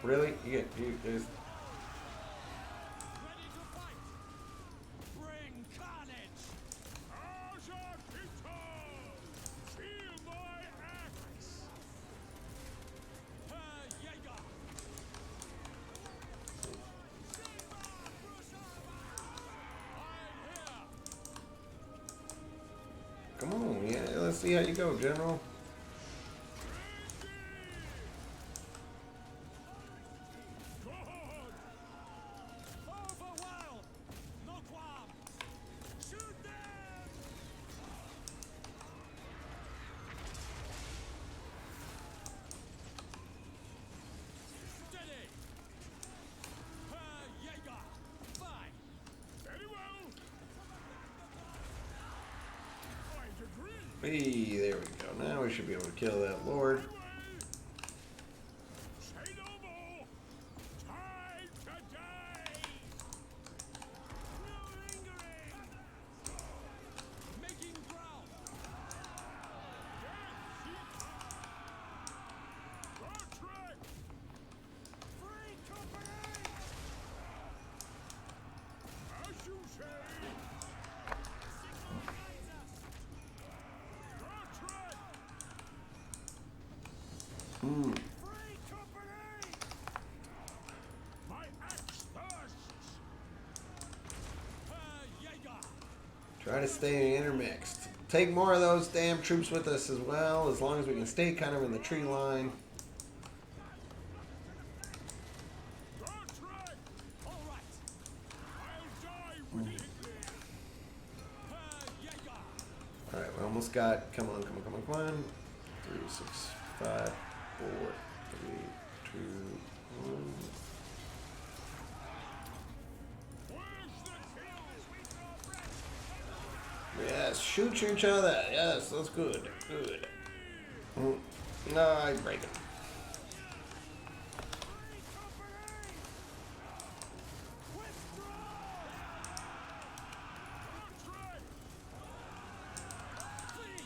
Really? You there's Ready to fight. Bring carnage. Argentito. Feel my axe. Herr Jäger. come on, yeah. Let's see how you go, General. Overwhelm! No qualms! Shoot them! Steady! Herr Jäger! Fine! Very well! Quite agree! Hey, there we go. Now we should be able to kill that Lord. Say no more! Time to die! No lingering! Making ground! Portrait! Free company! As you say! Portrait! Free company! My axe bursts! Herr Jäger! Try to stay intermixed. Take more of those damn troops with us as well, as long as we can stay kind of in the tree line. Portrait! All right! I'll die willingly! Herr Jäger! Alright, we almost got. Come on, come on, come on, come on. 3, 6, 5, 4, 3, 2, 1. Where's the kill? Yes, shoot each other. Yes, that's good. Good. No, I break him. Free company! Withdraw! Portrait! Flee!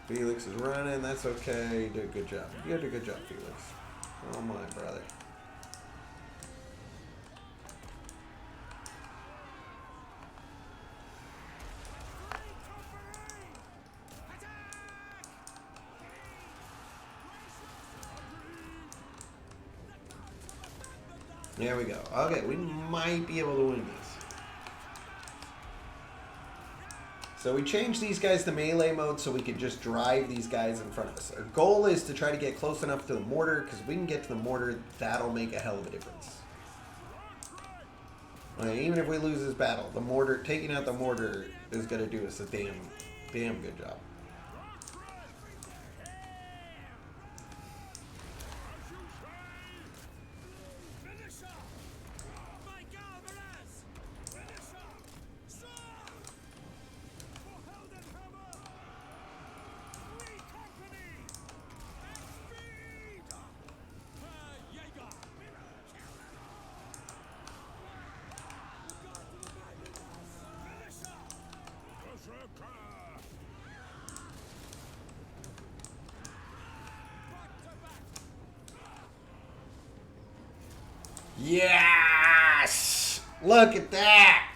Felix is running. That's okay. You did a good job. You did a good job, Felix. Oh my brother. Free company! Attack! There we go. Okay, we might be able to win this. So we changed these guys to melee mode so we could just drive these guys in front of us. Our goal is to try to get close enough to the mortar, because if we can get to the mortar, that'll make a hell of a difference. I mean, even if we lose this battle, the mortar, taking out the mortar is going to do us a damn good job. Finish up! My Galvaraz! Finish up! Sword! For Heldenhammer! Free company! At speed! Herr Jäger! Finish up! Berserker! Back to back! Yes! Look at that!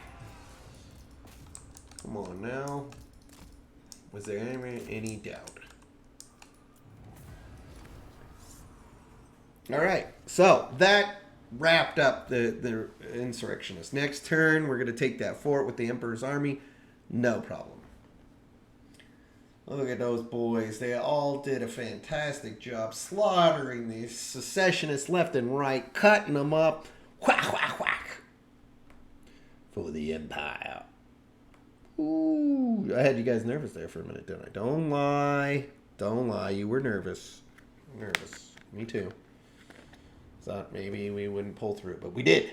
Come on now. Was there any doubt? All right, so that wrapped up the insurrectionists. Next turn, we're going to take that fort with the Emperor's army. No problem. Look at those boys. They all did a fantastic job slaughtering these secessionists left and right, cutting them up. Whack, whack, whack. For the Empire. Ooh, I had you guys nervous there for a minute, didn't I? Don't lie. Don't lie. You were nervous. Nervous. Me too. Thought maybe we wouldn't pull through, but we did.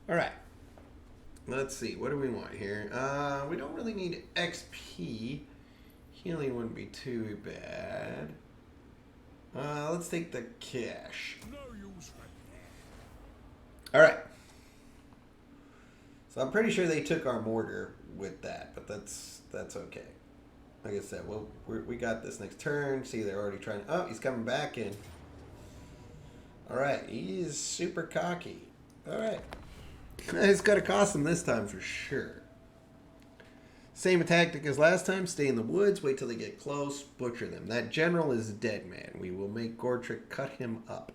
All right. Let's see. What do we want here? We don't really need XP. Healing wouldn't be too bad. Let's take the cash. All right. So I'm pretty sure they took our mortar with that, but that's okay. Like I said, we got this next turn. See, they're already trying. Oh, he's coming back in. All right, he is super cocky. All right, it's gonna cost him this time for sure. Same tactic as last time. Stay in the woods. Wait till they get close. Butcher them. That general is dead, man. We will make Gortrick cut him up.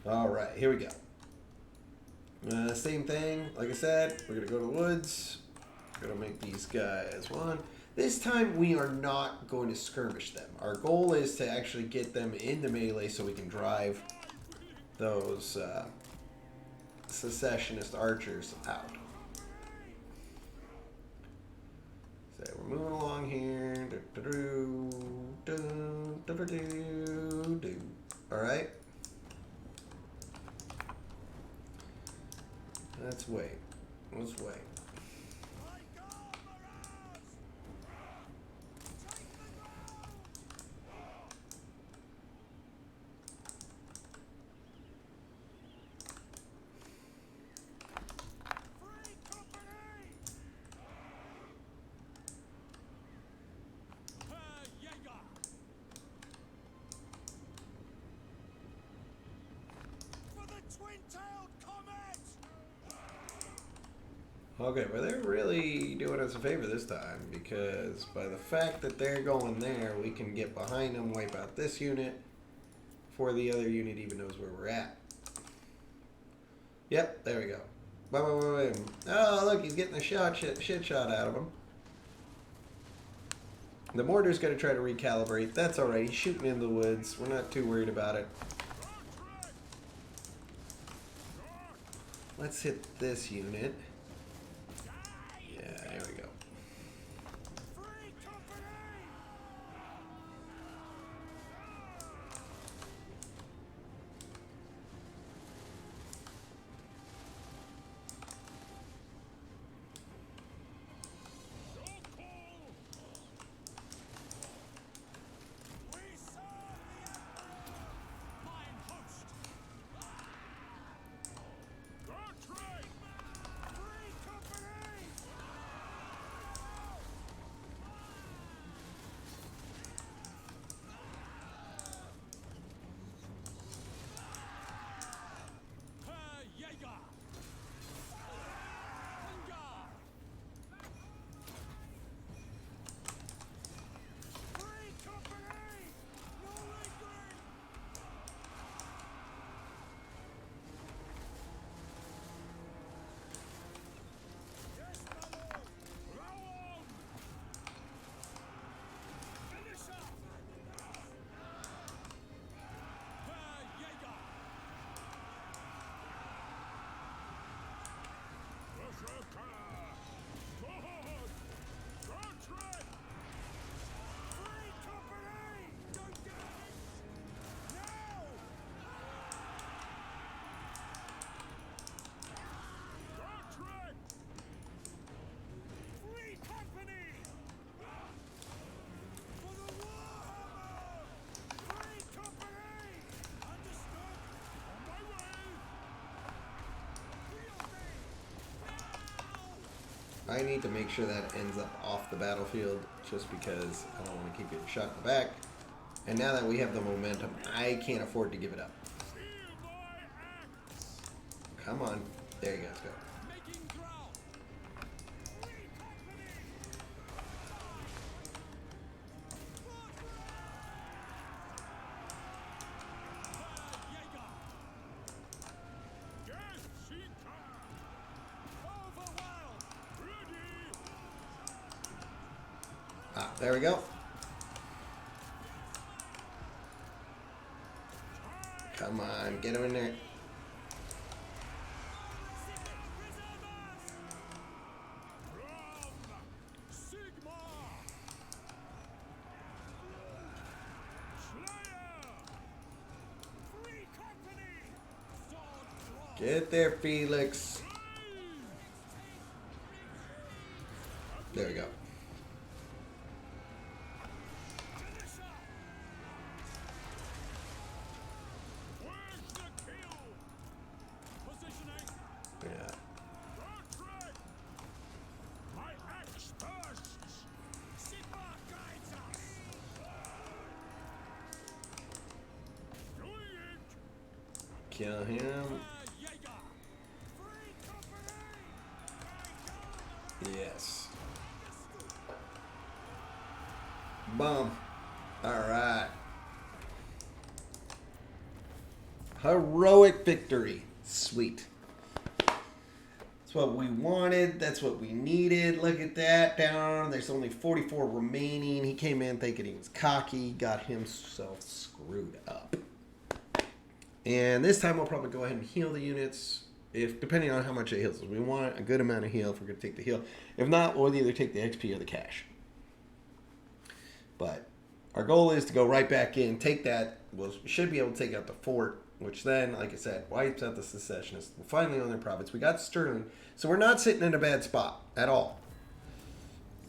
All right, here we go. Same thing. Like I said, we're going to go to the woods. We're going to make these guys one. This time, we are not going to skirmish them. Our goal is to actually get them into melee so we can drive those secessionist archers out. So we're moving along here. All right. Let's wait. Let's wait. Okay, well, they're really doing us a favor this time, because by the fact that they're going there, we can get behind them, wipe out this unit before the other unit even knows where we're at. Yep, there we go. Boom. Oh, look, he's getting a shit shot out of him. The mortar's going to try to recalibrate. That's alright. He's shooting in the woods. We're not too worried about it. Let's hit this unit. Yeah, there we go. I need to make sure that ends up off the battlefield just because I don't want to keep getting shot in the back. And now that we have the momentum, I can't afford to give it up. Come on. There you guys go. There we go. Come on, get him in there. Sigma! Slayer! Free company! Sword draw! Get there, Felix. There we go. Finisher! Where's the kill? Positioning! Yeah. Portrait! My axe bursts! Sigma guides us! Doing it! Kill him. Jaeger! Free company! Yes. Boom. Alright. Heroic victory. Sweet. That's what we wanted. That's what we needed. Look at that. Down. There's only 44 remaining. He came in thinking he was cocky. Got himself screwed up. And this time we'll probably go ahead and heal the units. If depending on how much it heals us. We want a good amount of heal if we're going to take the heal. If not, we'll either take the XP or the cash. But our goal is to go right back in, take that. We should be able to take out the fort, which then, like I said, wipes out the secessionists. We'll finally own their province. We got Sterling, so we're not sitting in a bad spot at all.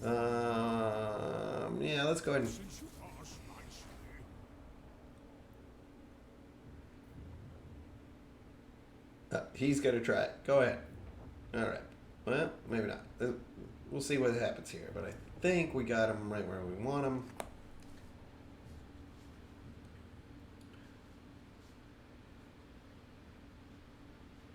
Yeah, let's go ahead and... Since you asked nicely. he's going to try it. Go ahead. All right. Well, maybe not. We'll see what happens here, but I think we got him right where we want him.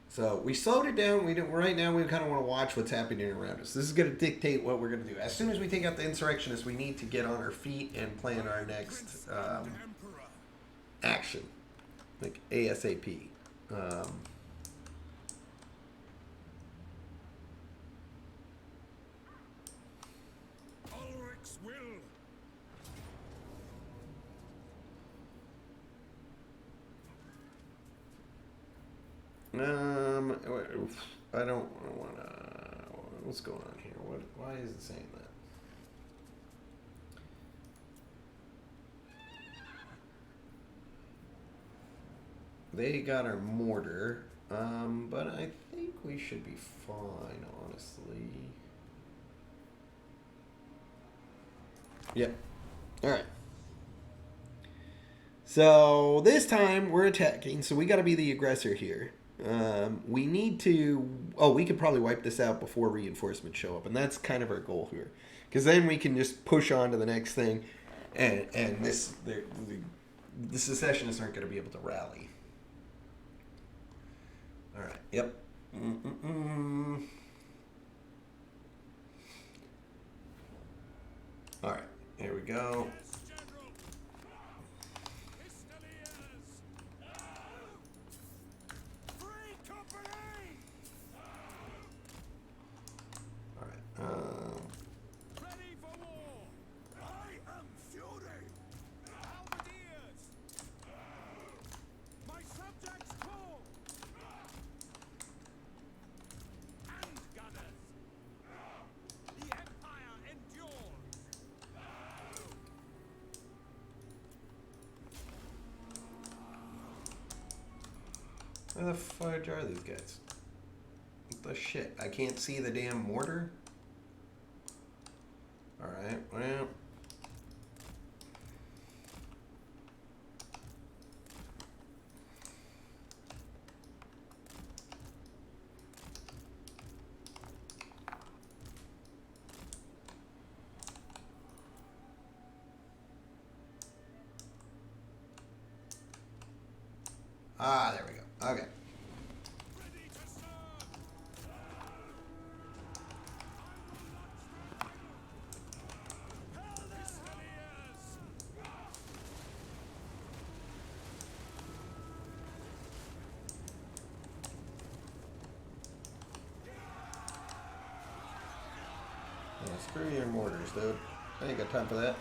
So we slowed it down. Right now we kind of want to watch what's happening around us. This is going to dictate what we're going to do. As soon as we take out the insurrectionists, we need to get on our feet and plan our next Emperor. action, like ASAP. Ulrich's will. I don't want to. What's going on here? Why is it saying that? They got our mortar, but I think we should be fine, honestly. Yep. All right. So this time we're attacking, so we got to be the aggressor here. We need to... Oh, we could probably wipe this out before reinforcements show up, and that's kind of our goal here. Because then we can just push on to the next thing, and the secessionists aren't going to be able to rally. All right, yep. All right, here we go. Yes, General. Pistoliers. Free company. All right. Ready for war. I am fury. Halberdiers. My subjects call. And gunners. The empire endures. Where the fudge are these guys? What the shit? I can't see the damn mortar? Alright, well. Ah, there we go. Okay. Ready to serve. Pistoliers. Yeah, screw your mortars, dude. I ain't got time for that.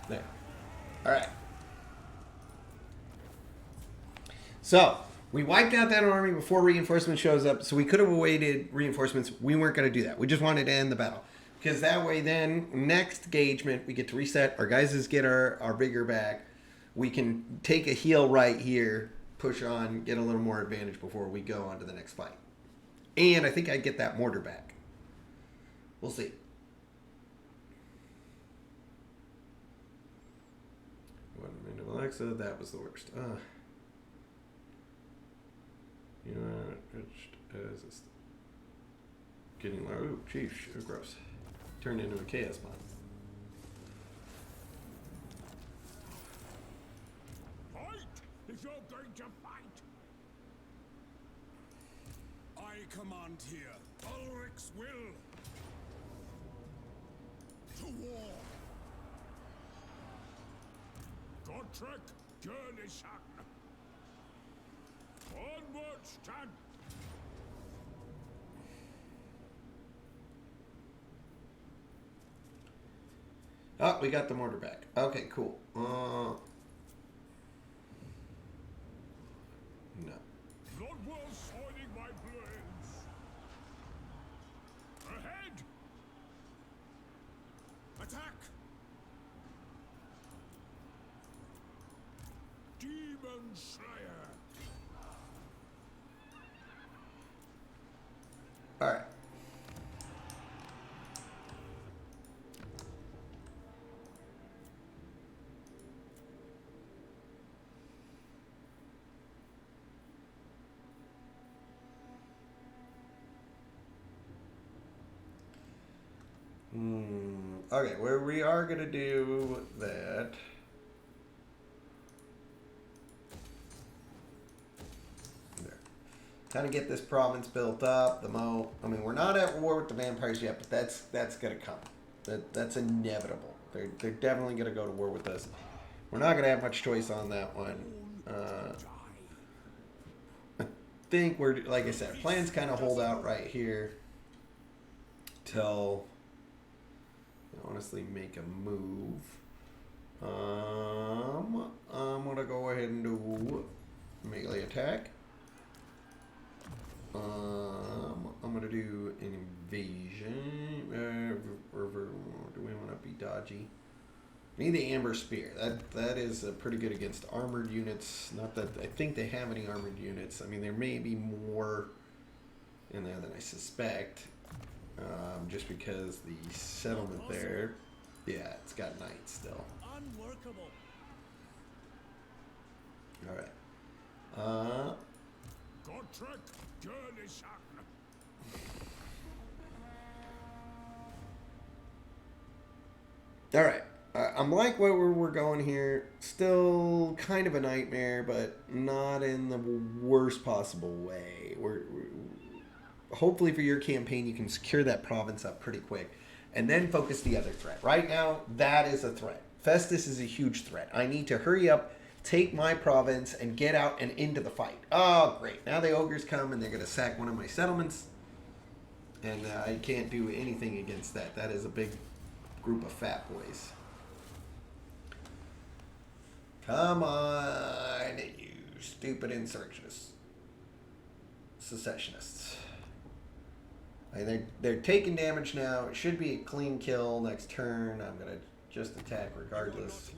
There. All right. So, we wiped out that army before reinforcement shows up, so we could have awaited reinforcements. We weren't going to do that. We just wanted to end the battle. Because that way then, next engagement, we get to reset. Our guys get our vigor back. We can take a heal right here, push on, get a little more advantage before we go on to the next fight. And I think I get that mortar back. We'll see. One minute of Alexa, that was the worst. You know, as it's getting low. Ooh, geez, gross. Turned into a chaos mod. Fight if you're going to fight. I command here. Ulrich's will. To war. Gottrek, Gurnishan. Onward, stand. Oh, we got the mortar back. Okay, cool. No. Blood will soiling my blades. Ahead. Attack. Demon Slayer. All right. Okay, where we are going to do that. There. Kind of get this province built up. I mean, we're not at war with the vampires yet, but that's going to come. That's inevitable. They're definitely going to go to war with us. We're not going to have much choice on that one. I think we're, like I said, plans kind of hold out right here till honestly make a move. I'm gonna go ahead and do melee attack. I'm gonna do an invasion. Do we want to be dodgy? I need the amber spear. That is pretty good against armored units. Not that I think they have any armored units. I mean, there may be more in there than I suspect. Just because the settlement there, yeah, it's got knights still. Unworkable. All right. Gottrek, Gurnishan. All right. I'm like where we're going here. Still kind of a nightmare, but not in the worst possible way. We're hopefully for your campaign, you can secure that province up pretty quick and then focus the other threat. Right now, that is a threat. Festus is a huge threat. I need to hurry up, take my province, and get out and into the fight. Oh, great. Now the ogres come, and they're going to sack one of my settlements. And I can't do anything against that. That is a big group of fat boys. Come on, you stupid insurrectionists. Secessionists. They're taking damage now. It should be a clean kill next turn. I'm going to just attack regardless.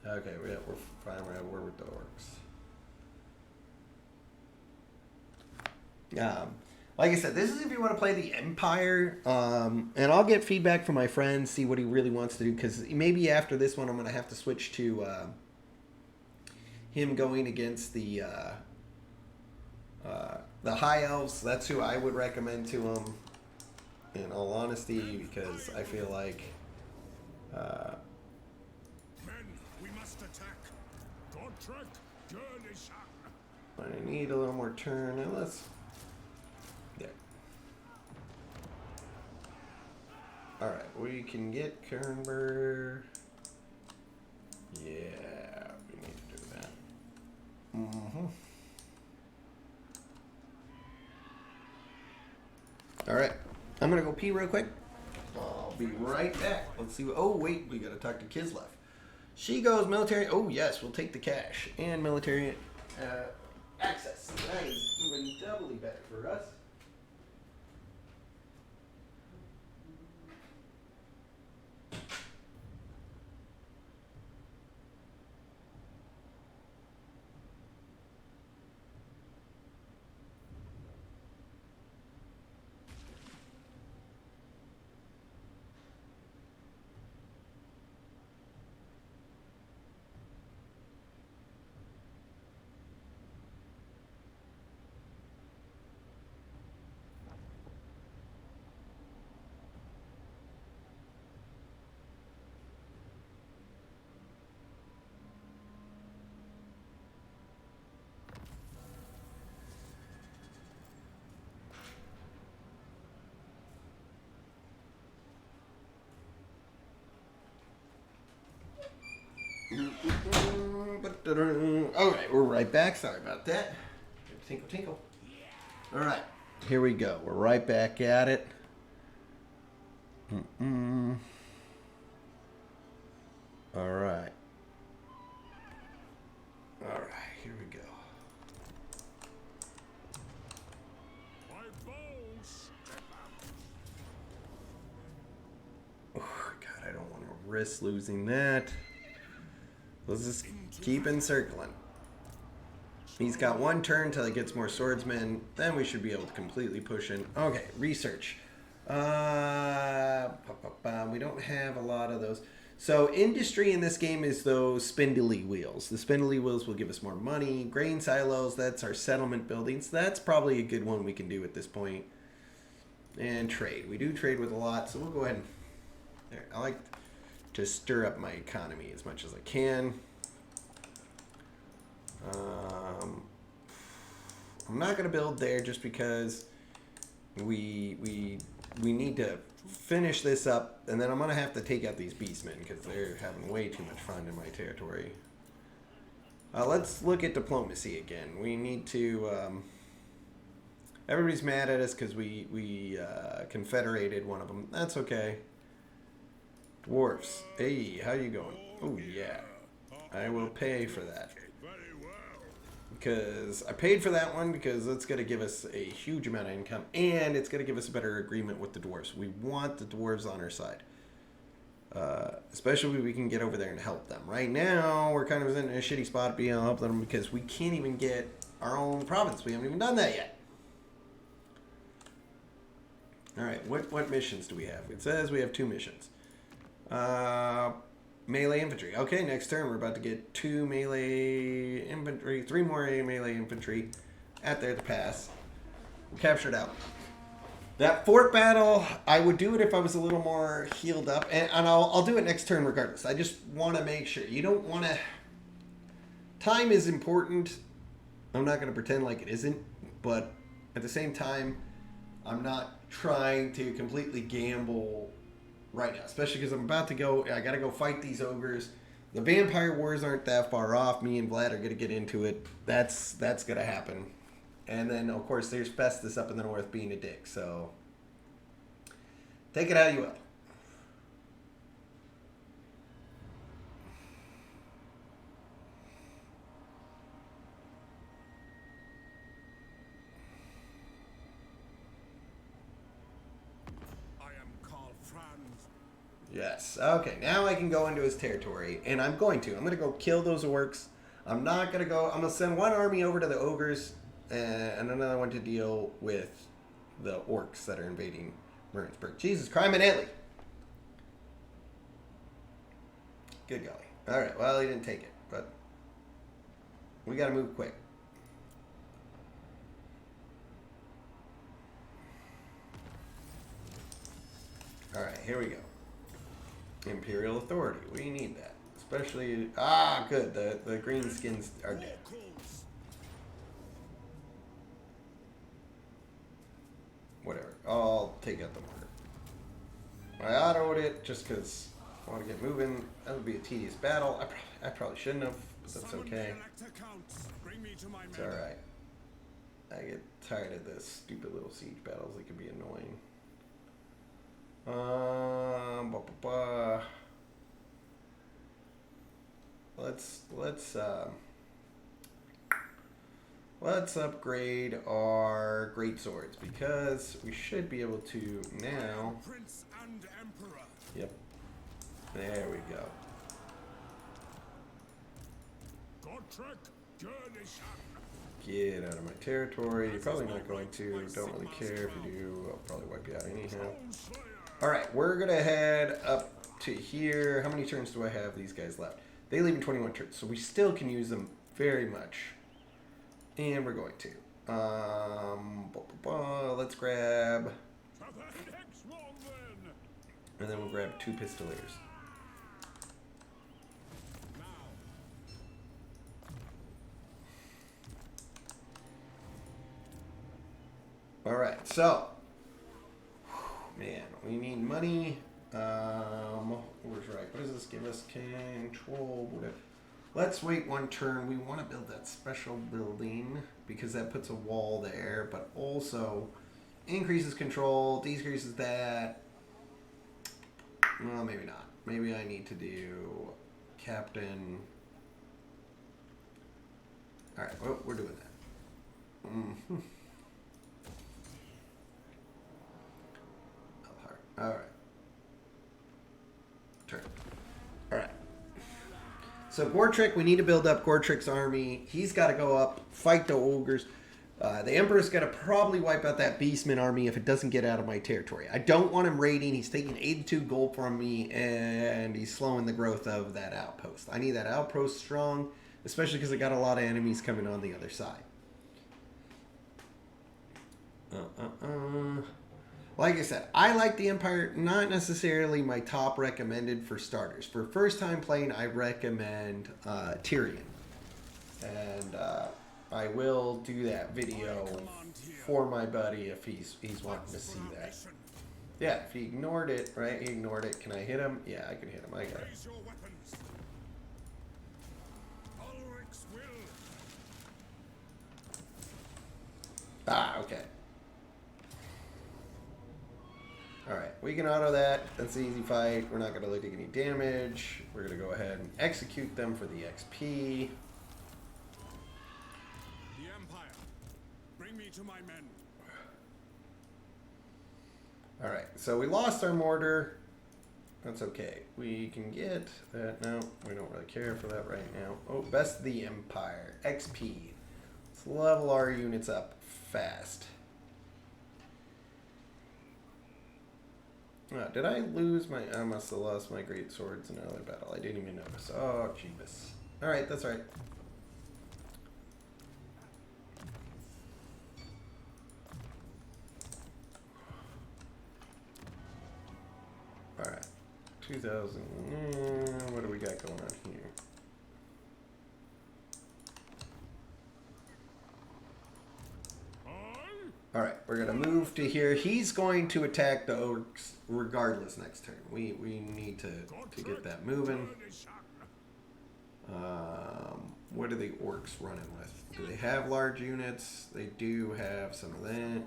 Okay, we're fine. We're at war with the orcs. Like I said, this is if you want to play the Empire. And I'll get feedback from my friends, see what he really wants to do. Because maybe after this one, I'm going to have to switch to him going against the High Elves. That's who I would recommend to him, in all honesty, because I feel like Men, we must attack. Gottrek, Gurnishan. I need a little more turn. Now let's... There. Alright, we can get Kernberg. Yeah, we need to do that. Alright, I'm gonna go pee real quick. I'll be right back. Let's see. Oh, wait. We got to talk to Kislev. She goes military. Oh, yes. We'll take the cash and military access. That is even doubly better for us. Alright, we're right back. Sorry about that. Tinkle, tinkle. Alright, here we go. We're right back at it. Alright. Alright, here we go. Oh, God, I don't want to risk losing that. Let's just keep encircling. He's got one turn till he gets more swordsmen. Then we should be able to completely push in. Okay, research. We don't have a lot of those. So industry in this game is those spindly wheels. The spindly wheels will give us more money. Grain silos, that's our settlement buildings. That's probably a good one we can do at this point. And trade. We do trade with a lot, so we'll go ahead and... There, I like to stir up my economy as much as I can. I'm not going to build there just because we need to finish this up, and then I'm going to have to take out these beastmen because they're having way too much fun in my territory. Let's look at diplomacy again. We need to... everybody's mad at us because we confederated one of them. That's okay. Dwarfs. Hey, how you going? Oh, yeah. I will pay for that. Because I paid for that one because it's going to give us a huge amount of income, and it's going to give us a better agreement with the dwarves. We want the dwarves on our side. Especially if we can get over there and help them. Right now, we're kind of in a shitty spot being able to help them because we can't even get our own province. We haven't even done that yet. Alright, what missions do we have? It says we have 2 missions. Melee infantry. Okay, next turn we're about to get 2 melee infantry, 3 more melee infantry at there to pass. We'll capture it out. That fort battle, I would do it if I was a little more healed up, and I'll do it next turn regardless. I just want to make sure. You don't want to... Time is important. I'm not going to pretend like it isn't, but at the same time, I'm not trying to completely gamble right now, especially because I'm about to go. I gotta go fight these ogres. The vampire wars aren't that far off. Me and Vlad are gonna get into it. That's gonna happen. And then of course there's Festus up in the north being a dick. So take it how you will. I am Karl Franz. Yes. Okay, now I can go into his territory, and I'm going to. I'm going to go kill those orcs. I'm not going to go... I'm going to send one army over to the ogres, and another one to deal with the orcs that are invading Marinsburg. Jesus, crime and Italy. Good golly. Alright, well, he didn't take it, but we got to move quick. Alright, here we go. Imperial authority. We need that. Especially... Ah, good. The green skins are dead. Whatever. I'll take out the mortar. I autoed it just because I want to get moving. That would be a tedious battle. I probably shouldn't have, but that's okay. It's alright. I get tired of this stupid little siege battles. They can be annoying. let's upgrade our great swords because we should be able to now. Prince and Emperor. Yep. There we go. Gotrek, Gurnishan. Get out of my territory. You're probably not going to. Don't really care if you do. I'll probably wipe you out anyhow. Alright, we're going to head up to here. How many turns do I have these guys left? They leave in 21 turns, so we still can use them very much. And we're going to. Let's grab. And then we'll grab 2 pistoliers. Alright, so. Man, we need money. Where's right? What does this give us? Control, whatever. Let's wait 1 turn. We want to build that special building because that puts a wall there, but also increases control, decreases that. Well, maybe not. Maybe I need to do captain. Alright, well, we're doing that. Alright. Turn. Alright. So Gortrek, we need to build up Gortrek's army. He's got to go up, fight the ogres. The Emperor's got to probably wipe out that Beastman army if it doesn't get out of my territory. I don't want him raiding. He's taking 82 gold from me, and he's slowing the growth of that outpost. I need that outpost strong, especially because I got a lot of enemies coming on the other side. Like I said, I like the Empire, not necessarily my top recommended for starters. For first time playing, I recommend Tyrion. And I will do that video for my buddy if he's wanting to see that. Yeah, if he ignored it, right? He ignored it. Can I hit him? Yeah, I can hit him. I got it. Ah, okay. Alright, we can auto that. That's an easy fight. We're not going to really take any damage. We're going to go ahead and execute them for the XP. The Empire, bring me to my men. Alright, so we lost our mortar. That's okay. We can get that. No, we don't really care for that right now. Oh, best of the Empire. XP. Let's level our units up fast. Oh, did I lose my... I must have lost my great swords in another battle. I didn't even notice. Oh, jeebus. Alright, that's right. Alright. 2,000. What do we got going on here? Alright, we're going to move to here. He's going to attack the orcs regardless next turn. We need to get that moving. What are the orcs running with? Do they have large units? They do have some of that.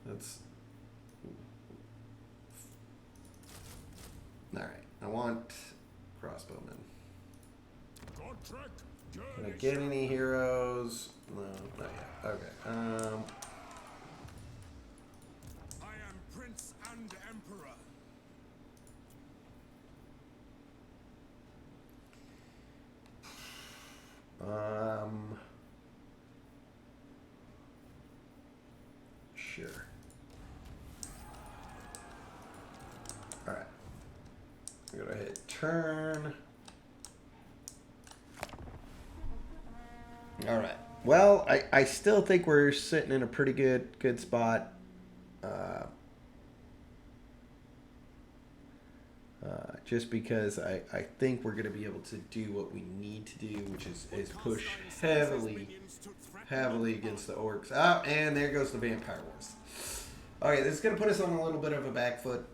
That's... Alright, I want crossbowmen. Can I get any heroes? No, not yet. Okay. I am Prince and Emperor. Sure. Alright. I'm gonna hit turn. Alright. Well, I still think we're sitting in a pretty good spot. Just because I think we're going to be able to do what we need to do, which is push heavily against the orcs. Ah, and there goes the Vampire Wars. Okay, this is going to put us on a little bit of a back foot,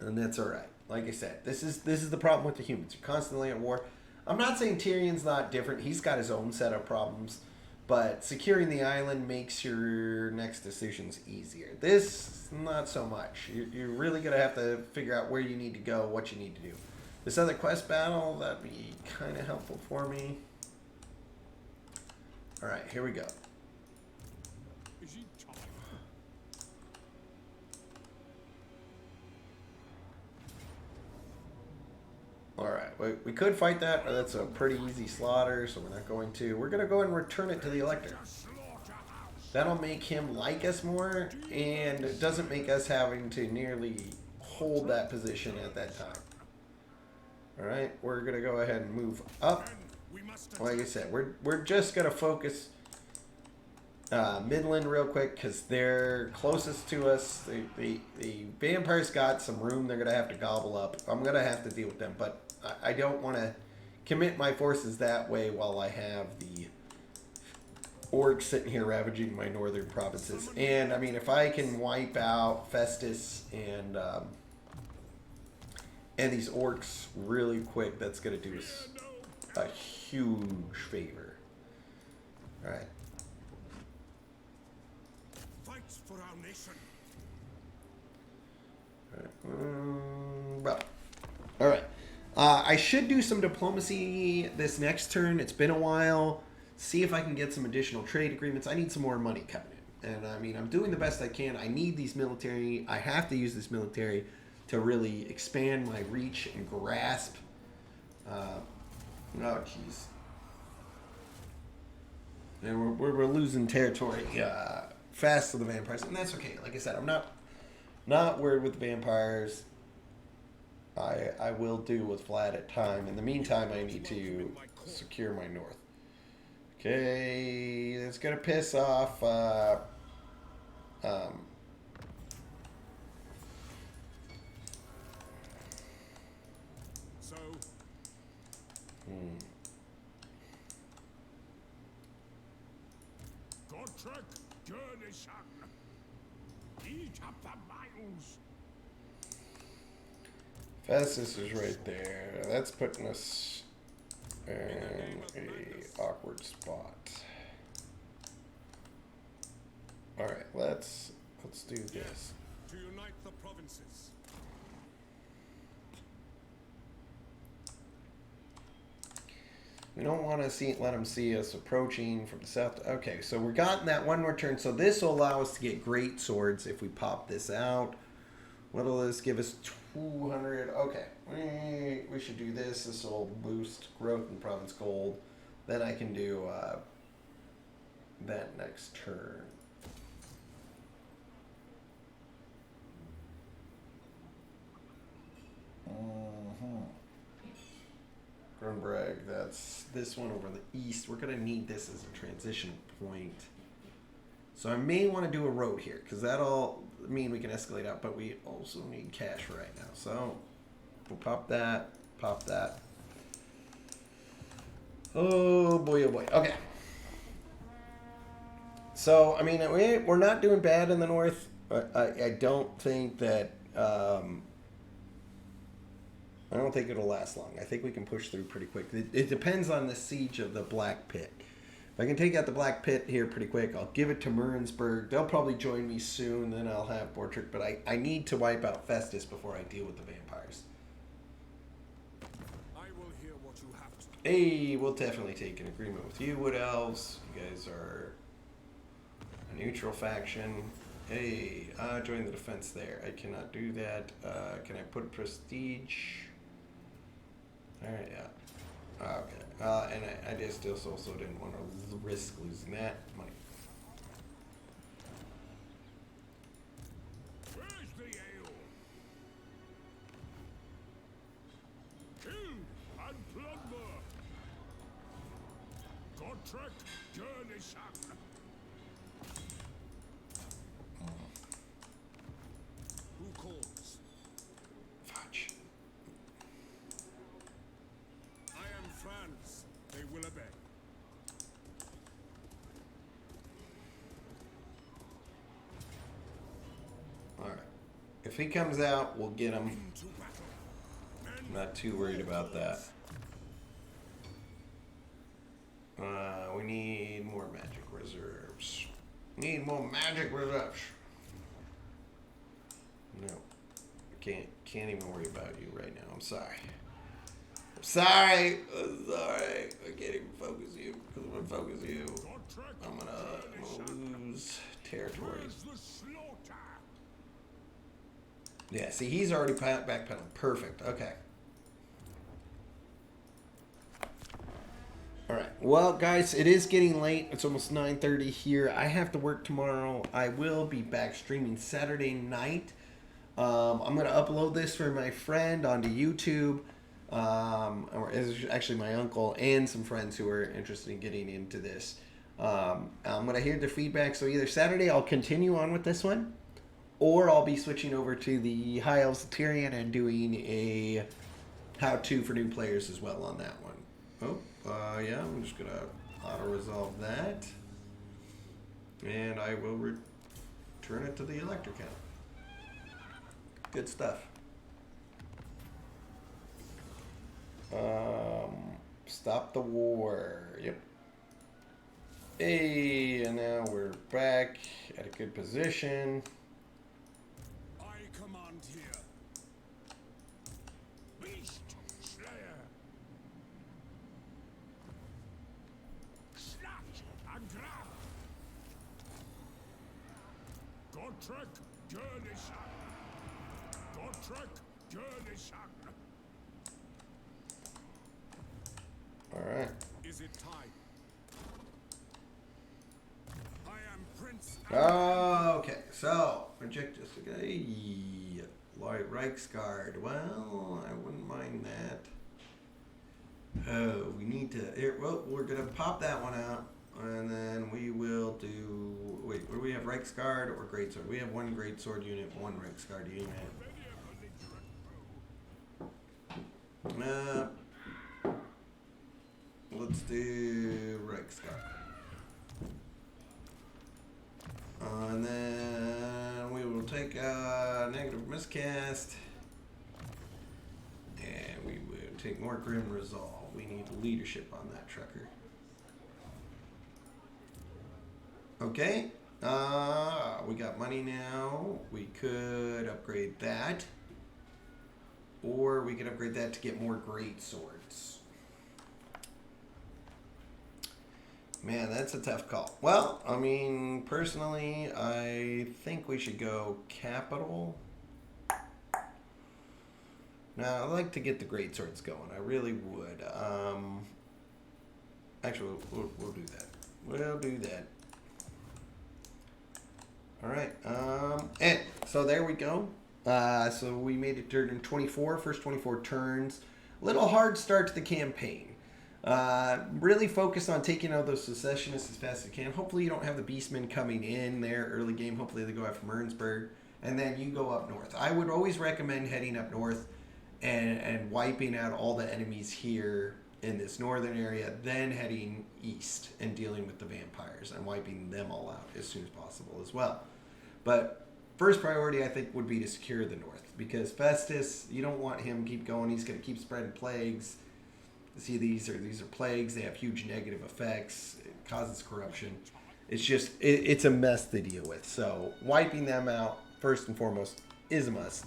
and that's alright. Like I said, this is the problem with the humans. You're constantly at war. I'm not saying Tyrion's not different. He's got his own set of problems. But securing the island makes your next decisions easier. This, not so much. You're really going to have to figure out where you need to go, what you need to do. This other quest battle, that'd be kind of helpful for me. Alright, here we go. Is he tired? Alright, we could fight that, but that's a pretty easy slaughter, so we're not going to. We're going to go and return it to the Elector. That'll make him like us more, and it doesn't make us having to nearly hold that position at that time. Alright, we're going to go ahead and move up. Like I said, we're just going to focus Midland real quick because they're closest to us. The vampires got some room they're going to have to gobble up. I'm going to have to deal with them, but I don't want to commit my forces that way while I have the orcs sitting here ravaging my northern provinces. And, I mean, if I can wipe out Festus and these orcs really quick, that's going to do us a huge favor. Alright. Fights for our nation. Well. Alright. I should do some diplomacy this next turn. It's been a while. See if I can get some additional trade agreements. I need some more money coming in. And I mean, I'm doing the best I can. I need these military. I have to use this military to really expand my reach and grasp. Oh, jeez. And we're losing territory fast to the vampires. And that's okay. Like I said, I'm not worried with the vampires. I will do with Vlad at time. In the meantime, I need to secure my north. Okay, that's gonna piss off. So. Godtrek, Gurnishan. Eat up the miles. Festus is right there. That's putting us in a awkward spot. All right, let's do this. To unite the provinces. We don't want to let them see us approaching from the south. Okay, so we're gotten that one more turn. So this will allow us to get great swords if we pop this out. What'll this give us? 200. Okay, we should do this. This will boost growth in province gold. Then I can do that next turn. Grunbrag, that's this one over the east. We're going to need this as a transition point. So I may want to do a road here, because that'll mean we can escalate out, but we also need cash right now. So we'll pop that, pop that. Oh boy, oh boy. Okay. So, I mean, we're not doing bad in the north. I don't think that... I don't think it'll last long. I think we can push through pretty quick. It depends on the siege of the Black Pit. If I can take out the Black Pit here pretty quick, I'll give it to Murensburg. They'll probably join me soon, then I'll have Bortrick. But I need to wipe out Festus before I deal with the vampires. I will hear what you have to. Hey, we'll definitely take an agreement with you, Wood Elves. You guys are a neutral faction. Hey, join the defense there. I cannot do that. Can I put prestige? Alright, yeah. Okay. And I just also didn't want to risk losing that money. Where's the ale? Kill and plunder. Godtrek, Gurnishan. Who calls? Fudge. I am Franz. They will obey. Alright. If he comes out, we'll get him. Into battle. Men Not too worried about that. We need more magic reserves. Need more magic reserves. No. Can't even worry about you right now. I'm sorry. Sorry. Sorry. I can't even focus you. Because if I focus you, I'm gonna lose territory. Yeah, see, he's already backpedaling. Perfect. Okay. All right. Well, guys, it is getting late. It's almost 9:30 here. I have to work tomorrow. I will be back streaming Saturday night. I'm going to upload this for my friend onto YouTube. Or it's actually my uncle and some friends who are interested in getting into this. I'm going to hear their feedback. So either Saturday I'll continue on with this one, or I'll be switching over to the High Elves of Tyrion and doing a how-to for new players as well on that one. Yeah, I'm just going to auto-resolve that. And I will return it to the electric account. Good stuff. Stop the war. Yep. Hey, and now we're back at a good position. I command here. Beast Slayer. Snatch and grab. Gottrek Gurnishan. Gottrek Gurnishan. All right. Is it time? I am Prince. Okay, so project this guy. Lloyd Reichsguard. Well, I wouldn't mind that. Oh, we need to. Here, well, we're gonna pop that one out, and then we will do. Wait, where do we have Reichsguard or Greatsword? We have one Greatsword unit, one Reichsguard unit. Let's do Reichsguard. And then we will take a negative miscast. And we will take more Grim Resolve. We need leadership on that trucker. Okay. We got money now. We could upgrade that. Or we could upgrade that to get more great swords. Man, that's a tough call. Well, I mean, personally, I think we should go capital. Now, I'd like to get the great swords going. I really would. Actually, we'll do that. We'll do that. All right. And so there we go. So we made it turn 24, first 24 turns. Little hard start to the campaign. Really focus on taking out those secessionists as fast as you can. Hopefully you don't have the beastmen coming in there early game. Hopefully they go after Mernsburg, and then you go up north. I would always recommend heading up north and wiping out all the enemies here in this northern area, then heading east and dealing with the vampires and wiping them all out as soon as possible as well. But first priority, I think, would be to secure the north, because Festus, you don't want him to keep going. He's going to keep spreading plagues. See, these are plagues. They have huge negative effects. It causes corruption. It's just, it's a mess to deal with. So wiping them out, first and foremost, is a must.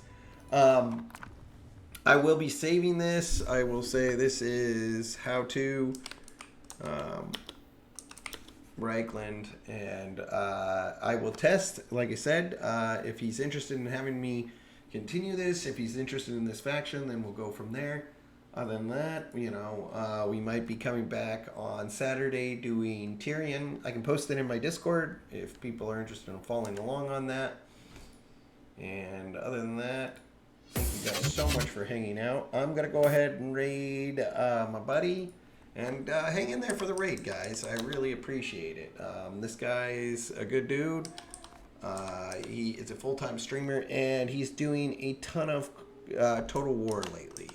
I will be saving this. I will say this is how to Reichland, and I will test, like I said, if he's interested in having me continue this. If he's interested in this faction, then we'll go from there. Other than that, you know, we might be coming back on Saturday doing Tyrion. I can post it in my Discord if people are interested in following along on that. And other than that, thank you guys so much for hanging out. I'm going to go ahead and raid my buddy. And hang in there for the raid, guys. I really appreciate it. This guy's a good dude. He is a full-time streamer, and he's doing a ton of Total War lately.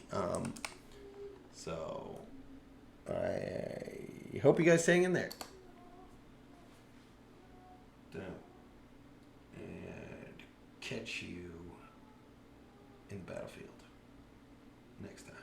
So I hope you guys hang in there. And catch you in the battlefield next time.